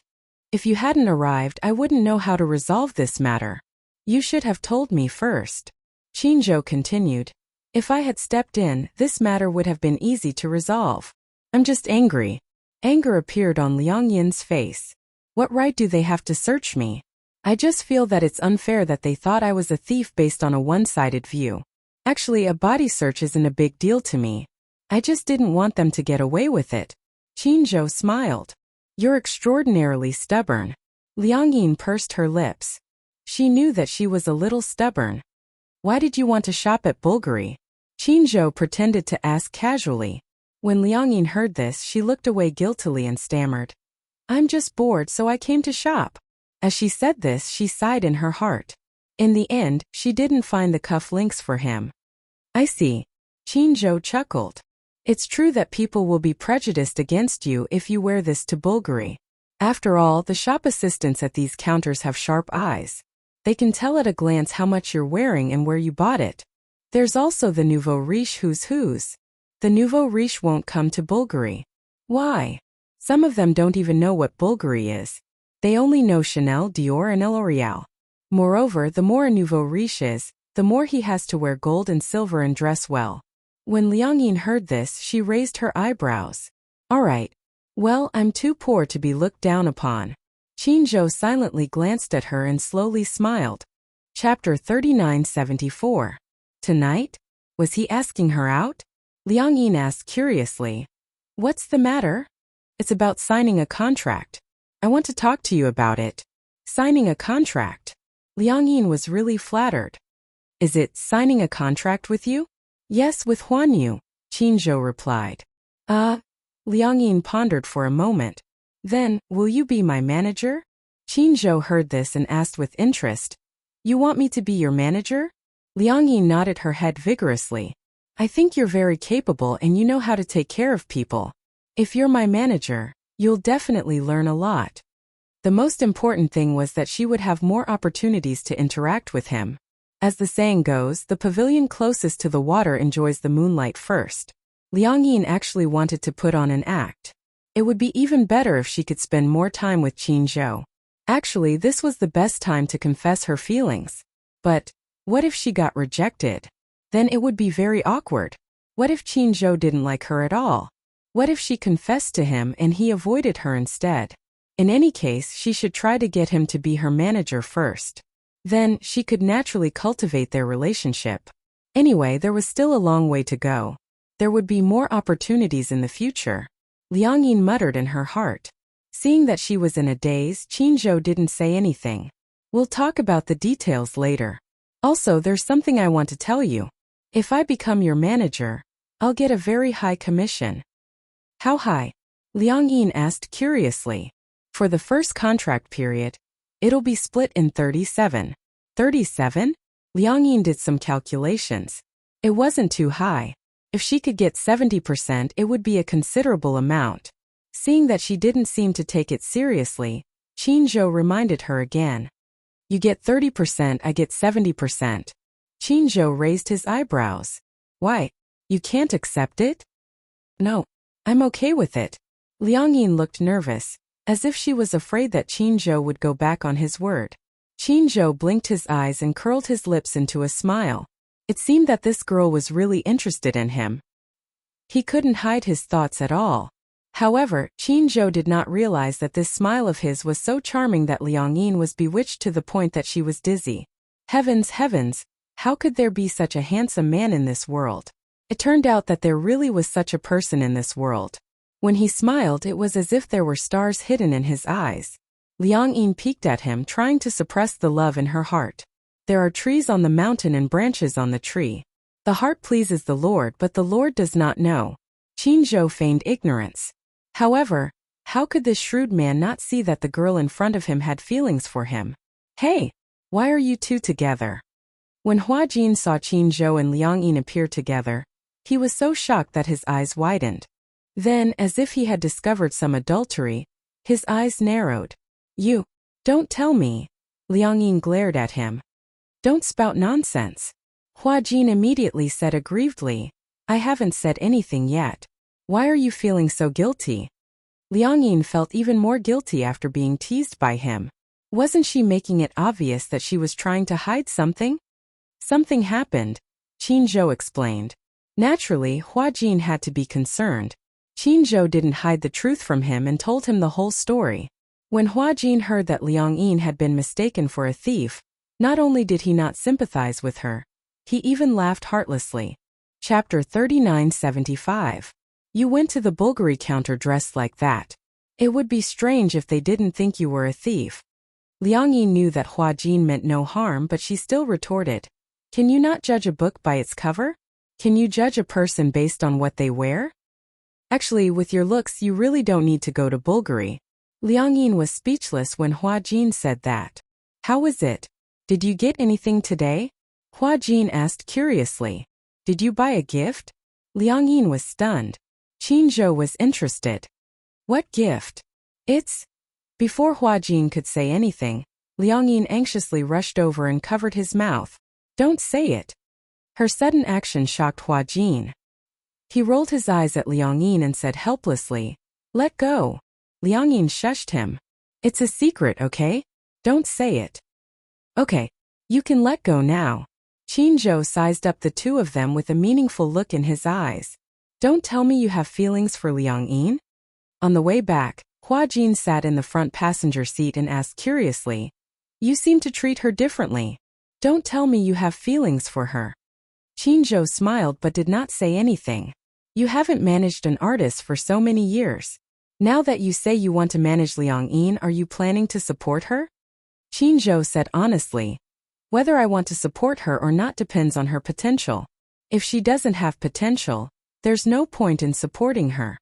If you hadn't arrived, I wouldn't know how to resolve this matter. You should have told me first. Qin Zhou continued. If I had stepped in, this matter would have been easy to resolve. I'm just angry. Anger appeared on Liang Yin's face. What right do they have to search me? I just feel that it's unfair that they thought I was a thief based on a one-sided view. Actually, a body search isn't a big deal to me. I just didn't want them to get away with it. Qin Zhou smiled. You're extraordinarily stubborn. Liang Yin pursed her lips. She knew that she was a little stubborn. Why did you want to shop at Bulgari? Qin Zhou pretended to ask casually. When Liang Yin heard this, she looked away guiltily and stammered. I'm just bored, so I came to shop. As she said this, she sighed in her heart. In the end, she didn't find the cuff links for him. I see. Qin Zhou chuckled. It's true that people will be prejudiced against you if you wear this to Bulgari. After all, the shop assistants at these counters have sharp eyes. They can tell at a glance how much you're wearing and where you bought it. There's also the nouveau riche who's. The nouveau riche won't come to Bulgari. Why? Some of them don't even know what Bulgari is. They only know Chanel, Dior and L'Oreal. Moreover, the more a nouveau riche is, the more he has to wear gold and silver and dress well. When Liang Yin heard this, she raised her eyebrows. All right. Well, I'm too poor to be looked down upon. Qin Zhou silently glanced at her and slowly smiled. Chapter 3974. Tonight? Was he asking her out? Liang Yin asked curiously. What's the matter? It's about signing a contract. I want to talk to you about it. Signing a contract. Liang Yin was really flattered. Is it signing a contract with you? Yes, with Huan Yu, Qin Zhou replied. Liang Yin pondered for a moment. Then, will you be my manager? Qin Zhou heard this and asked with interest. You want me to be your manager? Liang Yi nodded her head vigorously. I think you're very capable and you know how to take care of people. If you're my manager, you'll definitely learn a lot. The most important thing was that she would have more opportunities to interact with him. As the saying goes, the pavilion closest to the water enjoys the moonlight first. Liang Yin actually wanted to put on an act. It would be even better if she could spend more time with Qin Zhou. Actually, this was the best time to confess her feelings. But what if she got rejected? Then it would be very awkward. What if Qin Zhou didn't like her at all? What if she confessed to him and he avoided her instead? In any case, she should try to get him to be her manager first. Then, she could naturally cultivate their relationship. Anyway, there was still a long way to go. There would be more opportunities in the future. Liang Yin muttered in her heart. Seeing that she was in a daze, Qin Zhou didn't say anything. We'll talk about the details later. Also, there's something I want to tell you. If I become your manager, I'll get a very high commission. How high? Liang Yin asked curiously. For the first contract period, it'll be split in 37. 37? Liang Yin did some calculations. It wasn't too high. If she could get 70%, it would be a considerable amount. Seeing that she didn't seem to take it seriously, Qin Zhou reminded her again. You get 30%, I get 70%. Qin Zhou raised his eyebrows. Why? You can't accept it? No. I'm okay with it. Liang Yin looked nervous, as if she was afraid that Qin Zhou would go back on his word. Qin Zhou blinked his eyes and curled his lips into a smile. It seemed that this girl was really interested in him. He couldn't hide his thoughts at all. However, Qin Zhou did not realize that this smile of his was so charming that Liang Yin was bewitched to the point that she was dizzy. Heavens, heavens, how could there be such a handsome man in this world? It turned out that there really was such a person in this world. When he smiled, it was as if there were stars hidden in his eyes. Liang Yin peeked at him, trying to suppress the love in her heart. There are trees on the mountain and branches on the tree. The heart pleases the Lord, but the Lord does not know. Qin Zhou feigned ignorance. However, how could this shrewd man not see that the girl in front of him had feelings for him? Hey, why are you two together? When Hua Jin saw Qin Zhou and Liang Yin appear together, he was so shocked that his eyes widened. Then, as if he had discovered some adultery, his eyes narrowed. You, don't tell me. Liang Yin glared at him. Don't spout nonsense. Hua Jin immediately said aggrievedly, I haven't said anything yet. Why are you feeling so guilty? Liang Yin felt even more guilty after being teased by him. Wasn't she making it obvious that she was trying to hide something? Something happened, Qin Zhou explained. Naturally, Hua Jin had to be concerned. Qin Zhou didn't hide the truth from him and told him the whole story. When Hua Jin heard that Liang Yin had been mistaken for a thief, not only did he not sympathize with her, he even laughed heartlessly. Chapter 3975. You went to the Bulgari counter dressed like that. It would be strange if they didn't think you were a thief. Liang Yin knew that Hua Jin meant no harm, but she still retorted. Can you not judge a book by its cover? Can you judge a person based on what they wear? Actually, with your looks you really don't need to go to Bulgari. Liang Yin was speechless when Hua Jin said that. How was it? Did you get anything today? Hua Jin asked curiously. Did you buy a gift? Liang Yin was stunned. Qin Zhou was interested. What gift? It's... Before Hua Jin could say anything, Liang Yin anxiously rushed over and covered his mouth. Don't say it. Her sudden action shocked Hua Jin. He rolled his eyes at Liang Yin and said helplessly, Let go. Liang Yin shushed him. It's a secret, okay? Don't say it. Okay. You can let go now. Qin Zhou sized up the two of them with a meaningful look in his eyes. Don't tell me you have feelings for Liang Yin? On the way back, Hua Jin sat in the front passenger seat and asked curiously, You seem to treat her differently. Don't tell me you have feelings for her. Qin Zhou smiled but did not say anything. You haven't managed an artist for so many years. Now that you say you want to manage Liang Yin, are you planning to support her? Qin Zhou said honestly, Whether I want to support her or not depends on her potential. If she doesn't have potential, there's no point in supporting her.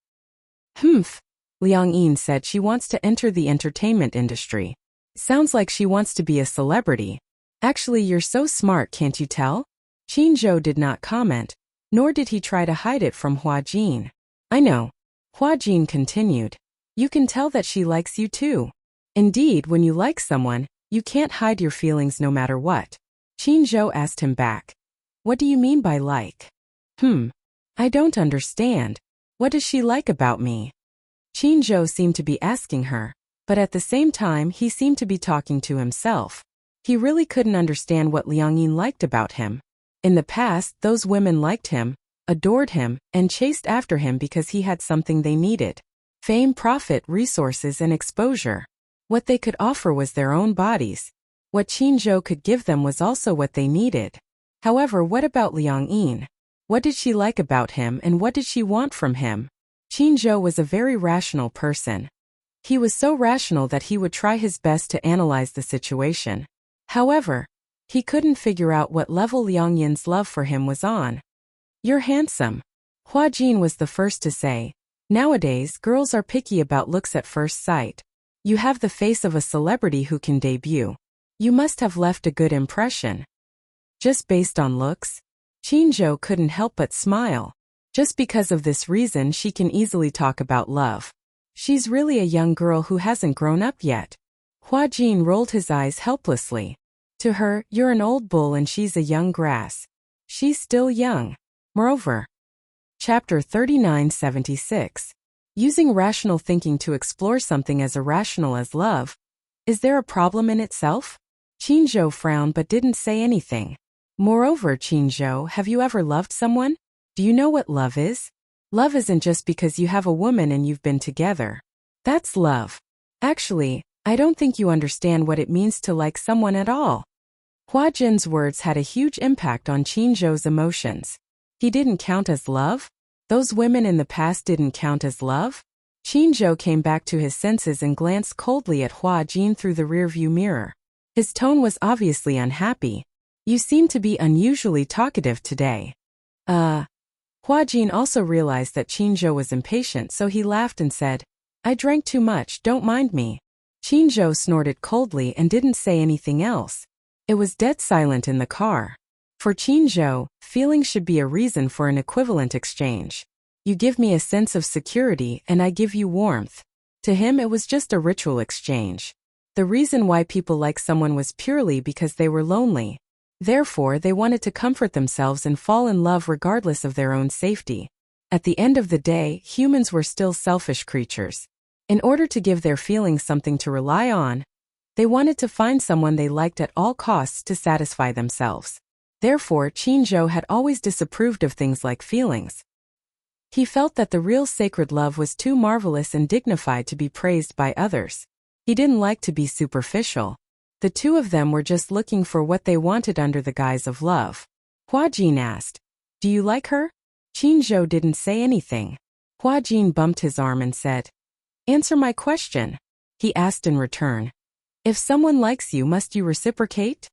Humph. Liang Yin said she wants to enter the entertainment industry. Sounds like she wants to be a celebrity. Actually, you're so smart, can't you tell? Qinzhou did not comment, nor did he try to hide it from Hua Jin. I know. Hua Jin continued. You can tell that she likes you too. Indeed, when you like someone, you can't hide your feelings no matter what. Qinzhou asked him back. What do you mean by like? I don't understand. What does she like about me? Qinzhou seemed to be asking her, but at the same time he seemed to be talking to himself. He really couldn't understand what Liang Yin liked about him. In the past, those women liked him, adored him, and chased after him because he had something they needed. Fame, profit, resources, and exposure. What they could offer was their own bodies. What Qinzhou could give them was also what they needed. However, what about Liang Yin? What did she like about him and what did she want from him? Qinzhou was a very rational person. He was so rational that he would try his best to analyze the situation. However, he couldn't figure out what level Liang Yin's love for him was on. You're handsome. Hua Jin was the first to say. Nowadays, girls are picky about looks at first sight. You have the face of a celebrity who can debut. You must have left a good impression. Just based on looks? Qinzhou couldn't help but smile. Just because of this reason she can easily talk about love. She's really a young girl who hasn't grown up yet. Hua Jin rolled his eyes helplessly. To her, you're an old bull and she's a young grass. She's still young. Moreover. Chapter 3976. Using rational thinking to explore something as irrational as love. Is there a problem in itself? Qinzhou frowned but didn't say anything. Moreover, Qinzhou, have you ever loved someone? Do you know what love is? Love isn't just because you have a woman and you've been together. That's love. Actually, I don't think you understand what it means to like someone at all. Hua Jin's words had a huge impact on Qinzhou's emotions. He didn't count as love? Those women in the past didn't count as love? Qinzhou came back to his senses and glanced coldly at Hua Jin through the rearview mirror. His tone was obviously unhappy. You seem to be unusually talkative today. Hua Jin also realized that Qinzhou was impatient, so he laughed and said, I drank too much, don't mind me. Qinzhou snorted coldly and didn't say anything else. It was dead silent in the car. For Qinzhou, feelings should be a reason for an equivalent exchange. You give me a sense of security and I give you warmth. To him it was just a ritual exchange. The reason why people like someone was purely because they were lonely. Therefore, they wanted to comfort themselves and fall in love regardless of their own safety. At the end of the day, humans were still selfish creatures. In order to give their feelings something to rely on, they wanted to find someone they liked at all costs to satisfy themselves. Therefore, Qinzhou had always disapproved of things like feelings. He felt that the real sacred love was too marvelous and dignified to be praised by others. He didn't like to be superficial. The two of them were just looking for what they wanted under the guise of love. Hua Jin asked, Do you like her? Qinzhou didn't say anything. Hua Jin bumped his arm and said, Answer my question. He asked in return. If someone likes you, must you reciprocate?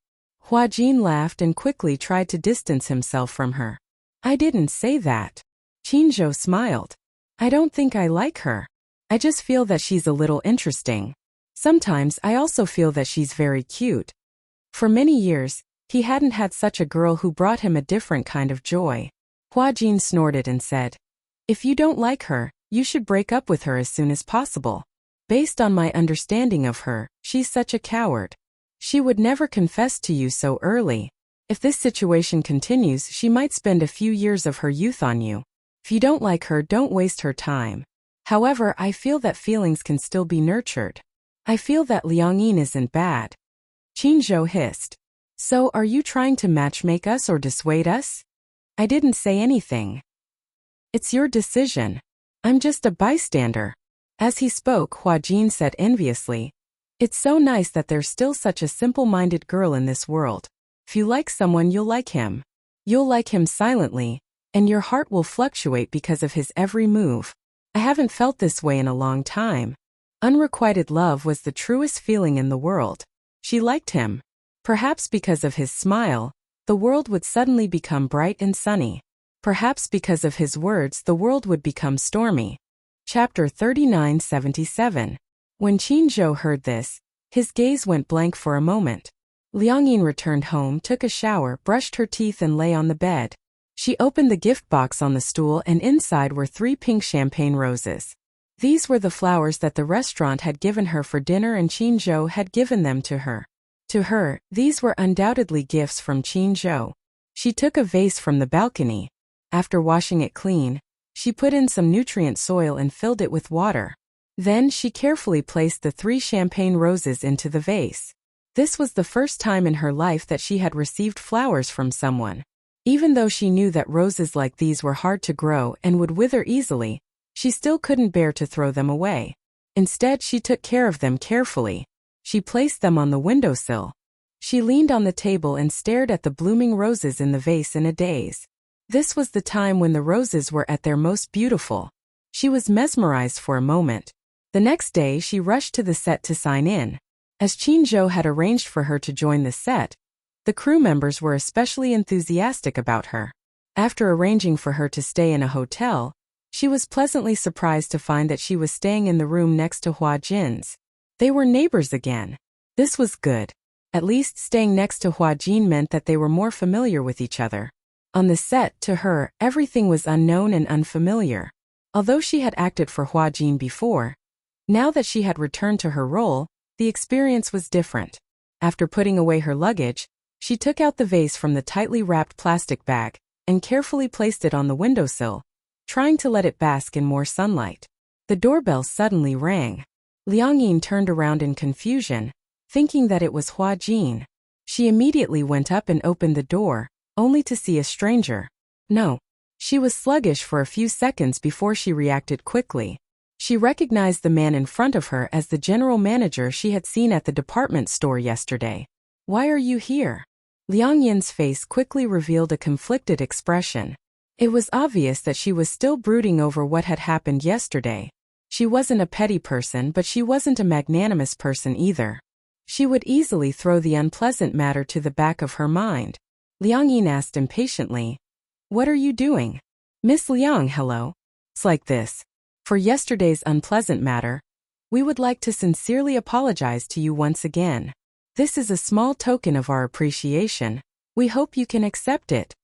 Hua Jin laughed and quickly tried to distance himself from her. I didn't say that. Qinzhou smiled. I don't think I like her. I just feel that she's a little interesting. Sometimes I also feel that she's very cute. For many years, he hadn't had such a girl who brought him a different kind of joy. Hua Jin snorted and said, If you don't like her, you should break up with her as soon as possible. Based on my understanding of her, she's such a coward. She would never confess to you so early. If this situation continues, she might spend a few years of her youth on you. If you don't like her, don't waste her time. However, I feel that feelings can still be nurtured. I feel that Liang Yin isn't bad. Qinzhou hissed. So are you trying to matchmake us or dissuade us? I didn't say anything. It's your decision. I'm just a bystander. As he spoke, Hua Jin said enviously, It's so nice that there's still such a simple-minded girl in this world. If you like someone, you'll like him. You'll like him silently, and your heart will fluctuate because of his every move. I haven't felt this way in a long time. Unrequited love was the truest feeling in the world. She liked him. Perhaps because of his smile, the world would suddenly become bright and sunny. Perhaps because of his words, the world would become stormy. Chapter 3977. When Qinzhou heard this, his gaze went blank for a moment. Liang Yin returned home, took a shower, brushed her teeth and lay on the bed. She opened the gift box on the stool and inside were 3 pink champagne roses. These were the flowers that the restaurant had given her for dinner and Qin Zhou had given them to her. To her, these were undoubtedly gifts from Qin Zhou. She took a vase from the balcony. After washing it clean, she put in some nutrient soil and filled it with water. Then she carefully placed the 3 champagne roses into the vase. This was the first time in her life that she had received flowers from someone. Even though she knew that roses like these were hard to grow and would wither easily, she still couldn't bear to throw them away. Instead, she took care of them carefully. She placed them on the windowsill. She leaned on the table and stared at the blooming roses in the vase in a daze. This was the time when the roses were at their most beautiful. She was mesmerized for a moment. The next day, she rushed to the set to sign in. As Qin Zhou had arranged for her to join the set, the crew members were especially enthusiastic about her. After arranging for her to stay in a hotel, she was pleasantly surprised to find that she was staying in the room next to Hua Jin's. They were neighbors again. This was good. At least staying next to Hua Jin meant that they were more familiar with each other. On the set, to her, everything was unknown and unfamiliar. Although she had acted for Hua Jin before, now that she had returned to her role, the experience was different. After putting away her luggage, she took out the vase from the tightly wrapped plastic bag and carefully placed it on the windowsill, trying to let it bask in more sunlight. The doorbell suddenly rang. Liang Yin turned around in confusion, thinking that it was Hua Jin. She immediately went up and opened the door, only to see a stranger. No. She was sluggish for a few seconds before she reacted quickly. She recognized the man in front of her as the general manager she had seen at the department store yesterday. "Why are you here?" Liang Yin's face quickly revealed a conflicted expression. It was obvious that she was still brooding over what had happened yesterday. She wasn't a petty person, but she wasn't a magnanimous person either. She would easily throw the unpleasant matter to the back of her mind. Liang Yin asked impatiently, "What are you doing?" "Miss Liang, hello. It's like this. For yesterday's unpleasant matter, we would like to sincerely apologize to you once again. This is a small token of our appreciation. We hope you can accept it."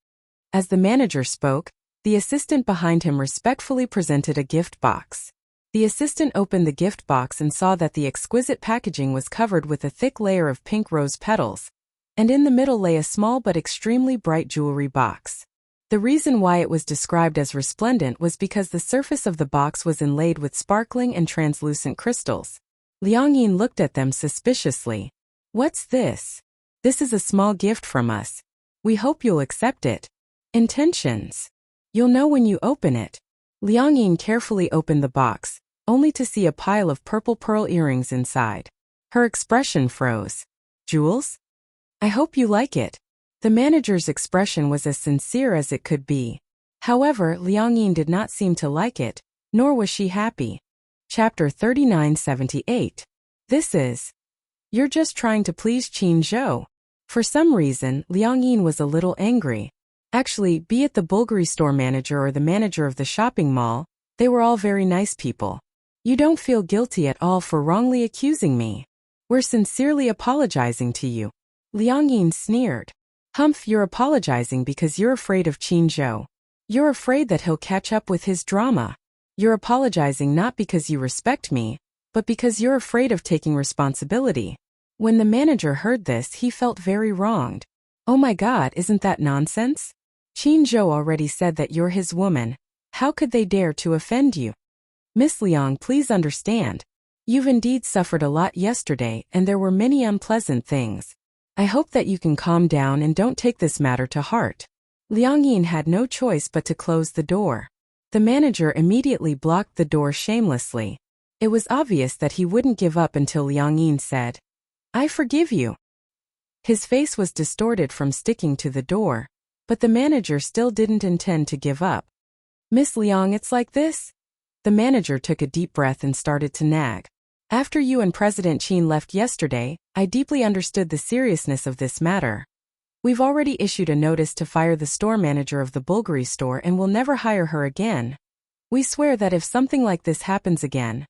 As the manager spoke, the assistant behind him respectfully presented a gift box. The assistant opened the gift box and saw that the exquisite packaging was covered with a thick layer of pink rose petals, and in the middle lay a small but extremely bright jewelry box. The reason why it was described as resplendent was because the surface of the box was inlaid with sparkling and translucent crystals. Liang Yin looked at them suspiciously. "What's this?" "This is a small gift from us. We hope you'll accept it." "Intentions. You'll know when you open it." Liang Yin carefully opened the box, only to see a pile of purple pearl earrings inside. Her expression froze. "Jewels? I hope you like it." The manager's expression was as sincere as it could be. However, Liang Yin did not seem to like it, nor was she happy. Chapter 3978. This is. You're just trying to please Qin Zhou. For some reason, Liang Yin was a little angry. Actually, be it the Bulgari store manager or the manager of the shopping mall, they were all very nice people. "You don't feel guilty at all for wrongly accusing me. We're sincerely apologizing to you." Liang Yin sneered. "Humph, you're apologizing because you're afraid of Qin Zhou. You're afraid that he'll catch up with his drama. You're apologizing not because you respect me, but because you're afraid of taking responsibility." When the manager heard this, he felt very wronged. "Oh my God, isn't that nonsense? Qin Zhou already said that you're his woman. How could they dare to offend you? Miss Liang, please understand. You've indeed suffered a lot yesterday and there were many unpleasant things. I hope that you can calm down and don't take this matter to heart." Liang Yin had no choice but to close the door. The manager immediately blocked the door shamelessly. It was obvious that he wouldn't give up until Liang Yin said, "I forgive you." His face was distorted from sticking to the door, but the manager still didn't intend to give up. "Miss Liang, it's like this." The manager took a deep breath and started to nag. "After you and President Qin left yesterday, I deeply understood the seriousness of this matter. We've already issued a notice to fire the store manager of the Bulgari store and will never hire her again. We swear that if something like this happens again."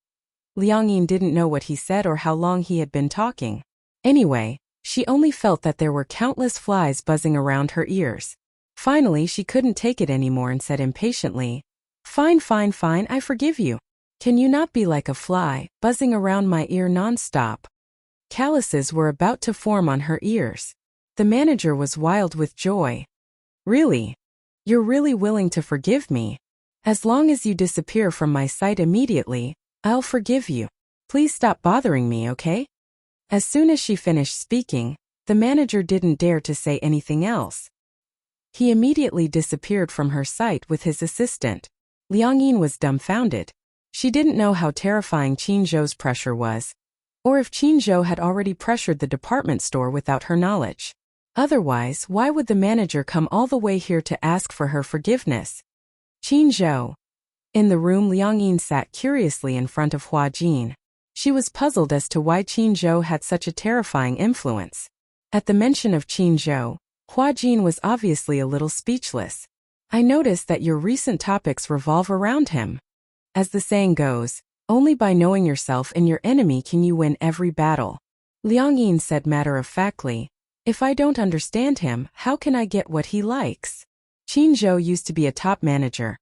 Liang Yin didn't know what he said or how long he had been talking. Anyway, She only felt that there were countless flies buzzing around her ears. Finally, she couldn't take it anymore and said impatiently, "Fine, fine, fine, I forgive you. Can you not be like a fly, buzzing around my ear non-stop?" Calluses were about to form on her ears. The manager was wild with joy. "Really? You're really willing to forgive me? As long as you disappear from my sight immediately, I'll forgive you. Please stop bothering me, okay?" As soon as she finished speaking, the manager didn't dare to say anything else. He immediately disappeared from her sight with his assistant. Liang Yin was dumbfounded. She didn't know how terrifying Qin Zhou's pressure was, or if Qin Zhou had already pressured the department store without her knowledge. Otherwise, why would the manager come all the way here to ask for her forgiveness? Qin Zhou. In the room, Liang Yin sat curiously in front of Hua Jin. She was puzzled as to why Qin Zhou had such a terrifying influence. At the mention of Qin Zhou, Hua Jin was obviously a little speechless. "I noticed that your recent topics revolve around him. As the saying goes, only by knowing yourself and your enemy can you win every battle." Liang Yin said matter-of-factly, "If I don't understand him, how can I get what he likes?" Qin Zhou used to be a top manager,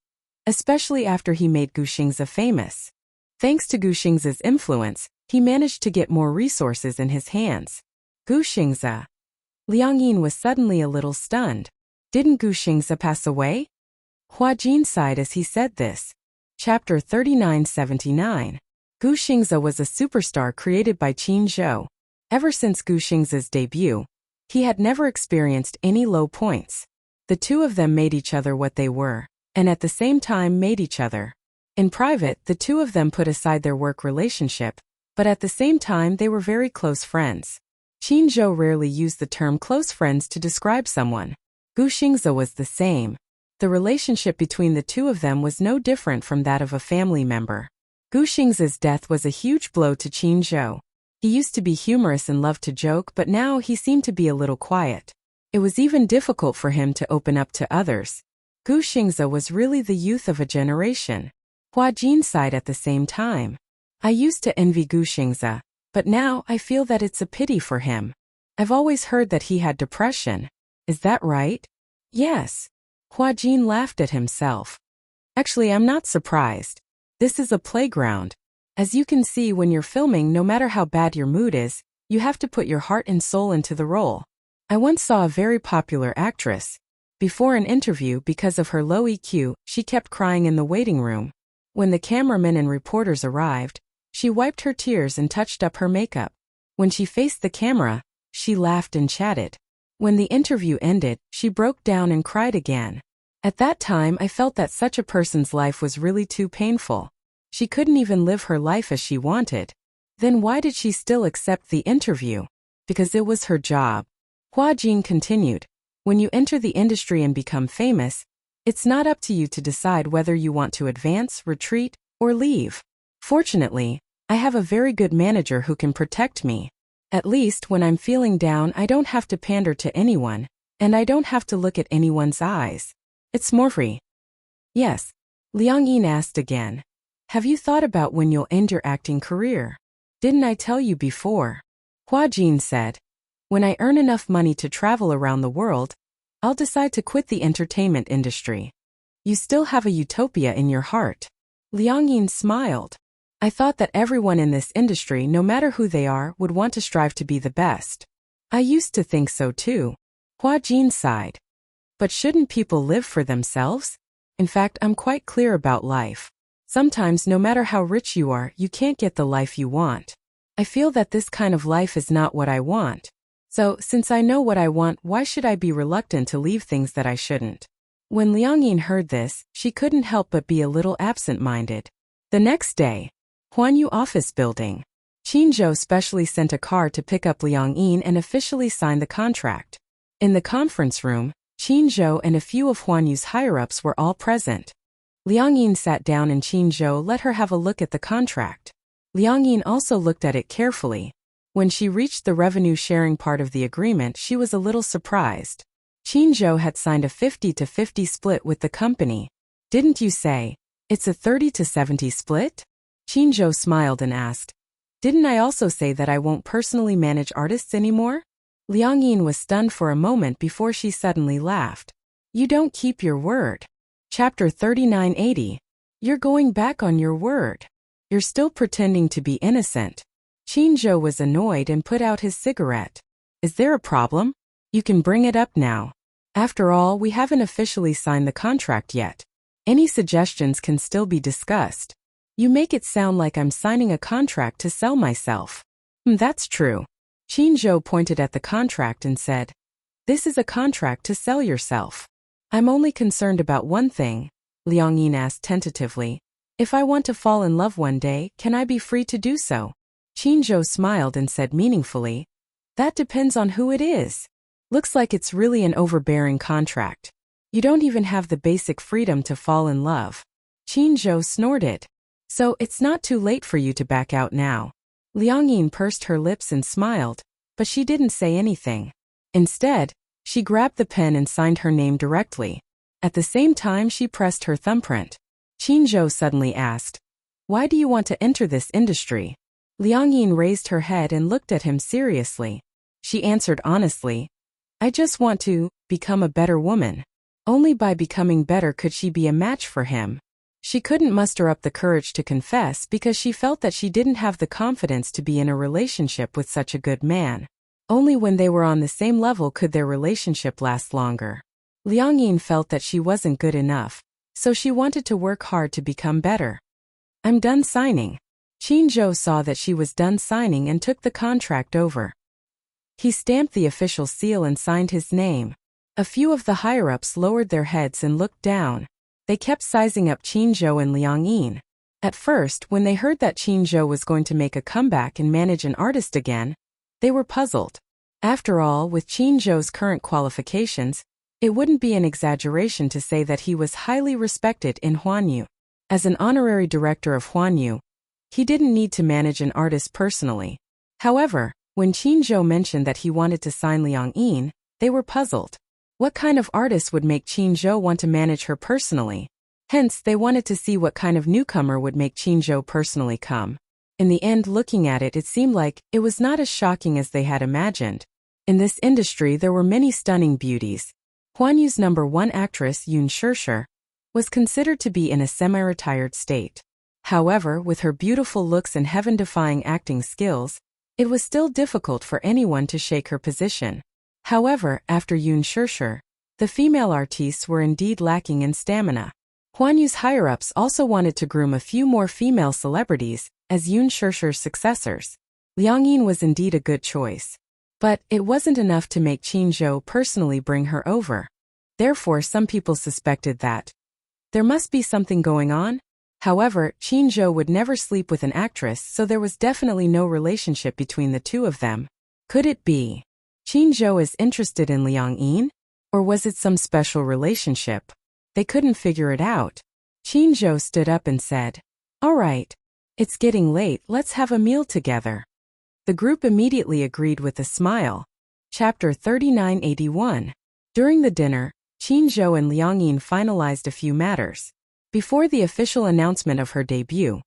especially after he made Gu Xingzi famous. Thanks to Gu Xingzi's influence, he managed to get more resources in his hands. Gu Xingzi. Liang Yin was suddenly a little stunned. Didn't Gu Xingzi pass away? Hua Jin sighed as he said this. Chapter 3979. Gu Xingzi was a superstar created by Qin Zhou. Ever since Gu Xingzi's debut, he had never experienced any low points. The two of them made each other what they were, and at the same time made each other. In private, the two of them put aside their work relationship, but at the same time they were very close friends. Qin Zhou rarely used the term close friends to describe someone. Gu Xingzi was the same. The relationship between the two of them was no different from that of a family member. Gu Xingzi's death was a huge blow to Qin Zhou. He used to be humorous and loved to joke, but now he seemed to be a little quiet. It was even difficult for him to open up to others. Gu Xingzi was really the youth of a generation. Hua Jin sighed at the same time. "I used to envy Gu Xingzi, but now I feel that it's a pity for him. I've always heard that he had depression. Is that right?" "Yes." Hua Jin laughed at himself. "Actually, I'm not surprised. This is a playground. As you can see, when you're filming, no matter how bad your mood is, you have to put your heart and soul into the role. I once saw a very popular actress. Before an interview, because of her low EQ, she kept crying in the waiting room. When the cameramen and reporters arrived, she wiped her tears and touched up her makeup. When she faced the camera, she laughed and chatted. When the interview ended, she broke down and cried again. At that time, I felt that such a person's life was really too painful. She couldn't even live her life as she wanted. Then why did she still accept the interview? Because it was her job." Hua Jin continued, "When you enter the industry and become famous, it's not up to you to decide whether you want to advance, retreat, or leave. Fortunately, I have a very good manager who can protect me. At least when I'm feeling down, I don't have to pander to anyone, and I don't have to look at anyone's eyes. It's more free." "Yes." Liang Yin asked again. "Have you thought about when you'll end your acting career?" "Didn't I tell you before?" Hua Jin said. "When I earn enough money to travel around the world, I'll decide to quit the entertainment industry." "You still have a utopia in your heart." Liang Yin smiled. "I thought that everyone in this industry, no matter who they are, would want to strive to be the best." "I used to think so too." Hua Jin sighed. "But shouldn't people live for themselves? In fact, I'm quite clear about life. Sometimes, no matter how rich you are, you can't get the life you want. I feel that this kind of life is not what I want. So, since I know what I want, why should I be reluctant to leave things that I shouldn't?" When Liang Yin heard this, she couldn't help but be a little absent-minded. The next day, Huanyu office building. Qin Zhou specially sent a car to pick up Liang Yin and officially sign the contract. In the conference room, Qin Zhou and a few of Huanyu's higher-ups were all present. Liang Yin sat down and Qin Zhou let her have a look at the contract. Liang Yin also looked at it carefully. When she reached the revenue-sharing part of the agreement, she was a little surprised. Qin Zhou had signed a 50-50 split with the company. "Didn't you say it's a 30-70 split?" Qin Zhou smiled and asked, "Didn't I also say that I won't personally manage artists anymore?" Liang Yin was stunned for a moment before she suddenly laughed. You don't keep your word. Chapter 3980. You're going back on your word. You're still pretending to be innocent. Qin Zhou was annoyed and put out his cigarette. Is there a problem? You can bring it up now. After all, we haven't officially signed the contract yet. Any suggestions can still be discussed. You make it sound like I'm signing a contract to sell myself. That's true. Qin Zhou pointed at the contract and said, This is a contract to sell yourself. I'm only concerned about one thing, Liang Yin asked tentatively. If I want to fall in love one day, can I be free to do so? Qin Zhou smiled and said meaningfully, That depends on who it is. Looks like it's really an overbearing contract. You don't even have the basic freedom to fall in love. Qin Zhou snorted. So it's not too late for you to back out now. Liang Yin pursed her lips and smiled, but she didn't say anything. Instead, she grabbed the pen and signed her name directly. At the same time, she pressed her thumbprint. Qin Zhou suddenly asked, Why do you want to enter this industry? Liang Yin raised her head and looked at him seriously. She answered honestly, I just want to become a better woman. Only by becoming better could she be a match for him. She couldn't muster up the courage to confess because she felt that she didn't have the confidence to be in a relationship with such a good man. Only when they were on the same level could their relationship last longer. Liang Yin felt that she wasn't good enough, so she wanted to work hard to become better. I'm done signing. Qin Zhou saw that she was done signing and took the contract over. He stamped the official seal and signed his name. A few of the higher-ups lowered their heads and looked down. They kept sizing up Qin Zhou and Liang Yin. At first, when they heard that Qin Zhou was going to make a comeback and manage an artist again, they were puzzled. After all, with Qin Zhou's current qualifications, it wouldn't be an exaggeration to say that he was highly respected in Huanyu. As an honorary director of Huanyu, he didn't need to manage an artist personally. However, when Qin Zhou mentioned that he wanted to sign Liang Yin, they were puzzled. What kind of artist would make Qin Zhou want to manage her personally? Hence, they wanted to see what kind of newcomer would make Qin Zhou personally come. In the end, looking at it, it seemed like it was not as shocking as they had imagined. In this industry, there were many stunning beauties. Huanyu's #1 actress, Yun Shishir, was considered to be in a semi-retired state. However, with her beautiful looks and heaven-defying acting skills, it was still difficult for anyone to shake her position. However, after Yun Shishir, the female artistes were indeed lacking in stamina. Huanyu's higher-ups also wanted to groom a few more female celebrities as Yun Shishir's successors. Liang Yin was indeed a good choice. But it wasn't enough to make Qin Zhou personally bring her over. Therefore, some people suspected that there must be something going on. However, Qin Zhou would never sleep with an actress, so there was definitely no relationship between the two of them. Could it be Qin Zhou is interested in Liang Yin? Or was it some special relationship? They couldn't figure it out. Qin Zhou stood up and said, All right. It's getting late, let's have a meal together. The group immediately agreed with a smile. Chapter 3981. During the dinner, Qin Zhou and Liang Yin finalized a few matters. Before the official announcement of her debut,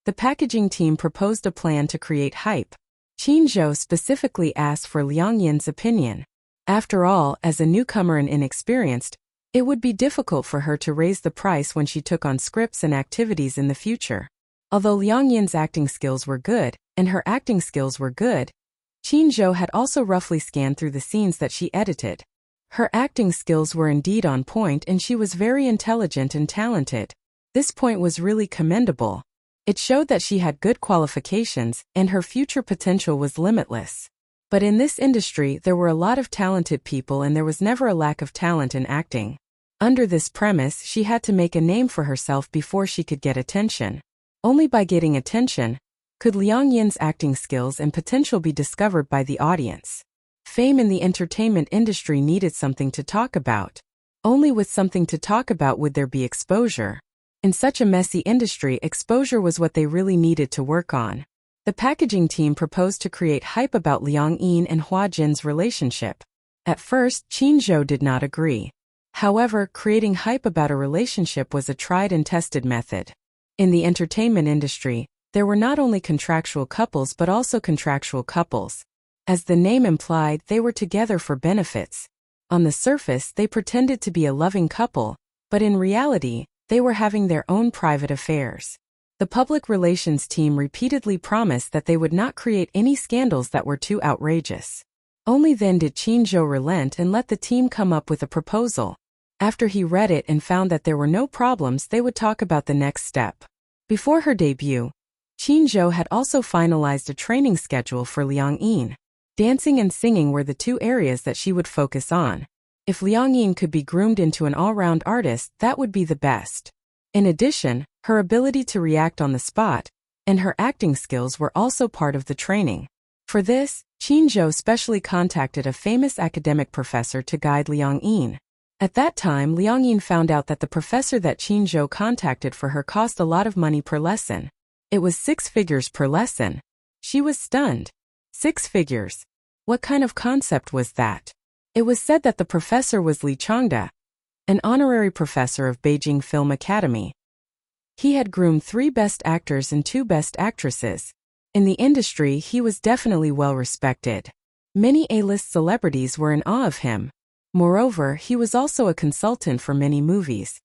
the packaging team proposed a plan to create hype. Qin Zhou specifically asked for Liang Yin's opinion. After all, as a newcomer and inexperienced, it would be difficult for her to raise the price when she took on scripts and activities in the future. Although Liang Yin's acting skills were good, and her acting skills were good, Qin Zhou had also roughly scanned through the scenes that she edited. Her acting skills were indeed on point and she was very intelligent and talented. This point was really commendable. It showed that she had good qualifications and her future potential was limitless. But in this industry, there were a lot of talented people and there was never a lack of talent in acting. Under this premise, she had to make a name for herself before she could get attention. Only by getting attention could Liang Yin's acting skills and potential be discovered by the audience. Fame in the entertainment industry needed something to talk about. Only with something to talk about would there be exposure. In such a messy industry, exposure was what they really needed to work on. The packaging team proposed to create hype about Liang Yin and Hua Jin's relationship. At first, Qin Zhou did not agree. However, creating hype about a relationship was a tried and tested method. In the entertainment industry, there were not only contractual couples but also contractual couples. As the name implied, they were together for benefits. On the surface, they pretended to be a loving couple, but in reality, they were having their own private affairs. The public relations team repeatedly promised that they would not create any scandals that were too outrageous. Only then did Qinzhou relent and let the team come up with a proposal. After he read it and found that there were no problems, they would talk about the next step. Before her debut, Qinzhou had also finalized a training schedule for Liang Yin. Dancing and singing were the two areas that she would focus on. If Liang Yin could be groomed into an all-round artist, that would be the best. In addition, her ability to react on the spot and her acting skills were also part of the training. For this, Qinzhou specially contacted a famous academic professor to guide Liang Yin. At that time, Liang Yin found out that the professor that Qinzhou contacted for her cost a lot of money per lesson. It was 6 figures per lesson. She was stunned. 6 figures. What kind of concept was that? It was said that the professor was Li Changde, an honorary professor of Beijing Film Academy. He had groomed 3 best actors and 2 best actresses. In the industry, he was definitely well respected. Many A-list celebrities were in awe of him. Moreover, he was also a consultant for many movies.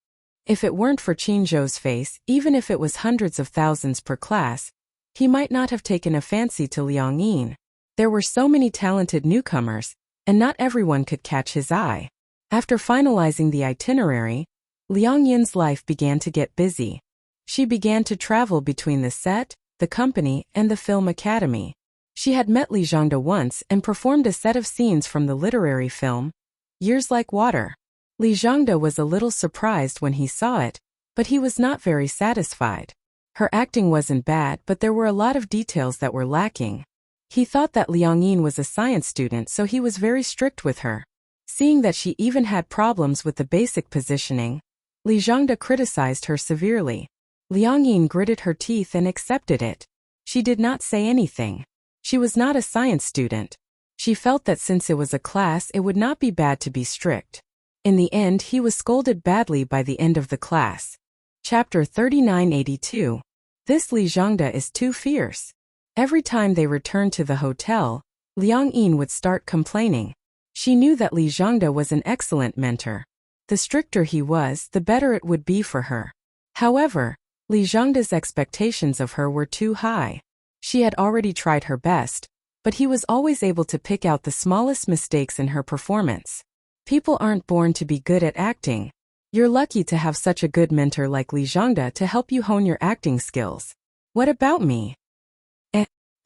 If it weren't for Qinzhou's face, even if it was hundreds of thousands per class, he might not have taken a fancy to Liang Yin. There were so many talented newcomers, and not everyone could catch his eye. After finalizing the itinerary, Liang Yin's life began to get busy. She began to travel between the set, the company, and the film academy. She had met Li Zhangde once and performed a set of scenes from the literary film, Years Like Water. Li Zhangde was a little surprised when he saw it, but he was not very satisfied. Her acting wasn't bad, but there were a lot of details that were lacking. He thought that Liang Yin was a science student, so he was very strict with her. Seeing that she even had problems with the basic positioning, Li Zhangde criticized her severely. Liang Yin gritted her teeth and accepted it. She did not say anything. She was not a science student. She felt that since it was a class, it would not be bad to be strict. In the end, he was scolded badly by the end of the class. Chapter 3982. This Li Zhangde is too fierce. Every time they returned to the hotel, Liang Yin would start complaining. She knew that Li Zhangde was an excellent mentor. The stricter he was, the better it would be for her. However, Li Zhangde's expectations of her were too high. She had already tried her best, but he was always able to pick out the smallest mistakes in her performance. People aren't born to be good at acting. You're lucky to have such a good mentor like Li Zhangde to help you hone your acting skills. What about me?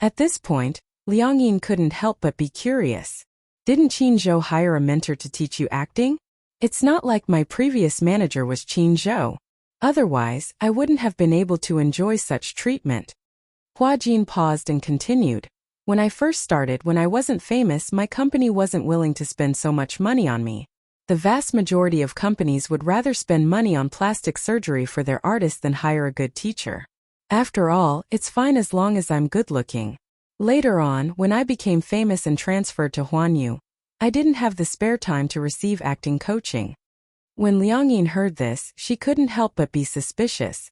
At this point, Liang Yin couldn't help but be curious. Didn't Qinzhou hire a mentor to teach you acting? It's not like my previous manager was Qinzhou. Otherwise, I wouldn't have been able to enjoy such treatment. Hua Jin paused and continued. When I first started, when I wasn't famous, my company wasn't willing to spend so much money on me. The vast majority of companies would rather spend money on plastic surgery for their artists than hire a good teacher. After all, it's fine as long as I'm good-looking. Later on, when I became famous and transferred to Huanyu, I didn't have the spare time to receive acting coaching. When Liang Yin heard this, she couldn't help but be suspicious.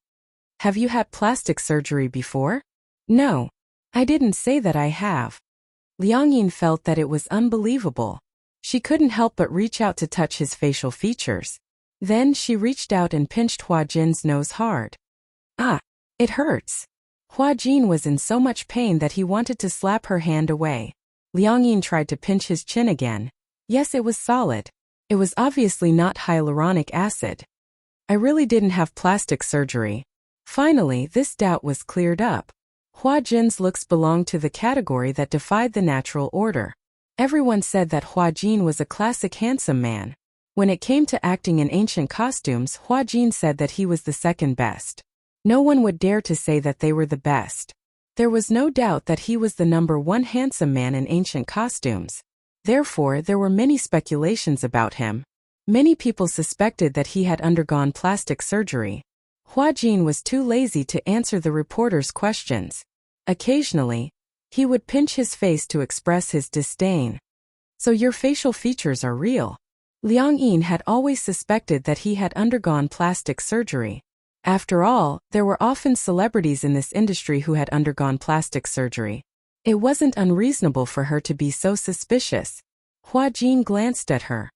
Have you had plastic surgery before? No. I didn't say that I have. Liang Yin felt that it was unbelievable. She couldn't help but reach out to touch his facial features. Then she reached out and pinched Hua Jin's nose hard. Ah, it hurts. Hua Jin was in so much pain that he wanted to slap her hand away. Liang Yin tried to pinch his chin again. Yes, it was solid. It was obviously not hyaluronic acid. I really didn't have plastic surgery. Finally, this doubt was cleared up. Hua Jin's looks belonged to the category that defied the natural order. Everyone said that Hua Jin was a classic handsome man. When it came to acting in ancient costumes, Hua Jin said that he was the second best. No one would dare to say that they were the best. There was no doubt that he was the #1 handsome man in ancient costumes. Therefore, there were many speculations about him. Many people suspected that he had undergone plastic surgery. Hua Jin was too lazy to answer the reporters' questions. Occasionally, he would pinch his face to express his disdain. So your facial features are real. Liang Yin had always suspected that he had undergone plastic surgery. After all, there were often celebrities in this industry who had undergone plastic surgery. It wasn't unreasonable for her to be so suspicious. Hua Jin glanced at her.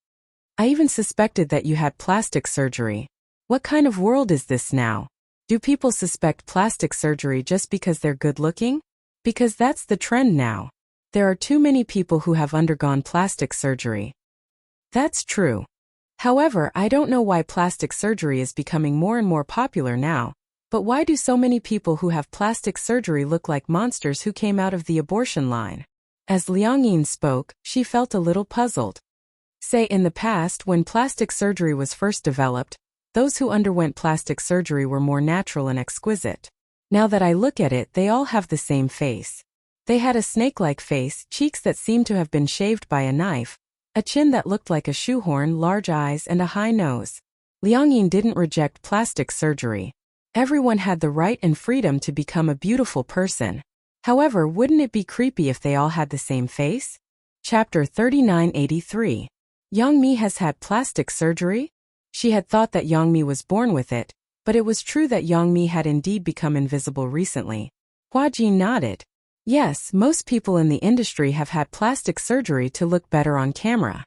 I even suspected that you had plastic surgery. What kind of world is this now? Do people suspect plastic surgery just because they're good-looking? Because that's the trend now. There are too many people who have undergone plastic surgery. That's true. However, I don't know why plastic surgery is becoming more and more popular now, but why do so many people who have plastic surgery look like monsters who came out of the abortion line? As Liang Yin spoke, she felt a little puzzled. Say in the past, when plastic surgery was first developed, those who underwent plastic surgery were more natural and exquisite. Now that I look at it, they all have the same face. They had a snake-like face, cheeks that seemed to have been shaved by a knife, a chin that looked like a shoehorn, large eyes, and a high nose. Liang Yin didn't reject plastic surgery. Everyone had the right and freedom to become a beautiful person. However, wouldn't it be creepy if they all had the same face? Chapter 3983. Yang Mi has had plastic surgery? She had thought that Yang Mi was born with it, but it was true that Yang Mi had indeed become invisible recently. Hua Jin nodded. Yes, most people in the industry have had plastic surgery to look better on camera.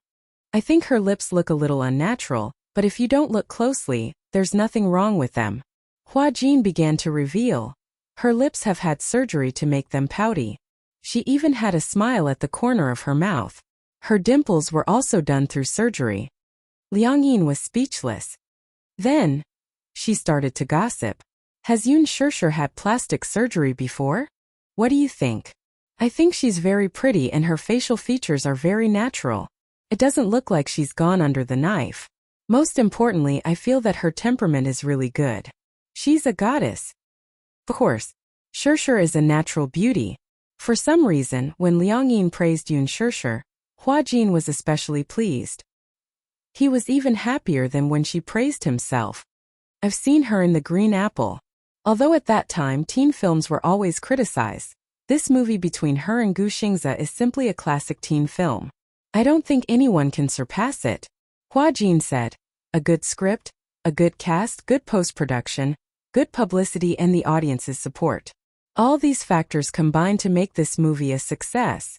I think her lips look a little unnatural, but if you don't look closely, there's nothing wrong with them. Hua Jin began to reveal. Her lips have had surgery to make them pouty. She even had a smile at the corner of her mouth. Her dimples were also done through surgery. Liang Yin was speechless. Then, she started to gossip. Has Yun Shishir had plastic surgery before? What do you think? I think she's very pretty and her facial features are very natural. It doesn't look like she's gone under the knife. Most importantly, I feel that her temperament is really good. She's a goddess. Of course, Shishir is a natural beauty. For some reason, when Liang Yin praised Yun Shishir, Hua Jin was especially pleased. He was even happier than when she praised himself. I've seen her in The Green Apple. Although at that time teen films were always criticized, this movie between her and Gu Xingze is simply a classic teen film. I don't think anyone can surpass it. Hua Jin said. A good script, a good cast, good post-production, good publicity and the audience's support. All these factors combine to make this movie a success.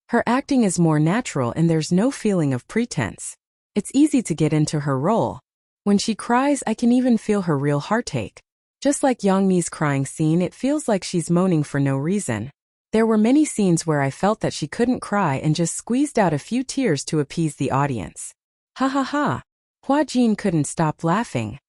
Her acting is more natural and there's no feeling of pretense. It's easy to get into her role. When she cries, I can even feel her real heartache. Just like Yang Mi's crying scene, it feels like she's moaning for no reason. There were many scenes where I felt that she couldn't cry and just squeezed out a few tears to appease the audience. Ha ha ha. Hua Jin couldn't stop laughing.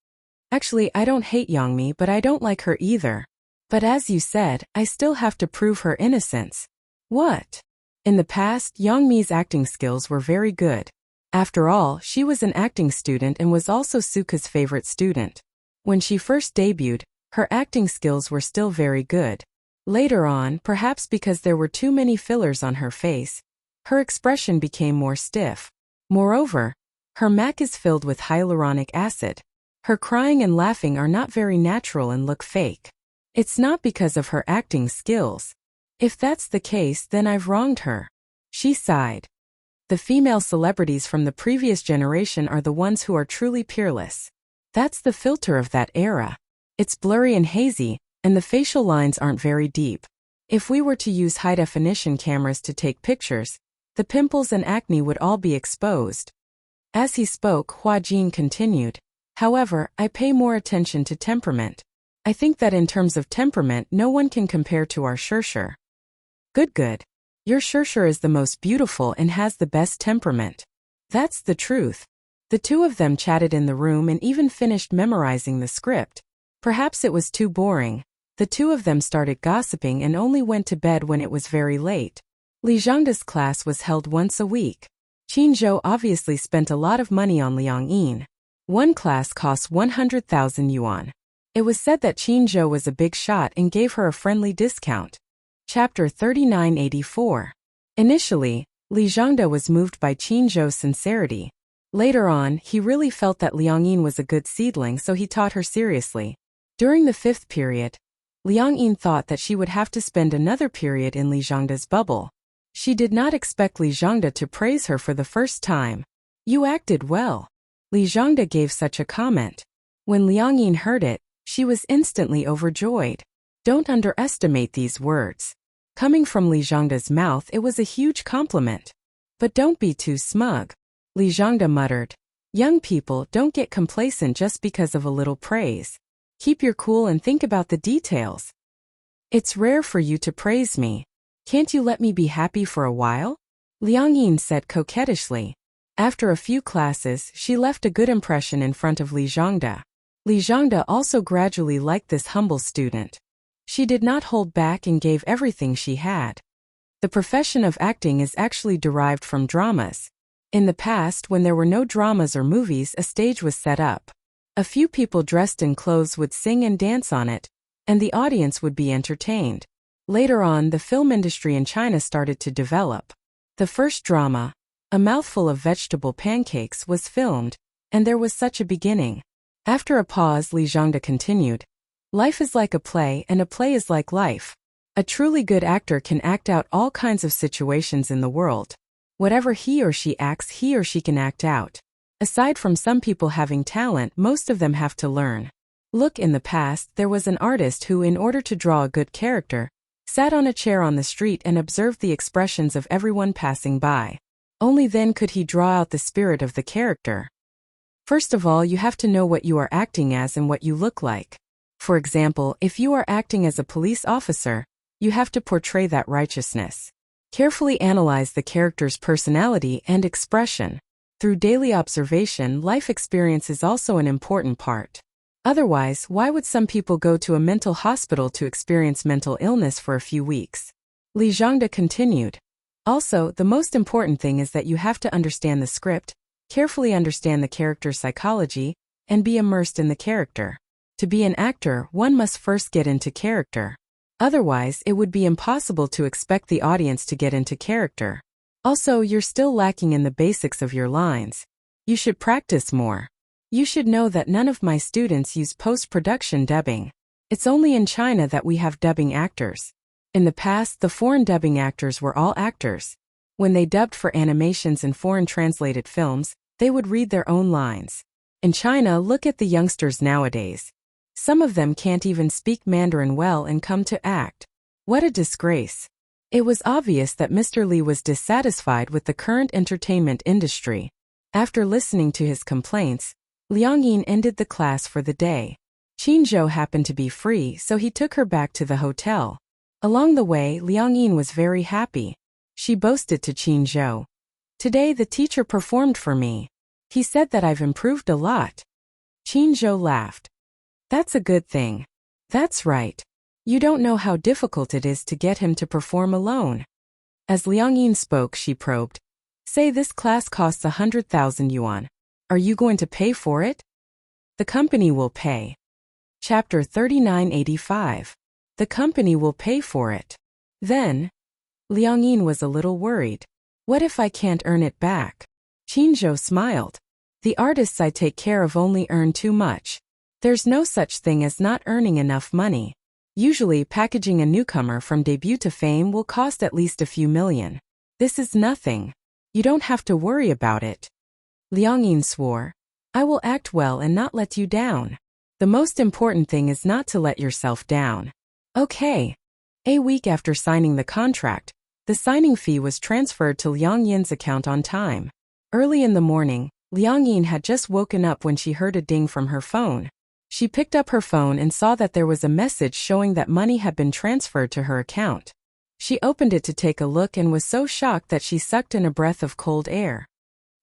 Actually, I don't hate Yang Mi, but I don't like her either. But as you said, I still have to prove her innocence. What? In the past, Yang Mi's acting skills were very good. After all, she was an acting student and was also Suka's favorite student. When she first debuted, her acting skills were still very good. Later on, perhaps because there were too many fillers on her face, her expression became more stiff. Moreover, her mac is filled with hyaluronic acid. Her crying and laughing are not very natural and look fake. It's not because of her acting skills. If that's the case, then I've wronged her. She sighed. The female celebrities from the previous generation are the ones who are truly peerless. That's the filter of that era. It's blurry and hazy, and the facial lines aren't very deep. If we were to use high-definition cameras to take pictures, the pimples and acne would all be exposed. As he spoke, Hua Jin continued. However, I pay more attention to temperament. I think that in terms of temperament, no one can compare to our Shishir. Good. Your Shishir is the most beautiful and has the best temperament. That's the truth. The two of them chatted in the room and even finished memorizing the script. Perhaps it was too boring. The two of them started gossiping and only went to bed when it was very late. Li Zhangda's class was held once a week. Qin Zhou obviously spent a lot of money on Liang Yin. One class cost 100,000 yuan. It was said that Qin Zhou was a big shot and gave her a friendly discount. Chapter 3984. Initially, Li Zhangda was moved by Qin Zhou's sincerity. Later on, he really felt that Liang Yin was a good seedling, so he taught her seriously. During the 5th period, Liang Yin thought that she would have to spend another period in Li Zhangda's bubble. She did not expect Li Zhangda to praise her for the first time. You acted well. Li Zhangda gave such a comment. When Liang Yin heard it, she was instantly overjoyed. Don't underestimate these words. Coming from Li Zhangda's mouth, it was a huge compliment. But don't be too smug. Li Zhangda muttered. Young people, don't get complacent just because of a little praise. Keep your cool and think about the details. It's rare for you to praise me. Can't you let me be happy for a while? Liang Yin said coquettishly. After a few classes, she left a good impression in front of Li Zhangda. Li Zhangda also gradually liked this humble student. She did not hold back and gave everything she had. The profession of acting is actually derived from dramas. In the past, when there were no dramas or movies, a stage was set up. A few people dressed in clothes would sing and dance on it, and the audience would be entertained. Later on, the film industry in China started to develop. The first drama, A Mouthful of Vegetable Pancakes, was filmed, and there was such a beginning. After a pause, Li Zhangda continued. Life is like a play, and a play is like life. A truly good actor can act out all kinds of situations in the world. Whatever he or she acts, he or she can act out. Aside from some people having talent, most of them have to learn. Look, in the past, there was an artist who, in order to draw a good character, sat on a chair on the street and observed the expressions of everyone passing by. Only then could he draw out the spirit of the character. First of all, you have to know what you are acting as and what you look like. For example, if you are acting as a police officer, you have to portray that righteousness. Carefully analyze the character's personality and expression. Through daily observation, life experience is also an important part. Otherwise, why would some people go to a mental hospital to experience mental illness for a few weeks? Li Zhangda continued. Also, the most important thing is that you have to understand the script, carefully understand the character's psychology, and be immersed in the character. To be an actor, one must first get into character. Otherwise, it would be impossible to expect the audience to get into character. Also, you're still lacking in the basics of your lines. You should practice more. You should know that none of my students use post-production dubbing. It's only in China that we have dubbing actors. In the past, the foreign dubbing actors were all actors. When they dubbed for animations and foreign translated films, they would read their own lines. In China, look at the youngsters nowadays. Some of them can't even speak Mandarin well and come to act. What a disgrace. It was obvious that Mr. Li was dissatisfied with the current entertainment industry. After listening to his complaints, Liang Yin ended the class for the day. Qin Zhou happened to be free, so he took her back to the hotel. Along the way, Liang Yin was very happy. She boasted to Qin Zhou. Today the teacher performed for me. He said that I've improved a lot. Qin Zhou laughed. That's a good thing. That's right. You don't know how difficult it is to get him to perform alone. As Liang Yin spoke, she probed. Say this class costs 100,000 yuan. Are you going to pay for it? The company will pay. Chapter 3985. The company will pay for it. Then, Liang Yin was a little worried. What if I can't earn it back? Qin Zhou smiled. The artists I take care of only earn too much. There's no such thing as not earning enough money. Usually, packaging a newcomer from debut to fame will cost at least a few million. This is nothing. You don't have to worry about it. Liang Yin swore. I will act well and not let you down. The most important thing is not to let yourself down. Okay. A week after signing the contract, the signing fee was transferred to Liang Yin's account on time. Early in the morning, Liang Yin had just woken up when she heard a ding from her phone. She picked up her phone and saw that there was a message showing that money had been transferred to her account. She opened it to take a look and was so shocked that she sucked in a breath of cold air.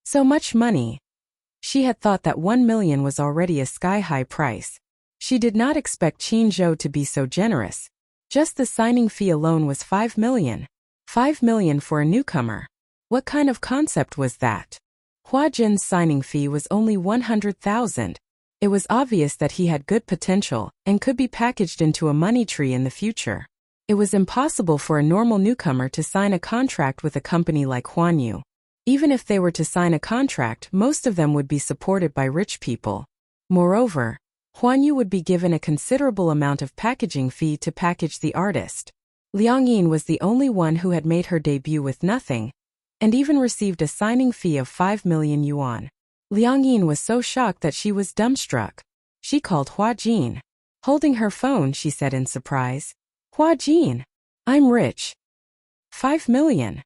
So much money. She had thought that 1 million was already a sky-high price. She did not expect Qin Zhou to be so generous. Just the signing fee alone was 5 million. 5 million for a newcomer. What kind of concept was that? Hua Jin's signing fee was only 100,000. It was obvious that he had good potential and could be packaged into a money tree in the future. It was impossible for a normal newcomer to sign a contract with a company like Huanyu. Even if they were to sign a contract, most of them would be supported by rich people. Moreover, Huanyu would be given a considerable amount of packaging fee to package the artist. Liang Yin was the only one who had made her debut with nothing, and even received a signing fee of 5 million yuan. Liang Yin was so shocked that she was dumbstruck. She called Hua Jin. Holding her phone, she said in surprise, Hua Jin, I'm rich. 5 million.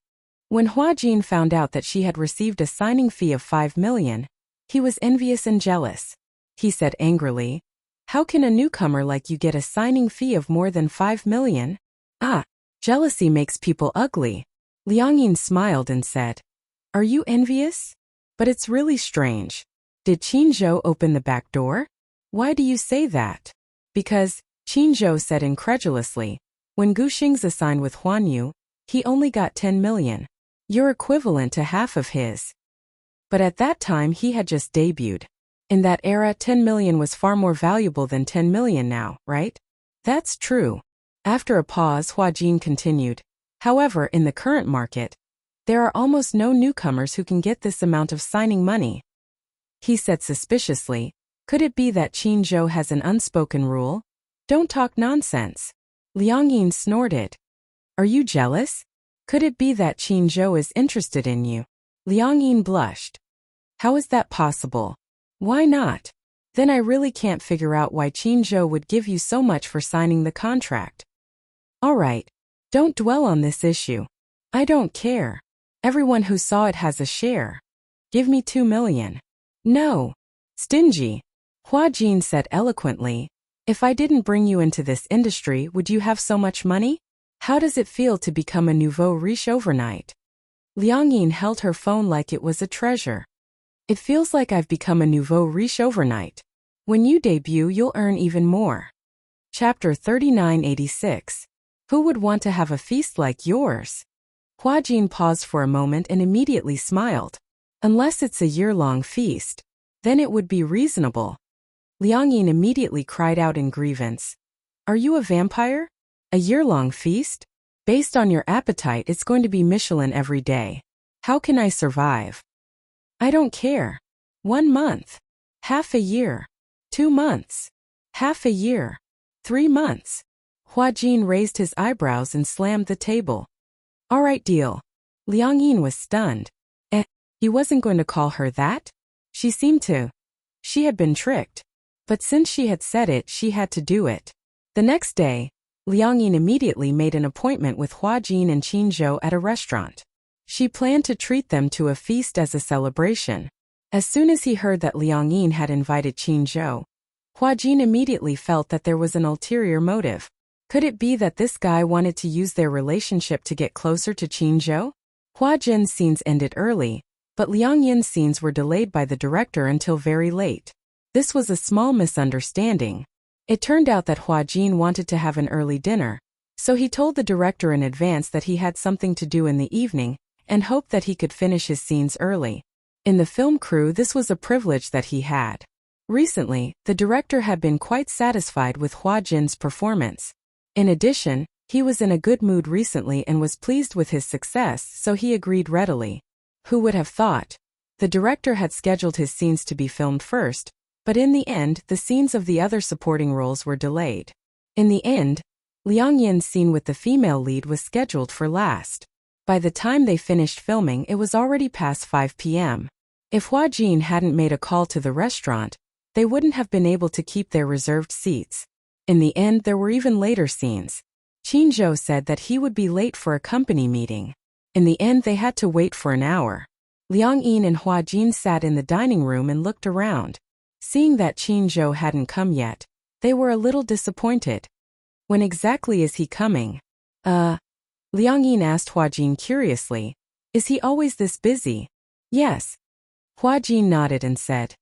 When Hua Jin found out that she had received a signing fee of 5 million, he was envious and jealous. He said angrily, "How can a newcomer like you get a signing fee of more than 5 million? Ah, jealousy makes people ugly." Liang Yin smiled and said, "Are you envious? But it's really strange. Did Qin Zhou open the back door? Why do you say that?" "Because," Qin Zhou said incredulously, "when Gu Xing's assigned with Huan Yu, he only got 10 million. You're equivalent to half of his." But at that time he had just debuted. In that era, 10 million was far more valuable than 10 million now, right? "That's true." After a pause, Hua Jin continued, "However, in the current market, there are almost no newcomers who can get this amount of signing money." He said suspiciously, "Could it be that Qin Zhou has an unspoken rule? Don't talk nonsense." Liang Yin snorted. "Are you jealous? Could it be that Qin Zhou is interested in you?" Liang Yin blushed. "How is that possible? Why not? Then I really can't figure out why Qin Zhou would give you so much for signing the contract." "All right, don't dwell on this issue. I don't care. Everyone who saw it has a share. Give me 2 million. "No. Stingy." Hua Jin said eloquently, "If I didn't bring you into this industry, would you have so much money? How does it feel to become a nouveau riche overnight?" Liang Yin held her phone like it was a treasure. "It feels like I've become a nouveau riche overnight. When you debut, you'll earn even more." Chapter 3986. Who would want to have a feast like yours? Hua Jin paused for a moment and immediately smiled. "Unless it's a year-long feast, then it would be reasonable." Liang Yin immediately cried out in grievance, "Are you a vampire? A year-long feast? Based on your appetite, it's going to be Michelin every day. How can I survive?" "I don't care. 1 month. Half a year. 2 months. Half a year. 3 months. Hua Jin raised his eyebrows and slammed the table. "All right, deal." Liang Yin was stunned. He wasn't going to call her that? She seemed to. She had been tricked. But since she had said it, she had to do it. The next day, Liang Yin immediately made an appointment with Hua Jin and Qin Zhou at a restaurant. She planned to treat them to a feast as a celebration. As soon as he heard that Liang Yin had invited Qin Zhou, Hua Jin immediately felt that there was an ulterior motive. Could it be that this guy wanted to use their relationship to get closer to Qin Zhou? Hua Jin's scenes ended early, but Liang Yin's scenes were delayed by the director until very late. This was a small misunderstanding. It turned out that Hua Jin wanted to have an early dinner, so he told the director in advance that he had something to do in the evening and hoped that he could finish his scenes early. In the film crew, this was a privilege that he had. Recently, the director had been quite satisfied with Hua Jin's performance. In addition, he was in a good mood recently and was pleased with his success, so he agreed readily. Who would have thought? The director had scheduled his scenes to be filmed first, but in the end, the scenes of the other supporting roles were delayed. In the end, Liang Yin's scene with the female lead was scheduled for last. By the time they finished filming, it was already past 5 p.m. If Hua Jin hadn't made a call to the restaurant, they wouldn't have been able to keep their reserved seats. In the end, there were even later scenes. Qin Zhou said that he would be late for a company meeting. In the end, they had to wait for an hour. Liang Yin and Hua Jin sat in the dining room and looked around. Seeing that Qin Zhou hadn't come yet, they were a little disappointed. "When exactly is he coming?" Liang Yin asked Hua Jin curiously. "Is he always this busy?" "Yes." Hua Jin nodded and said,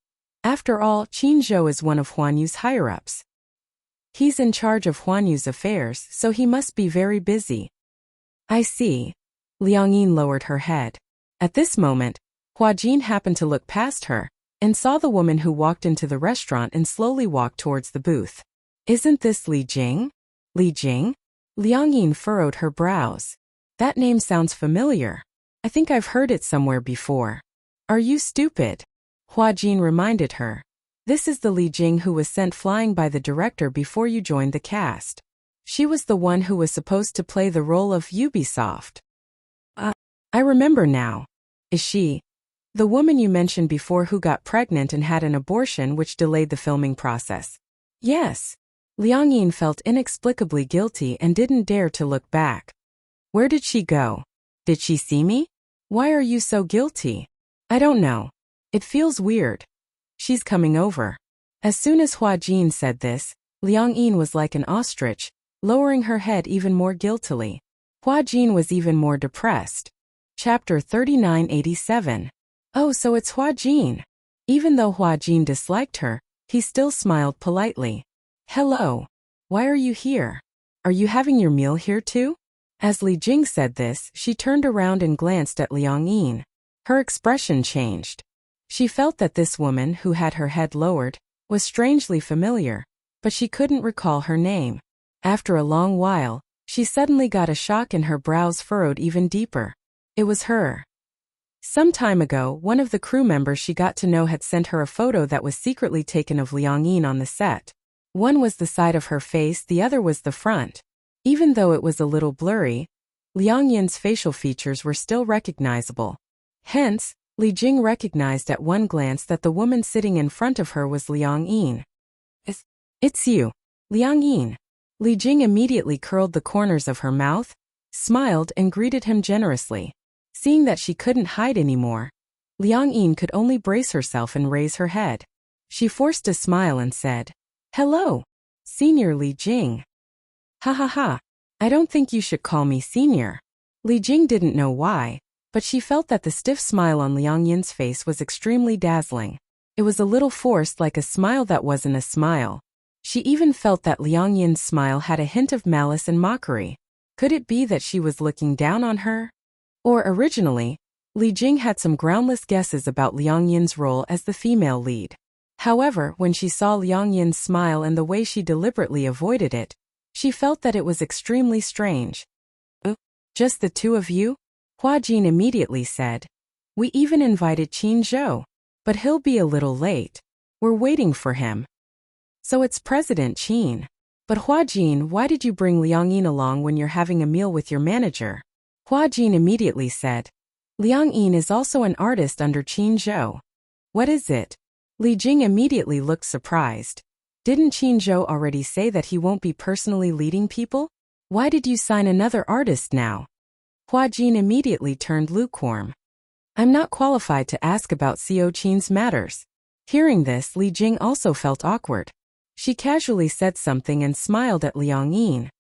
"After all, Qin Zhou is one of Huan Yu's higher-ups. He's in charge of Huan Yu's affairs, so he must be very busy." "I see." Liang Yin lowered her head. At this moment, Hua Jin happened to look past her and saw the woman who walked into the restaurant and slowly walked towards the booth. "Isn't this Li Jing?" "Li Jing?" Liang Yin furrowed her brows. "That name sounds familiar. I think I've heard it somewhere before." "Are you stupid?" Hua Jin reminded her. "This is the Li Jing who was sent flying by the director before you joined the cast. She was the one who was supposed to play the role of Ubisoft." I remember now. Is she the woman you mentioned before who got pregnant and had an abortion which delayed the filming process?" "Yes." Liang Yin felt inexplicably guilty and didn't dare to look back. Where did she go? Did she see me? Why are you so guilty? I don't know. It feels weird. She's coming over. As soon as Hua Jin said this, Liang Yin was like an ostrich, lowering her head even more guiltily. Hua Jin was even more depressed. Chapter 3987. Oh, so it's Hua Jin. Even though Hua Jin disliked her, he still smiled politely. Hello. Why are you here? Are you having your meal here too? As Li Jing said this, she turned around and glanced at Liang Yin. Her expression changed. She felt that this woman, who had her head lowered, was strangely familiar, but she couldn't recall her name. After a long while, she suddenly got a shock and her brows furrowed even deeper. It was her. Some time ago, one of the crew members she got to know had sent her a photo that was secretly taken of Liang Yin on the set. One was the side of her face, the other was the front. Even though it was a little blurry, Liang Yin's facial features were still recognizable. Hence, Li Jing recognized at one glance that the woman sitting in front of her was Liang Yin. It's you, Liang Yin. Li Jing immediately curled the corners of her mouth, smiled and greeted him generously. Seeing that she couldn't hide anymore, Liang Yin could only brace herself and raise her head. She forced a smile and said, Hello, Senior Li Jing. Ha ha ha, I don't think you should call me senior. Li Jing didn't know why, but she felt that the stiff smile on Liang Yin's face was extremely dazzling. It was a little forced, like a smile that wasn't a smile. She even felt that Liang Yin's smile had a hint of malice and mockery. Could it be that she was looking down on her? Or originally, Li Jing had some groundless guesses about Liang Yin's role as the female lead. However, when she saw Liang Yin's smile and the way she deliberately avoided it, she felt that it was extremely strange. Just the two of you? Hua Jin immediately said. We even invited Qin Zhou, but he'll be a little late. We're waiting for him. So it's President Qin. But Hua Jin, why did you bring Liang Yin along when you're having a meal with your manager? Hua Jin immediately said. Liang Yin is also an artist under Qin Zhou. What is it? Li Jing immediately looked surprised. Didn't Qin Zhou already say that he won't be personally leading people? Why did you sign another artist now? Hua Jin immediately turned lukewarm. I'm not qualified to ask about Co Qin's matters. Hearing this, Li Jing also felt awkward. She casually said something and smiled at Liang Yin.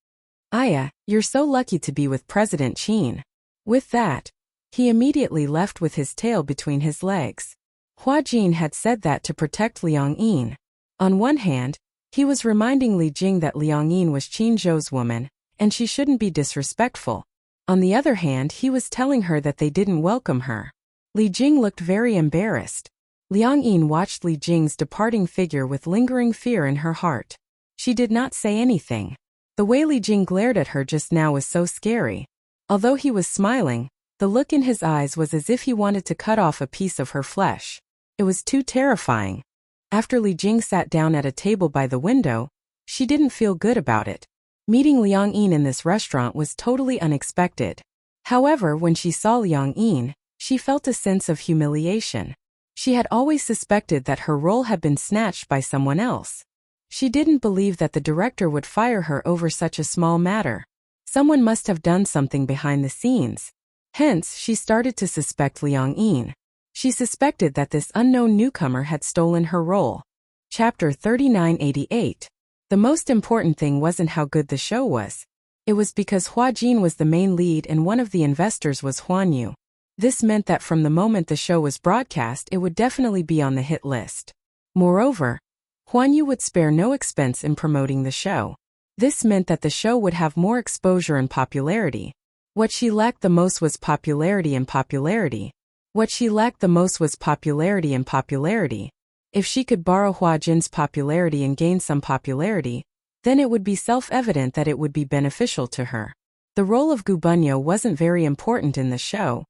Aya, you're so lucky to be with President Qin. With that, he immediately left with his tail between his legs. Hua Jin had said that to protect Liang Yin. On one hand, he was reminding Li Jing that Liang Yin was Qin Zhou's woman, and she shouldn't be disrespectful. On the other hand, he was telling her that they didn't welcome her. Li Jing looked very embarrassed. Liang Yin watched Li Jing's departing figure with lingering fear in her heart. She did not say anything. The way Li Jing glared at her just now was so scary. Although he was smiling, the look in his eyes was as if he wanted to cut off a piece of her flesh. It was too terrifying. After Li Jing sat down at a table by the window, she didn't feel good about it. Meeting Liang Yin in this restaurant was totally unexpected. However, when she saw Liang Yin, she felt a sense of humiliation. She had always suspected that her role had been snatched by someone else. She didn't believe that the director would fire her over such a small matter. Someone must have done something behind the scenes. Hence, she started to suspect Liang Yin. She suspected that this unknown newcomer had stolen her role. Chapter 3988. The most important thing wasn't how good the show was. It was because Hua Jin was the main lead and one of the investors was Huan Yu. This meant that from the moment the show was broadcast, it would definitely be on the hit list. Moreover, Huan Yu would spare no expense in promoting the show. This meant that the show would have more exposure and popularity. What she lacked the most was popularity and popularity. What she lacked the most was popularity and popularity. If she could borrow Hua Jin's popularity and gain some popularity, then it would be self-evident that it would be beneficial to her. The role of Gu Bunyo wasn't very important in the show,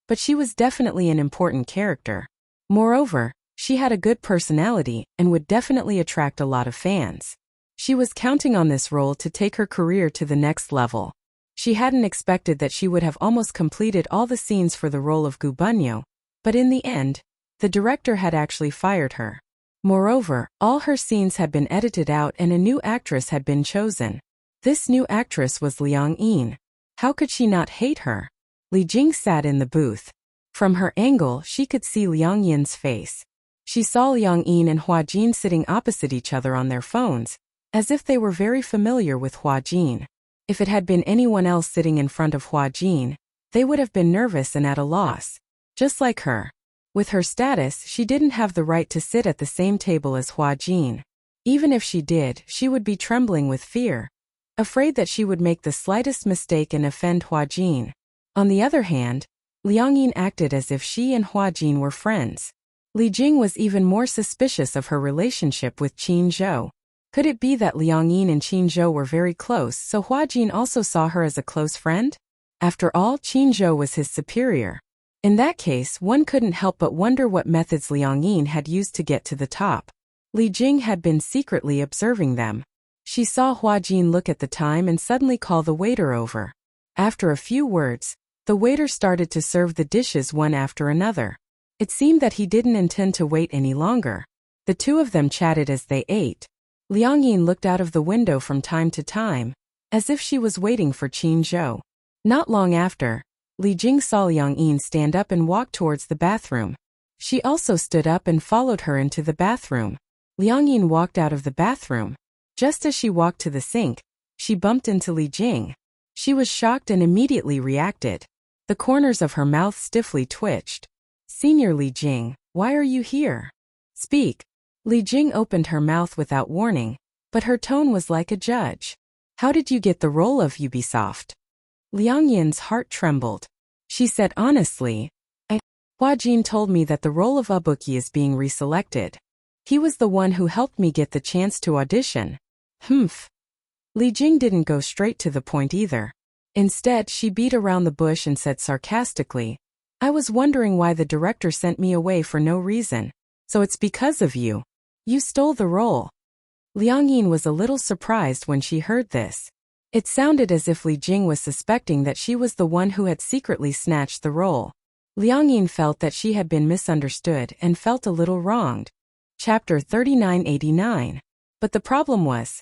but she was definitely an important character. Moreover, she had a good personality and would definitely attract a lot of fans. She was counting on this role to take her career to the next level. She hadn't expected that she would have almost completed all the scenes for the role of Gu Bunyo, but in the end, the director had actually fired her. Moreover, all her scenes had been edited out and a new actress had been chosen. This new actress was Liang Yin. How could she not hate her? Li Jing sat in the booth. From her angle, she could see Liang Yin's face. She saw Liang Yin and Hua Jin sitting opposite each other on their phones, as if they were very familiar with Hua Jin. If it had been anyone else sitting in front of Hua Jin, they would have been nervous and at a loss. Just like her. With her status, she didn't have the right to sit at the same table as Hua Jin. Even if she did, she would be trembling with fear, afraid that she would make the slightest mistake and offend Hua Jin. On the other hand, Liang Yin acted as if she and Hua Jin were friends. Li Jing was even more suspicious of her relationship with Qin Zhou. Could it be that Liang Yin and Qin Zhou were very close, so Hua Jin also saw her as a close friend? After all, Qin Zhou was his superior. In that case, one couldn't help but wonder what methods Liang Yin had used to get to the top. Li Jing had been secretly observing them. She saw Hua Jin look at the time and suddenly call the waiter over. After a few words, the waiter started to serve the dishes one after another. It seemed that he didn't intend to wait any longer. The two of them chatted as they ate. Liang Yin looked out of the window from time to time, as if she was waiting for Qin Zhou. Not long after, Li Jing saw Liang Yin stand up and walk towards the bathroom. She also stood up and followed her into the bathroom. Liang Yin walked out of the bathroom. Just as she walked to the sink, she bumped into Li Jing. She was shocked and immediately reacted. The corners of her mouth stiffly twitched. "Senior Li Jing, why are you here? Speak." Li Jing opened her mouth without warning, but her tone was like a judge. "How did you get the role of Ubisoft?" Liang Yin's heart trembled. She said honestly, Hua Jin told me that the role of Audiobook is being reselected. He was the one who helped me get the chance to audition. Humph. Li Jing didn't go straight to the point either. Instead, she beat around the bush and said sarcastically, "I was wondering why the director sent me away for no reason. So it's because of you. You stole the role." Liang Yin was a little surprised when she heard this. It sounded as if Li Jing was suspecting that she was the one who had secretly snatched the role. Liang Yin felt that she had been misunderstood and felt a little wronged. Chapter 3989. But the problem was,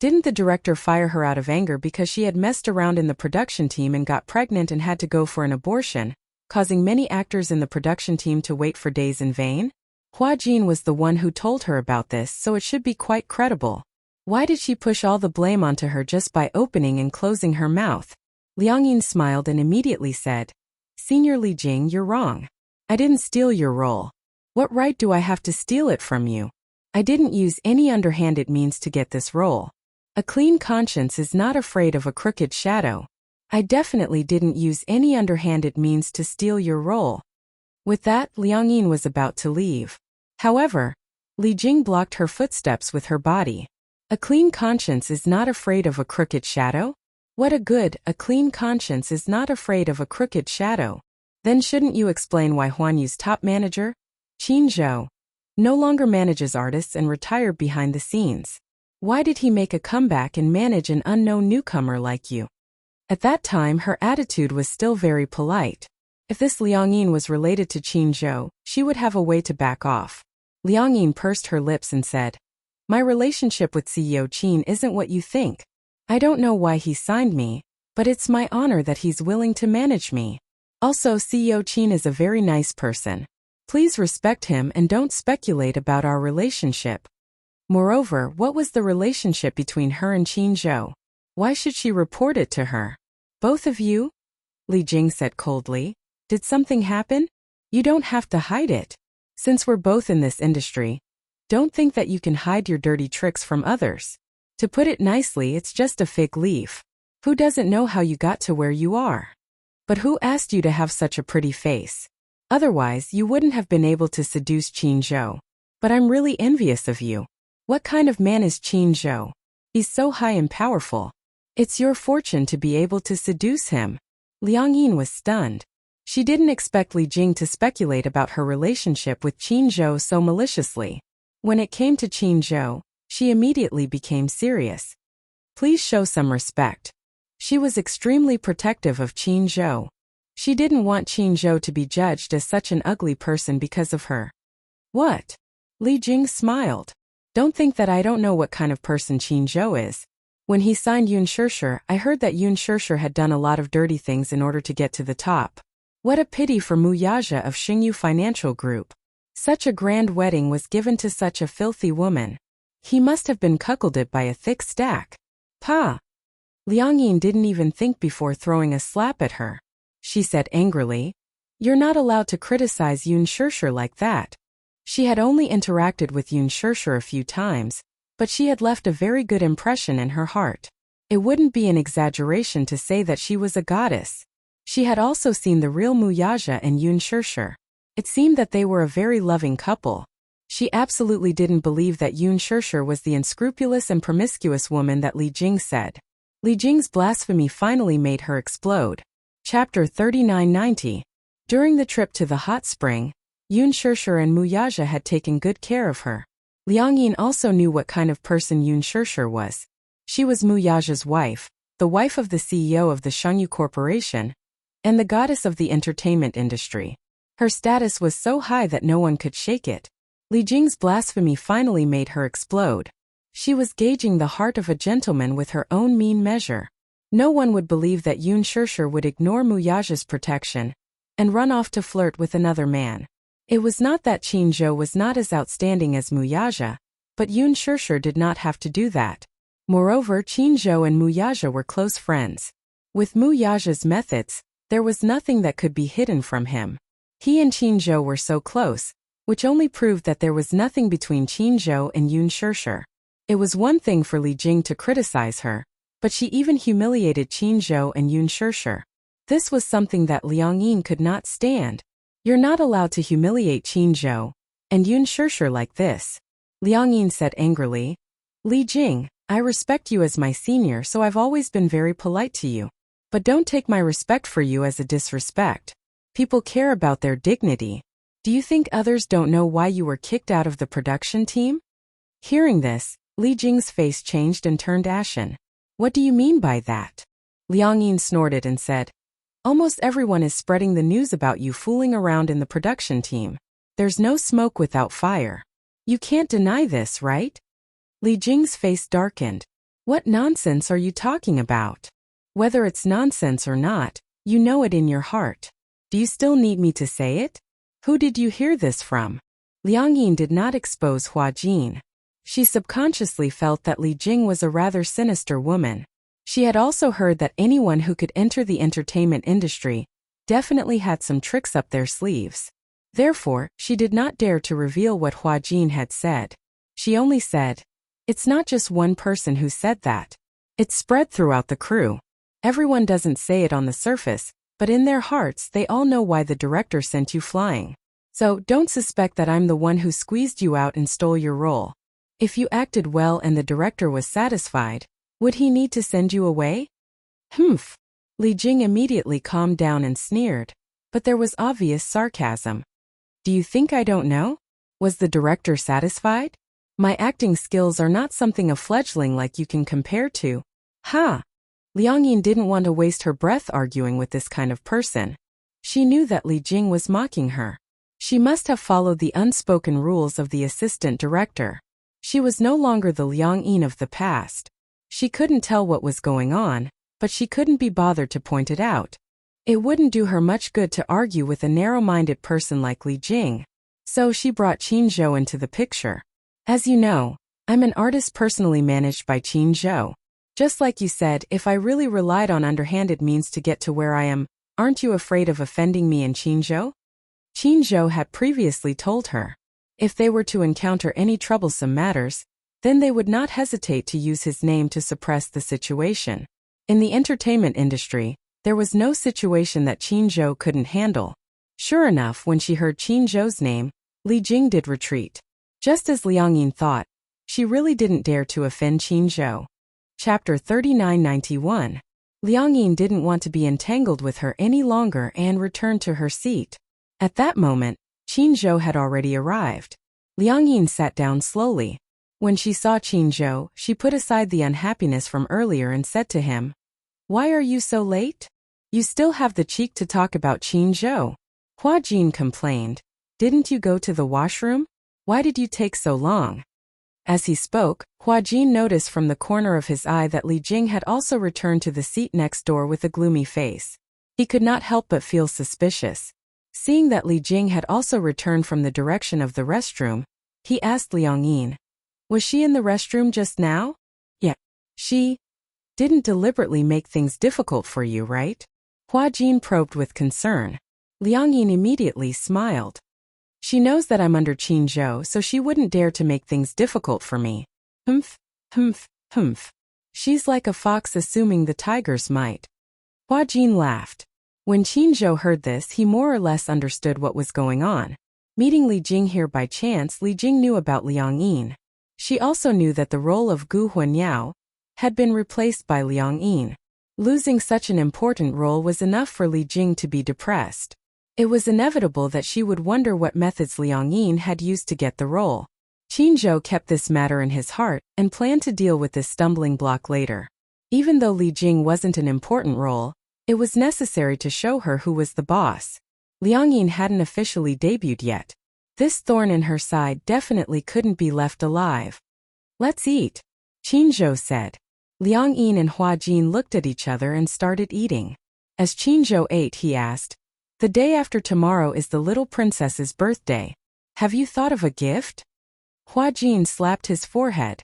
didn't the director fire her out of anger because she had messed around in the production team and got pregnant and had to go for an abortion, causing many actors in the production team to wait for days in vain? Hua Jin was the one who told her about this, so it should be quite credible. Why did she push all the blame onto her just by opening and closing her mouth? Liang Yin smiled and immediately said, "Senior Li Jing, you're wrong. I didn't steal your role. What right do I have to steal it from you? I didn't use any underhanded means to get this role. A clean conscience is not afraid of a crooked shadow. I definitely didn't use any underhanded means to steal your role." With that, Liang Yin was about to leave. However, Li Jing blocked her footsteps with her body. A clean conscience is not afraid of a crooked shadow? What a clean conscience is not afraid of a crooked shadow. Then shouldn't you explain why Huan Yu's top manager, Qin Zhou, no longer manages artists and retired behind the scenes? Why did he make a comeback and manage an unknown newcomer like you? At that time, her attitude was still very polite. If this Liang Yin was related to Qin Zhou, she would have a way to back off. Liang Yin pursed her lips and said, "My relationship with CEO Qin isn't what you think. I don't know why he signed me, but it's my honor that he's willing to manage me. Also, CEO Qin is a very nice person. Please respect him and don't speculate about our relationship." Moreover, what was the relationship between her and Qin Zhou? Why should she report it to her? "Both of you?" Li Jing said coldly. "Did something happen? You don't have to hide it. Since we're both in this industry, don't think that you can hide your dirty tricks from others. To put it nicely, it's just a fig leaf. Who doesn't know how you got to where you are? But who asked you to have such a pretty face? Otherwise, you wouldn't have been able to seduce Qin Zhou. But I'm really envious of you. What kind of man is Qin Zhou? He's so high and powerful. It's your fortune to be able to seduce him." Liang Yin was stunned. She didn't expect Li Jing to speculate about her relationship with Qin Zhou so maliciously. When it came to Qin Zhou, she immediately became serious. Please show some respect. She was extremely protective of Qin Zhou. She didn't want Qin Zhou to be judged as such an ugly person because of her. What? Li Jing smiled. Don't think that I don't know what kind of person Qin Zhou is. When he signed Yun Shirshir, I heard that Yun Shirshir had done a lot of dirty things in order to get to the top. What a pity for Mu Yaja of Xingyu Financial Group. Such a grand wedding was given to such a filthy woman. He must have been cuckolded by a thick stack. Pa! Liang Yin didn't even think before throwing a slap at her. She said angrily, "You're not allowed to criticize Yun Shirshir like that." She had only interacted with Yun Shirshir a few times, but she had left a very good impression in her heart. It wouldn't be an exaggeration to say that she was a goddess. She had also seen the real Mu Yaja and Yun Shirshir. It seemed that they were a very loving couple. She absolutely didn't believe that Yun Shirshir was the unscrupulous and promiscuous woman that Li Jing said. Li Jing's blasphemy finally made her explode. Chapter 3990. During the trip to the hot spring, Yun Shirshir and Mu Yaja had taken good care of her. Liang Yin also knew what kind of person Yun Shirshir was. She was Mu Yaja's wife, the wife of the CEO of the Shangyu Corporation, and the goddess of the entertainment industry. Her status was so high that no one could shake it. Li Jing's blasphemy finally made her explode. She was gauging the heart of a gentleman with her own mean measure. No one would believe that Yun Shirshir would ignore Mu Yaja's protection and run off to flirt with another man. It was not that Qin Zhou was not as outstanding as Mu Yaja, but Yun Shirshir did not have to do that. Moreover, Qin Zhou and Mu Yaja were close friends. With Mu Yaja's methods, there was nothing that could be hidden from him. He and Qin Zhou were so close, which only proved that there was nothing between Qin Zhou and Yun Shirshir. It was one thing for Li Jing to criticize her, but she even humiliated Qin Zhou and Yun Shirshir. This was something that Liang Yin could not stand. "You're not allowed to humiliate Qin Zhou and Yun Shirshir like this," Liang Yin said angrily. "Li Jing, I respect you as my senior, so I've always been very polite to you. But don't take my respect for you as a disrespect. People care about their dignity. Do you think others don't know why you were kicked out of the production team?" Hearing this, Li Jing's face changed and turned ashen. "What do you mean by that?" Liang Yin snorted and said, "Almost everyone is spreading the news about you fooling around in the production team. There's no smoke without fire. You can't deny this, right?" Li Jing's face darkened. "What nonsense are you talking about? Whether it's nonsense or not, you know it in your heart. Do you still need me to say it? Who did you hear this from?" Liang Yin did not expose Hua Jin. She subconsciously felt that Li Jing was a rather sinister woman. She had also heard that anyone who could enter the entertainment industry definitely had some tricks up their sleeves. Therefore, she did not dare to reveal what Hua Jin had said. She only said, "It's not just one person who said that. It's spread throughout the crew. Everyone doesn't say it on the surface, but in their hearts they all know why the director sent you flying. So don't suspect that I'm the one who squeezed you out and stole your role. If you acted well and the director was satisfied, would he need to send you away?" "Humph." Li Jing immediately calmed down and sneered, but there was obvious sarcasm. "Do you think I don't know? Was the director satisfied? My acting skills are not something a fledgling like you can compare to." "Ha!" Liang Yin didn't want to waste her breath arguing with this kind of person. She knew that Li Jing was mocking her. She must have followed the unspoken rules of the assistant director. She was no longer the Liang Yin of the past. She couldn't tell what was going on, but she couldn't be bothered to point it out. It wouldn't do her much good to argue with a narrow-minded person like Li Jing. So she brought Qin Zhou into the picture. "As you know, I'm an artist personally managed by Qin Zhou. Just like you said, if I really relied on underhanded means to get to where I am, aren't you afraid of offending me and Qin Zhou?" Qin Zhou had previously told her, if they were to encounter any troublesome matters, then they would not hesitate to use his name to suppress the situation. In the entertainment industry, there was no situation that Qin Zhou couldn't handle. Sure enough, when she heard Qin Zhou's name, Li Jing did retreat. Just as Liang Yin thought, she really didn't dare to offend Qin Zhou. Chapter 3991. Liang Yin didn't want to be entangled with her any longer and returned to her seat. At that moment, Qin Zhou had already arrived. Liang Yin sat down slowly. When she saw Qin Zhou, she put aside the unhappiness from earlier and said to him, "Why are you so late? You still have the cheek to talk about Qin Zhou." Hua Jin complained, "Didn't you go to the washroom? Why did you take so long?" As he spoke, Hua Jin noticed from the corner of his eye that Li Jing had also returned to the seat next door with a gloomy face. He could not help but feel suspicious. Seeing that Li Jing had also returned from the direction of the restroom, he asked Liang Yin, "Was she in the restroom just now?" "Yeah." "She didn't deliberately make things difficult for you, right?" Hua Jin probed with concern. Liang Yin immediately smiled. "She knows that I'm under Qin Zhou, so she wouldn't dare to make things difficult for me." Humph, humph, humph. She's like a fox assuming the tiger's might. Hua Jin laughed. When Qin Zhou heard this, he more or less understood what was going on. Meeting Li Jing here by chance, Li Jing knew about Liang Yin. She also knew that the role of Gu Huanyao had been replaced by Liang Yin. Losing such an important role was enough for Li Jing to be depressed. It was inevitable that she would wonder what methods Liang Yin had used to get the role. Qin Zhou kept this matter in his heart and planned to deal with this stumbling block later. Even though Li Jing wasn't an important role, it was necessary to show her who was the boss. Liang Yin hadn't officially debuted yet. This thorn in her side definitely couldn't be left alive. "Let's eat," Qin Zhou said. Liang Yin and Hua Jin looked at each other and started eating. As Qin Zhou ate, he asked, "The day after tomorrow is the little princess's birthday. Have you thought of a gift?" Hua Jin slapped his forehead.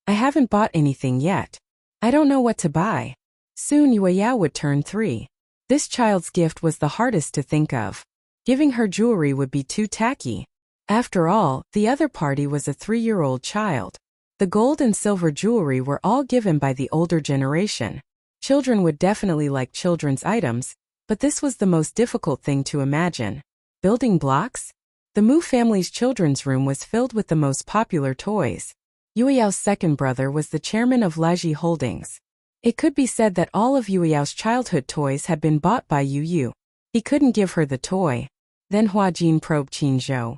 "I haven't bought anything yet. I don't know what to buy. Soon Yueyao would turn 3. This child's gift was the hardest to think of. Giving her jewelry would be too tacky. After all, the other party was a 3-year-old child. The gold and silver jewelry were all given by the older generation. Children would definitely like children's items, but this was the most difficult thing to imagine. Building blocks? The Mu family's children's room was filled with the most popular toys. Yueyao's second brother was the chairman of Laji Holdings. It could be said that all of Yueyao's childhood toys had been bought by Yu Yu. He couldn't give her the toy. Then Hua Jin probed Qin Zhou.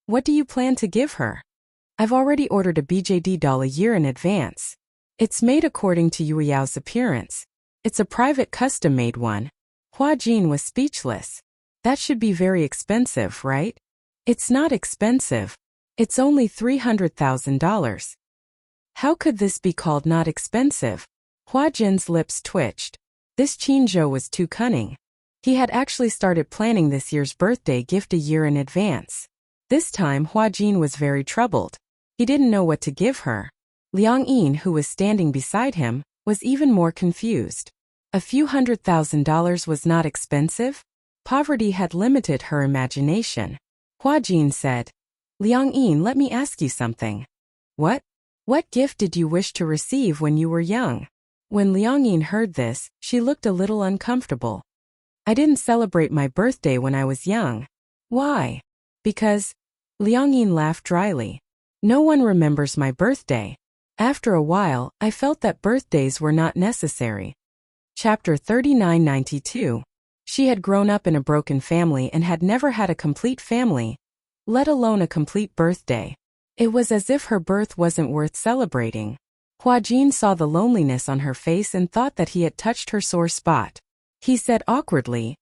"What do you plan to give her?" "I've already ordered a BJD doll a year in advance. It's made according to Yueyao's appearance. It's a private custom-made one." Hua Jin was speechless. "That should be very expensive, right?" "It's not expensive. It's only $300,000. "How could this be called not expensive?" Hua Jin's lips twitched. This Qin Zhou was too cunning. He had actually started planning this year's birthday gift a year in advance. This time Hua Jin was very troubled. He didn't know what to give her. Liang Yin, who was standing beside him, was even more confused. A few $100,000 was not expensive? Poverty had limited her imagination. Hua Jin said, "Liang Yin, let me ask you something." "What? What gift did you wish to receive when you were young?" When Liang Yin heard this, she looked a little uncomfortable. "I didn't celebrate my birthday when I was young." "Why?" "Because..." Liang Yin laughed dryly. "No one remembers my birthday. After a while, I felt that birthdays were not necessary." Chapter 3992. She had grown up in a broken family and had never had a complete family, let alone a complete birthday. It was as if her birth wasn't worth celebrating. Hua Jin saw the loneliness on her face and thought that he had touched her sore spot. He said awkwardly,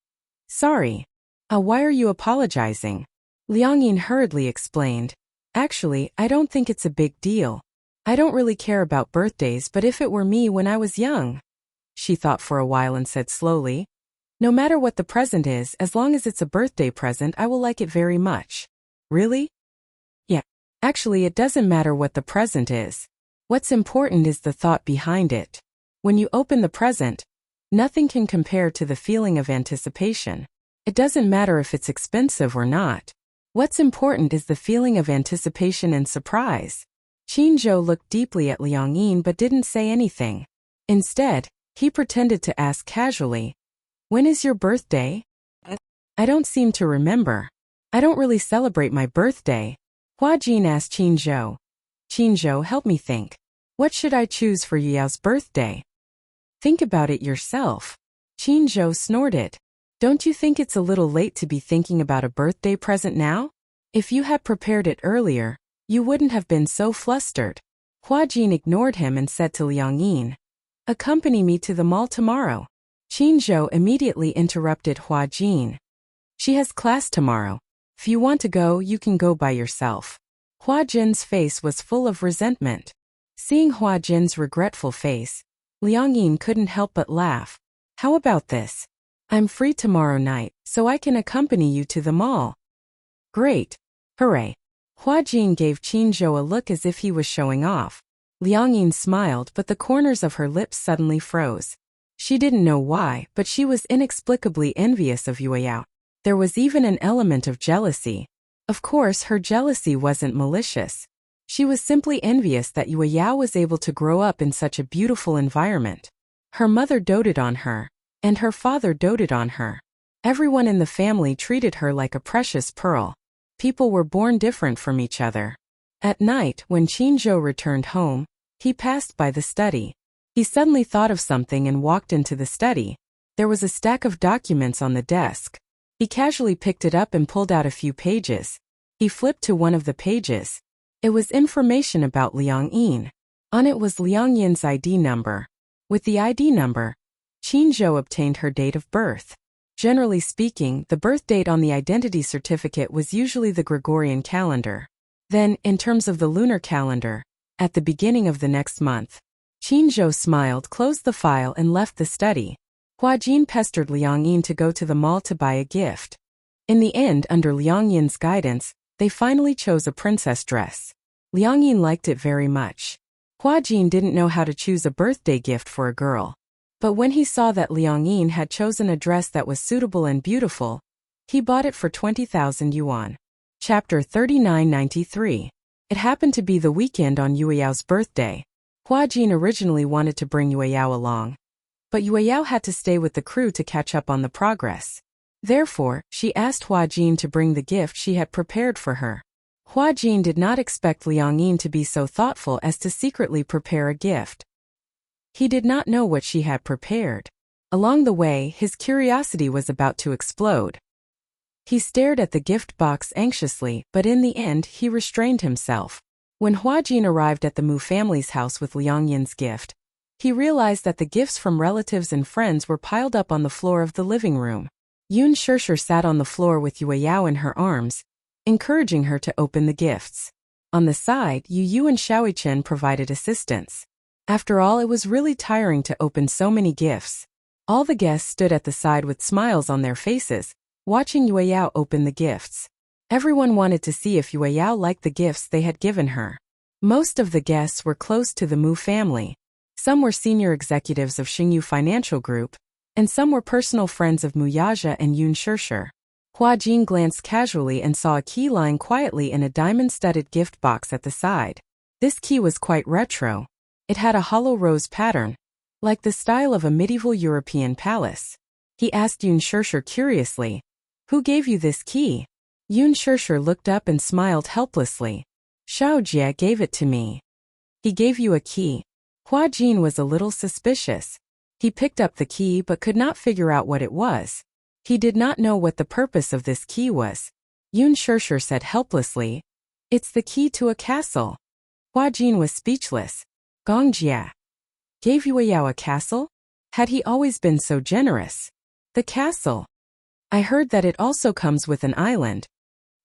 "Sorry. Why are you apologizing?" Liang Yin hurriedly explained, "Actually, I don't think it's a big deal. I don't really care about birthdays, but if it were me when I was young..." She thought for a while and said slowly, "No matter what the present is, as long as it's a birthday present, I will like it very much." "Really?" "Yeah. Actually, it doesn't matter what the present is. What's important is the thought behind it. When you open the present, nothing can compare to the feeling of anticipation. It doesn't matter if it's expensive or not. What's important is the feeling of anticipation and surprise." Qin Zhou looked deeply at Liang Yin but didn't say anything. Instead, he pretended to ask casually, "When is your birthday?" "I don't seem to remember. I don't really celebrate my birthday." Hua Jin asked Qin Zhou. "Qin Zhou, help me think. What should I choose for Yuyao's birthday?" "Think about it yourself." Qin Zhou snorted. "Don't you think it's a little late to be thinking about a birthday present now? If you had prepared it earlier, you wouldn't have been so flustered." Hua Jin ignored him and said to Liang Yin, "Accompany me to the mall tomorrow." Qin Zhou immediately interrupted Hua Jin. "She has class tomorrow. If you want to go, you can go by yourself." Hua Jin's face was full of resentment. Seeing Hua Jin's regretful face, Liang Yin couldn't help but laugh. How about this? I'm free tomorrow night, so I can accompany you to the mall. Great. Hooray. Hua Jin gave Qin Zhou a look as if he was showing off. Liang Yin smiled, but the corners of her lips suddenly froze. She didn't know why, but she was inexplicably envious of Yue Yao. There was even an element of jealousy. Of course, her jealousy wasn't malicious. She was simply envious that Yue Yao was able to grow up in such a beautiful environment. Her mother doted on her, and her father doted on her. Everyone in the family treated her like a precious pearl. People were born different from each other. At night, when Qin Zhou returned home, he passed by the study. He suddenly thought of something and walked into the study. There was a stack of documents on the desk. He casually picked it up and pulled out a few pages. He flipped to one of the pages. It was information about Liang Yin. On it was Liang Yin's ID number. With the ID number, Qin Zhou obtained her date of birth. Generally speaking, the birth date on the identity certificate was usually the Gregorian calendar. Then, in terms of the lunar calendar, at the beginning of the next month, Qin Zhou smiled, closed the file and left the study. Hua Jin pestered Liang Yin to go to the mall to buy a gift. In the end, under Liang Yin's guidance, they finally chose a princess dress. Liang Yin liked it very much. Hua Jin didn't know how to choose a birthday gift for a girl. But when he saw that Liang Yin had chosen a dress that was suitable and beautiful, he bought it for 20,000 yuan. Chapter 3993. It happened to be the weekend on Yue Yao's birthday. Hua Jin originally wanted to bring Yue Yao along, but Yue Yao had to stay with the crew to catch up on the progress. Therefore, she asked Hua Jin to bring the gift she had prepared for her. Hua Jin did not expect Liang Yin to be so thoughtful as to secretly prepare a gift. He did not know what she had prepared. Along the way, his curiosity was about to explode. He stared at the gift box anxiously, but in the end, he restrained himself. When Hua Jin arrived at the Mu family's house with Liang Yin's gift, he realized that the gifts from relatives and friends were piled up on the floor of the living room. Yun Shishir sat on the floor with Yue Yao in her arms, encouraging her to open the gifts. On the side, Yu and Xiaoichen provided assistance. After all, it was really tiring to open so many gifts. All the guests stood at the side with smiles on their faces, watching Yue Yao open the gifts. Everyone wanted to see if Yue Yao liked the gifts they had given her. Most of the guests were close to the Mu family. Some were senior executives of Xingyu Financial Group, and some were personal friends of Mu Yaja and Yun Shishir. Hua Jin glanced casually and saw a key lying quietly in a diamond-studded gift box at the side. This key was quite retro. It had a hollow rose pattern, like the style of a medieval European palace. He asked Yun Shishir curiously, "Who gave you this key?" Yun Shishir looked up and smiled helplessly. "Xiao Jie gave it to me." "He gave you a key?" Hua Jin was a little suspicious. He picked up the key but could not figure out what it was. He did not know what the purpose of this key was. Yun Shishir said helplessly, "It's the key to a castle." Hua Jin was speechless. Gong Jia gave Yue Yao a castle? Had he always been so generous? The castle. I heard that it also comes with an island.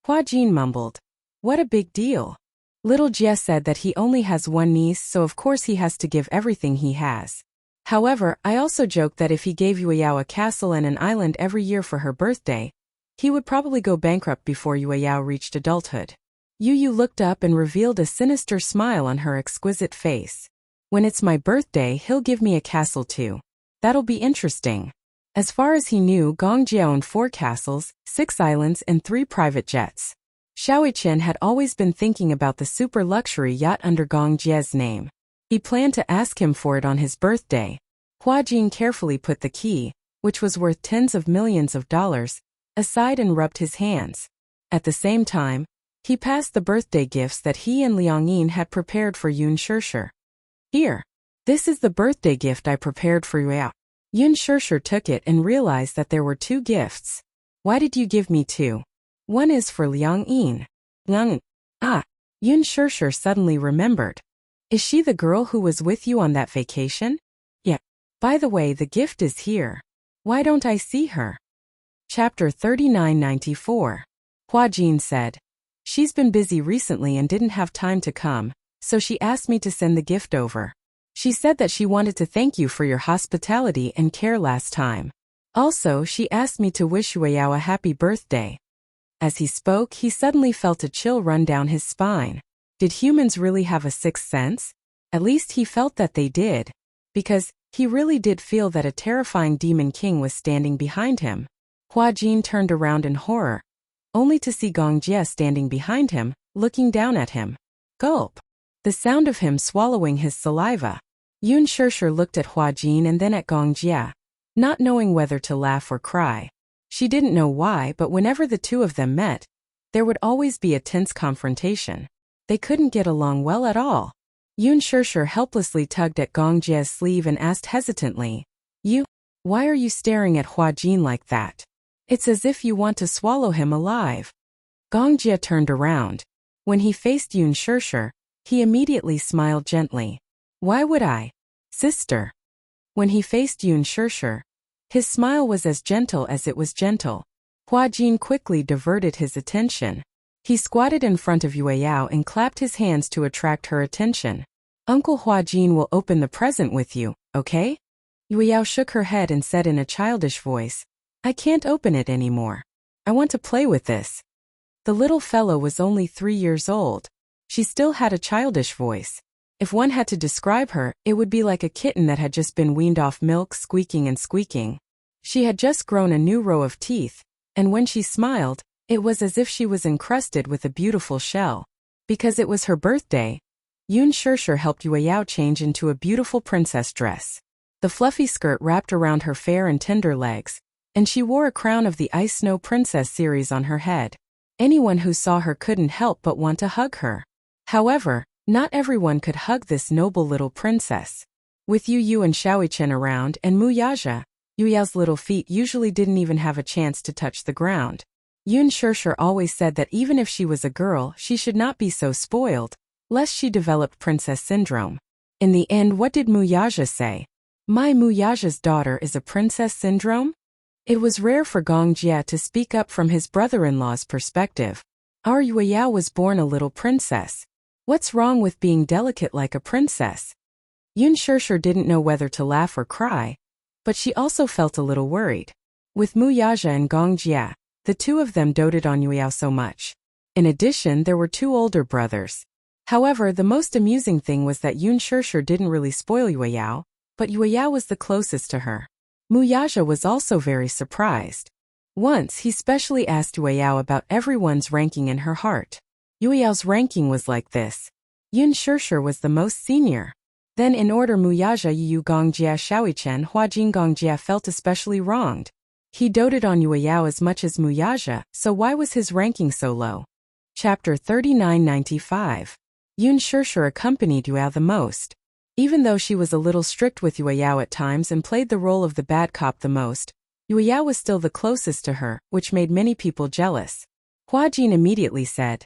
Hua Jin mumbled. What a big deal. Little Jie said that he only has one niece, so of course he has to give everything he has. However, I also joked that if he gave Yue Yao a castle and an island every year for her birthday, he would probably go bankrupt before Yue Yao reached adulthood. Yu looked up and revealed a sinister smile on her exquisite face. When it's my birthday, he'll give me a castle too. That'll be interesting. As far as he knew, Gong Jie owned 4 castles, 6 islands and 3 private jets. Xiaoichen had always been thinking about the super luxury yacht under Gong Jie's name. He planned to ask him for it on his birthday. Hua Jin carefully put the key, which was worth tens of millions of dollars, aside and rubbed his hands. At the same time, he passed the birthday gifts that he and Liang Yin had prepared for Yun Shishir. Here. This is the birthday gift I prepared for Yue. Yun Shishir took it and realized that there were 2 gifts. Why did you give me 2? One is for Liang Yin. Liang. Ah. Yun Shishir suddenly remembered. Is she the girl who was with you on that vacation? Yeah. By the way, the gift is here. Why don't I see her? Chapter 3994. Hua Jin said. She's been busy recently and didn't have time to come, so she asked me to send the gift over. She said that she wanted to thank you for your hospitality and care last time. Also, she asked me to wish Yueyao a happy birthday. As he spoke, he suddenly felt a chill run down his spine. Did humans really have a sixth sense? At least he felt that they did. Because he really did feel that a terrifying demon king was standing behind him. Hua Jin turned around in horror, only to see Gong Jie standing behind him, looking down at him. Gulp. The sound of him swallowing his saliva. Yun Shishir looked at Hua Jin and then at Gong Jie, not knowing whether to laugh or cry. She didn't know why, but whenever the two of them met, there would always be a tense confrontation. They couldn't get along well at all. Yun Shishir helplessly tugged at Gong Jie's sleeve and asked hesitantly, Why are you staring at Hua Jin like that? It's as if you want to swallow him alive. Gong Jie turned around. When he faced Yun Shishir, he immediately smiled gently. Why would I? Sister. When he faced Yun Shishir, his smile was as gentle as it was gentle. Hua Jin quickly diverted his attention. He squatted in front of Yueyao and clapped his hands to attract her attention. Uncle Hua Jin will open the present with you, okay? Yueyao shook her head and said in a childish voice, I can't open it anymore. I want to play with this. The little fellow was only 3 years old. She still had a childish voice. If one had to describe her, it would be like a kitten that had just been weaned off milk, squeaking and squeaking. She had just grown a new row of teeth, and when she smiled, it was as if she was encrusted with a beautiful shell. Because it was her birthday, Yun Shishir helped Yueyao change into a beautiful princess dress. The fluffy skirt wrapped around her fair and tender legs, and she wore a crown of the Ice Snow Princess series on her head. Anyone who saw her couldn't help but want to hug her. However, not everyone could hug this noble little princess. With Yu and Xiaoichen around and Muyaja, Yuyao's little feet usually didn't even have a chance to touch the ground. Yun Shishir always said that even if she was a girl, she should not be so spoiled, lest she developed princess syndrome. In the end, what did Muyaja say? My Muyaja's daughter is a princess syndrome? It was rare for Gong Jie to speak up from his brother-in-law's perspective. Our Yueyao was born a little princess. What's wrong with being delicate like a princess? Yun Shishir didn't know whether to laugh or cry, but she also felt a little worried. With Muyaja and Gong Jie, the two of them doted on Yueyao so much. In addition, there were 2 older brothers. However, the most amusing thing was that Yun Shishir didn't really spoil Yueyao, but Yueyao was the closest to her. Muyaja was also very surprised. Once, he specially asked Yueyao about everyone's ranking in her heart. Yueyao's ranking was like this. Yun Shishir was the most senior. Then in order Muyaja, Yu Gong Jie, Xiaoichen, Hua Jin. Gong Jie felt especially wronged. He doted on Yueyao as much as Muyaja, so why was his ranking so low? Chapter 3995. Yun Shishir accompanied Yueyao the most. Even though she was a little strict with Yueyao at times and played the role of the bad cop the most, Yueyao was still the closest to her, which made many people jealous. Hua Jin immediately said,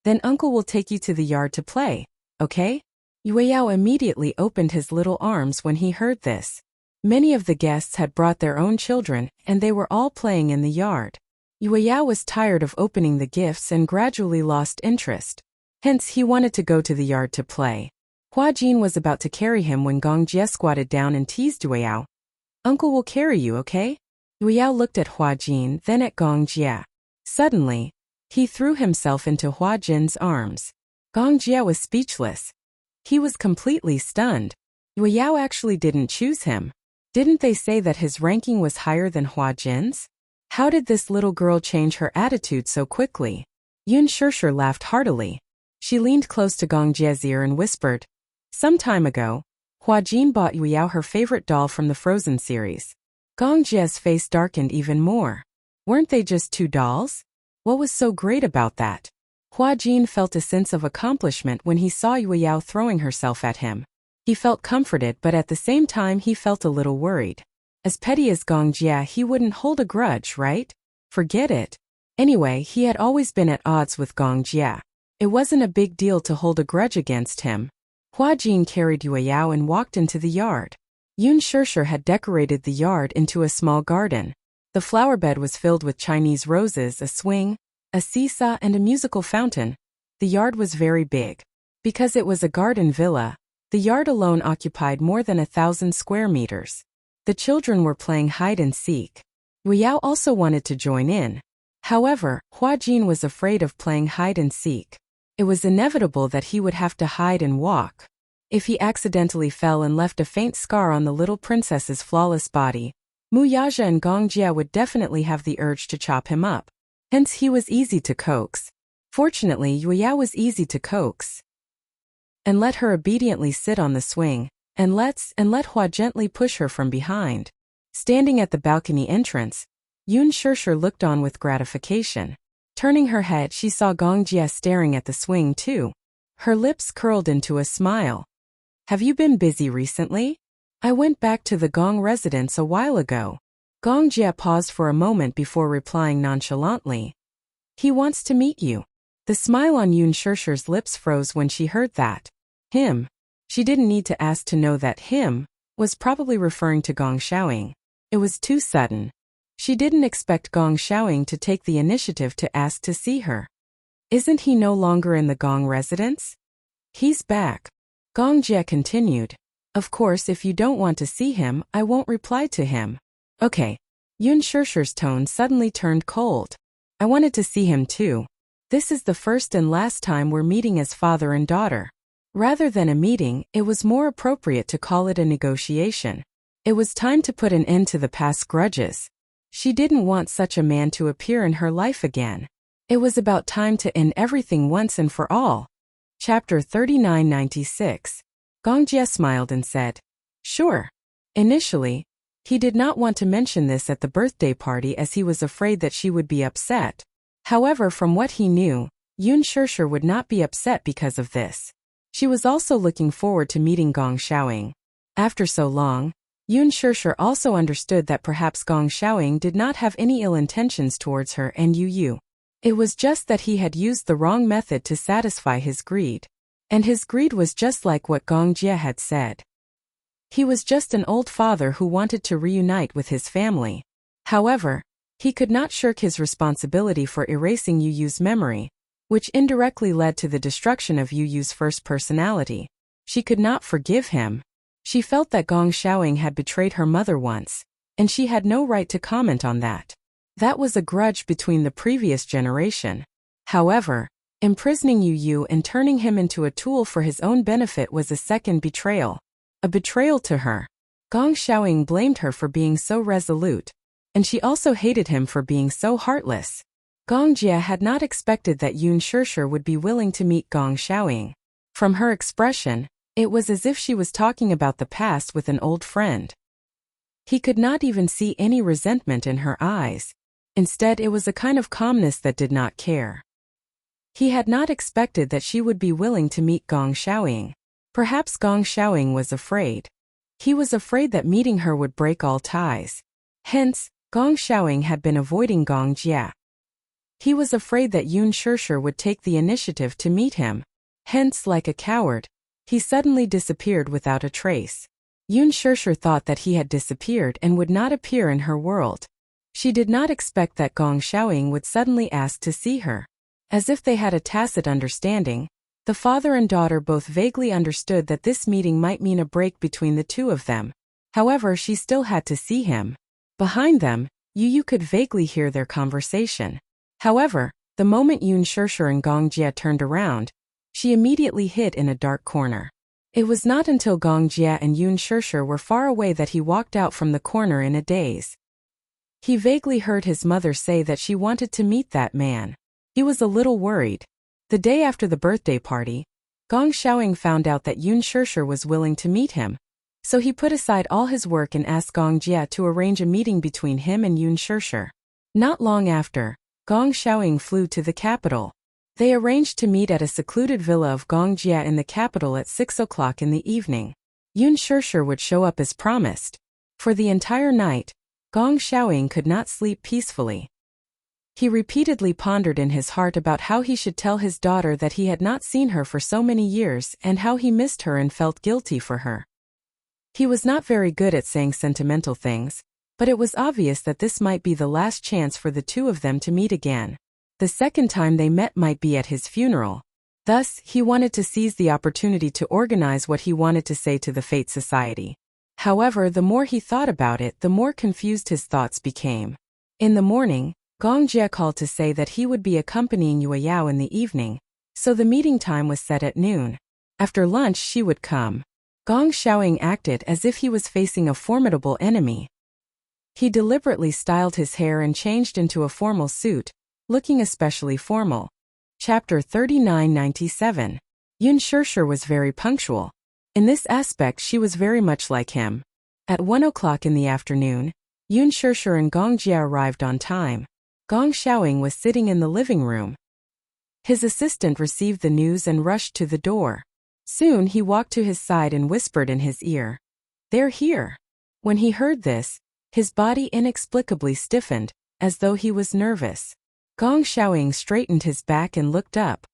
Then uncle will take you to the yard to play, okay? Yueyao immediately opened his little arms when he heard this. Many of the guests had brought their own children, and they were all playing in the yard. Yueyao was tired of opening the gifts and gradually lost interest. Hence, he wanted to go to the yard to play. Hua Jin was about to carry him when Gong Jie squatted down and teased Yueyao. Uncle will carry you, okay? Yueyao looked at Hua Jin, then at Gong Jie. Suddenly, he threw himself into Hua Jin's arms. Gong Jie was speechless. He was completely stunned. Yueyao actually didn't choose him. Didn't they say that his ranking was higher than Hua Jin's? How did this little girl change her attitude so quickly? Yun Shishir laughed heartily. She leaned close to Gong Jie's ear and whispered, Some time ago, Hua Jin bought Yueyao her favorite doll from the Frozen series. Gong Jie's face darkened even more. Weren't they just 2 dolls? What was so great about that? Hua Jin felt a sense of accomplishment when he saw Yueyao throwing herself at him. He felt comforted, but at the same time he felt a little worried. As petty as Gong Jie, he wouldn't hold a grudge, right? Forget it. Anyway, he had always been at odds with Gong Jie. It wasn't a big deal to hold a grudge against him. Hua Jin carried Yueyao and walked into the yard. Yun Shishir had decorated the yard into a small garden. The flower bed was filled with Chinese roses, a swing, a seesaw and a musical fountain. The yard was very big. Because it was a garden villa, the yard alone occupied more than 1,000 square meters. The children were playing hide and seek. Liao also wanted to join in. However, Hua Jin was afraid of playing hide and seek. It was inevitable that he would have to hide and walk. If he accidentally fell and left a faint scar on the little princess's flawless body, Mu Yaja and Gong Jia would definitely have the urge to chop him up. Hence he was easy to coax. Fortunately, Yuya was easy to coax. And let her obediently sit on the swing, and let Hua gently push her from behind. Standing at the balcony entrance, Yun Shishir looked on with gratification. Turning her head, she saw Gong Jia staring at the swing too. Her lips curled into a smile. Have you been busy recently? I went back to the Gong residence a while ago. Gong Jia paused for a moment before replying nonchalantly. He wants to meet you. The smile on Yun Shishir's lips froze when she heard that. Him. She didn't need to ask to know that him was probably referring to Gong Xiaoying. It was too sudden. She didn't expect Gong Xiaoying to take the initiative to ask to see her. Isn't he no longer in the Gong residence? He's back. Gong Jia continued. Of course, if you don't want to see him, I won't reply to him. Okay. Yun Shishir's tone suddenly turned cold. I wanted to see him too. This is the first and last time we're meeting as father and daughter. Rather than a meeting, it was more appropriate to call it a negotiation. It was time to put an end to the past grudges. She didn't want such a man to appear in her life again. It was about time to end everything once and for all. Chapter 3996. Gong Jia smiled and said, Sure. Initially, he did not want to mention this at the birthday party as he was afraid that she would be upset. However, from what he knew, Yun Shishir would not be upset because of this. She was also looking forward to meeting Gong Xiaoying. After so long, Yun Shishir also understood that perhaps Gong Xiaoying did not have any ill intentions towards her and Yu. It was just that he had used the wrong method to satisfy his greed. And his greed was just like what Gong Jia had said. He was just an old father who wanted to reunite with his family. However, he could not shirk his responsibility for erasing Yu's memory, which indirectly led to the destruction of Yu's first personality. She could not forgive him. She felt that Gong Xiaoying had betrayed her mother once, and she had no right to comment on that. That was a grudge between the previous generation. However, imprisoning Yu and turning him into a tool for his own benefit was a second betrayal. A betrayal to her. Gong Xiaoying blamed her for being so resolute, and she also hated him for being so heartless. Gong Jia had not expected that Yun Shishir would be willing to meet Gong Xiaoying. From her expression, it was as if she was talking about the past with an old friend. He could not even see any resentment in her eyes. Instead, it was a kind of calmness that did not care. He had not expected that she would be willing to meet Gong Xiaoying. Perhaps Gong Xiaoying was afraid. He was afraid that meeting her would break all ties. Hence, Gong Xiaoying had been avoiding Gong Jia. He was afraid that Yun Shishir would take the initiative to meet him. Hence, like a coward, he suddenly disappeared without a trace. Yun Shishir thought that he had disappeared and would not appear in her world. She did not expect that Gong Xiaoying would suddenly ask to see her. As if they had a tacit understanding, the father and daughter both vaguely understood that this meeting might mean a break between the two of them. However, she still had to see him. Behind them, Yu could vaguely hear their conversation. However, the moment Yun Shishir and Gong Jia turned around, she immediately hid in a dark corner. It was not until Gong Jia and Yun Shishir were far away that he walked out from the corner in a daze. He vaguely heard his mother say that she wanted to meet that man. He was a little worried. The day after the birthday party, Gong Xiaoying found out that Yun Shishir was willing to meet him. So he put aside all his work and asked Gong Jia to arrange a meeting between him and Yun Shishir. Not long after, Gong Xiaoying flew to the capital. They arranged to meet at a secluded villa of Gong Jia in the capital at 6 o'clock in the evening. Yun Shishir would show up as promised. For the entire night, Gong Xiaoying could not sleep peacefully. He repeatedly pondered in his heart about how he should tell his daughter that he had not seen her for so many years and how he missed her and felt guilty for her. He was not very good at saying sentimental things, but it was obvious that this might be the last chance for the two of them to meet again. The second time they met might be at his funeral. Thus, he wanted to seize the opportunity to organize what he wanted to say to the Fate Society. However, the more he thought about it, the more confused his thoughts became. In the morning, Gong Jie called to say that he would be accompanying Yue Yao in the evening, so the meeting time was set at noon. After lunch she would come. Gong Xiaoying acted as if he was facing a formidable enemy. He deliberately styled his hair and changed into a formal suit, looking especially formal. Chapter 3997. Yun Shishir was very punctual. In this aspect she was very much like him. At 1 o'clock in the afternoon, Yun Shishir and Gong Jie arrived on time. Gong Xiaoying was sitting in the living room. His assistant received the news and rushed to the door. Soon he walked to his side and whispered in his ear, "They're here." When he heard this, his body inexplicably stiffened, as though he was nervous. Gong Xiaoying straightened his back and looked up.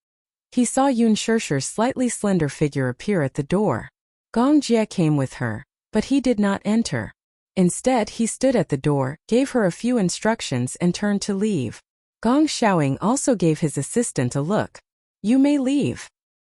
He saw Yun Shishir's slightly slender figure appear at the door. Gong Jie came with her, but he did not enter. Instead, he stood at the door, gave her a few instructions and turned to leave. Gong Xiaoying also gave his assistant a look. "You may leave."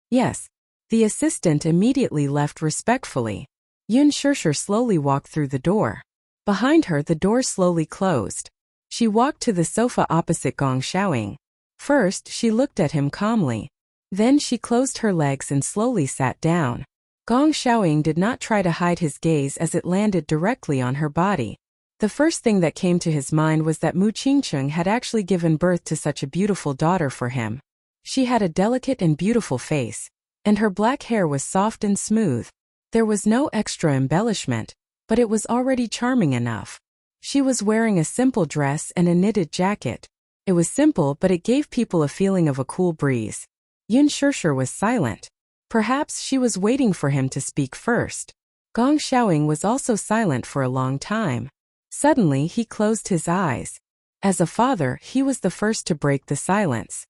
"Yes." The assistant immediately left respectfully. Yun Shishir slowly walked through the door. Behind her the door slowly closed. She walked to the sofa opposite Gong Xiaoying. First, she looked at him calmly. Then she closed her legs and slowly sat down. Gong Xiaoying did not try to hide his gaze as it landed directly on her body. The first thing that came to his mind was that Mu Qingcheng had actually given birth to such a beautiful daughter for him. She had a delicate and beautiful face, and her black hair was soft and smooth. There was no extra embellishment, but it was already charming enough. She was wearing a simple dress and a knitted jacket. It was simple, but it gave people a feeling of a cool breeze. Yun Shishir was silent. Perhaps she was waiting for him to speak first. Gong Xiaoying was also silent for a long time. Suddenly he closed his eyes. As a father, he was the first to break the silence.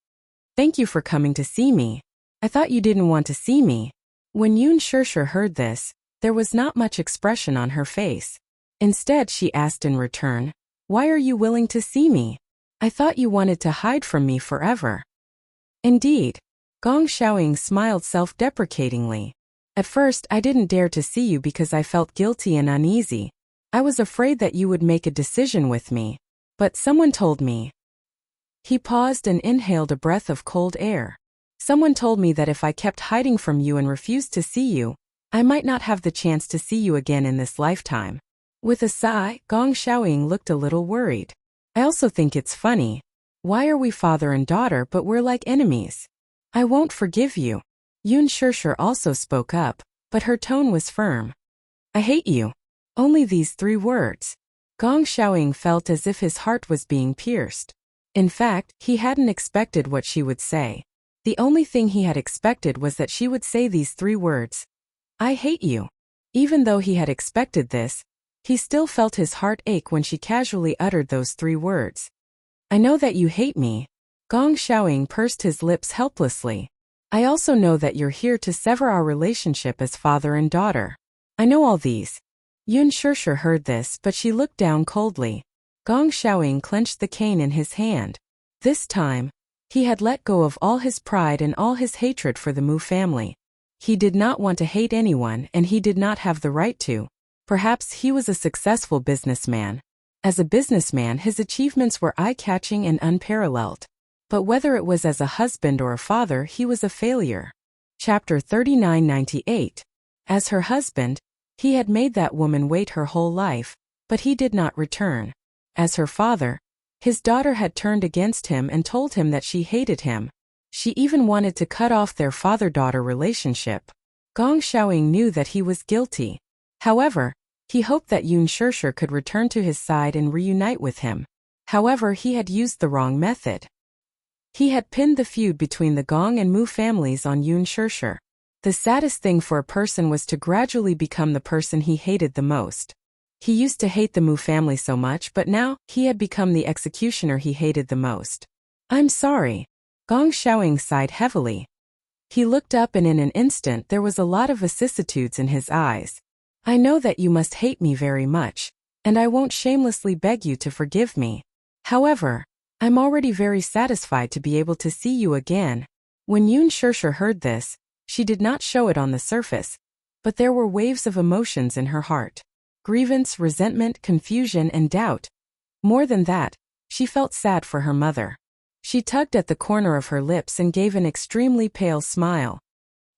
"Thank you for coming to see me. I thought you didn't want to see me." When Yun Shishir heard this, there was not much expression on her face. Instead she asked in return, "Why are you willing to see me? I thought you wanted to hide from me forever." "Indeed." Gong Xiaoying smiled self-deprecatingly. "At first I didn't dare to see you because I felt guilty and uneasy. I was afraid that you would make a decision with me. But someone told me." He paused and inhaled a breath of cold air. "Someone told me that if I kept hiding from you and refused to see you, I might not have the chance to see you again in this lifetime." With a sigh, Gong Xiaoying looked a little worried. "I also think it's funny. Why are we father and daughter but we're like enemies? I won't forgive you." Yun Shishir also spoke up, but her tone was firm. "I hate you." Only these 3 words. Gong Xiaoying felt as if his heart was being pierced. In fact, he hadn't expected what she would say. The only thing he had expected was that she would say these 3 words. "I hate you." Even though he had expected this, he still felt his heart ache when she casually uttered those 3 words. "I know that you hate me." Gong Xiaoying pursed his lips helplessly. "I also know that you're here to sever our relationship as father and daughter. I know all these." Yun Shishir heard this, but she looked down coldly. Gong Xiaoying clenched the cane in his hand. This time, he had let go of all his pride and all his hatred for the Mu family. He did not want to hate anyone, and he did not have the right to. Perhaps he was a successful businessman. As a businessman, his achievements were eye-catching and unparalleled. But whether it was as a husband or a father, he was a failure. Chapter 3998. As her husband, he had made that woman wait her whole life, but he did not return. As her father, his daughter had turned against him and told him that she hated him. She even wanted to cut off their father-daughter relationship. Gong Xiaoying knew that he was guilty. However, he hoped that Yun Shishir could return to his side and reunite with him. However, he had used the wrong method. He had pinned the feud between the Gong and Mu families on Yun Shishir. The saddest thing for a person was to gradually become the person he hated the most. He used to hate the Mu family so much, but now, he had become the executioner he hated the most. "I'm sorry." Gong Xiaoying sighed heavily. He looked up and in an instant there was a lot of vicissitudes in his eyes. "I know that you must hate me very much, and I won't shamelessly beg you to forgive me. However, I'm already very satisfied to be able to see you again. When Yun Shirsher heard this, she did not show it on the surface, but there were waves of emotions in her heart. Grievance, resentment, confusion, and doubt. More than that, she felt sad for her mother. She tugged at the corner of her lips and gave an extremely pale smile.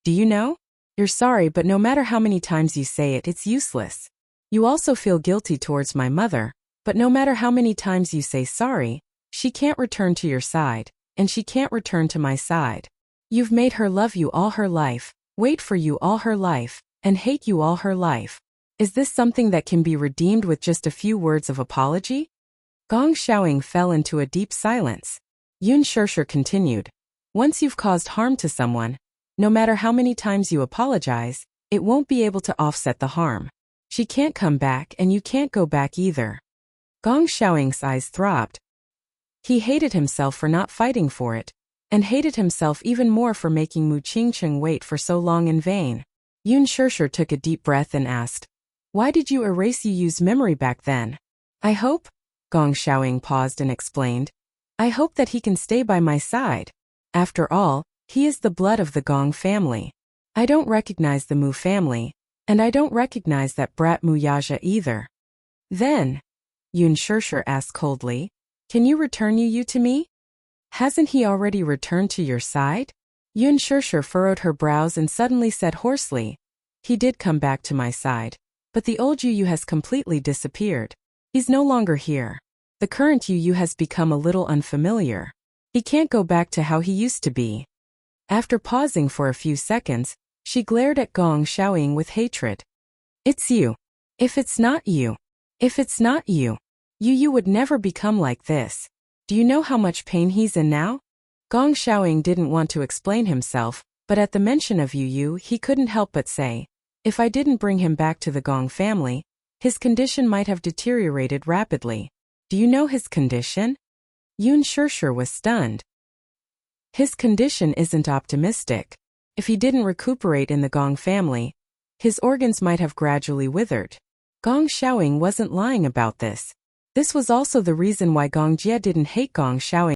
Do you know? You're sorry, but no matter how many times you say it, it's useless. You also feel guilty towards my mother, but no matter how many times you say sorry, she can't return to your side, and she can't return to my side. You've made her love you all her life, wait for you all her life, and hate you all her life. Is this something that can be redeemed with just a few words of apology? Gong Xiaoying fell into a deep silence. Yun Shirsher continued. Once you've caused harm to someone, no matter how many times you apologize, it won't be able to offset the harm. She can't come back and you can't go back either. Gong Xiaoying's eyes throbbed. He hated himself for not fighting for it, and hated himself even more for making Mu Qingcheng wait for so long in vain. Yun Shirsher took a deep breath and asked, Why did you erase Yu's memory back then? I hope, Gong Xiaoying paused and explained, I hope that he can stay by my side. After all, he is the blood of the Gong family. I don't recognize the Mu family, and I don't recognize that brat Mu Yaja either. Then, Yun Shirsher asked coldly, Can you return Yu to me? Hasn't he already returned to your side? Yun Shirsher furrowed her brows and suddenly said hoarsely, He did come back to my side, but the old Yu has completely disappeared. He's no longer here. The current Yu has become a little unfamiliar. He can't go back to how he used to be. After pausing for a few seconds, she glared at Gong Xiaoying with hatred. It's you. If it's not you. If it's not you. Yu would never become like this. Do you know how much pain he's in now? Gong Xiaoying didn't want to explain himself, but at the mention of Yu, he couldn't help but say, If I didn't bring him back to the Gong family, his condition might have deteriorated rapidly. Do you know his condition? Yun Shirsher was stunned. His condition isn't optimistic. If he didn't recuperate in the Gong family, his organs might have gradually withered. Gong Xiaoying wasn't lying about this. This was also the reason why Gong Jie didn't hate Gong Xiaoying.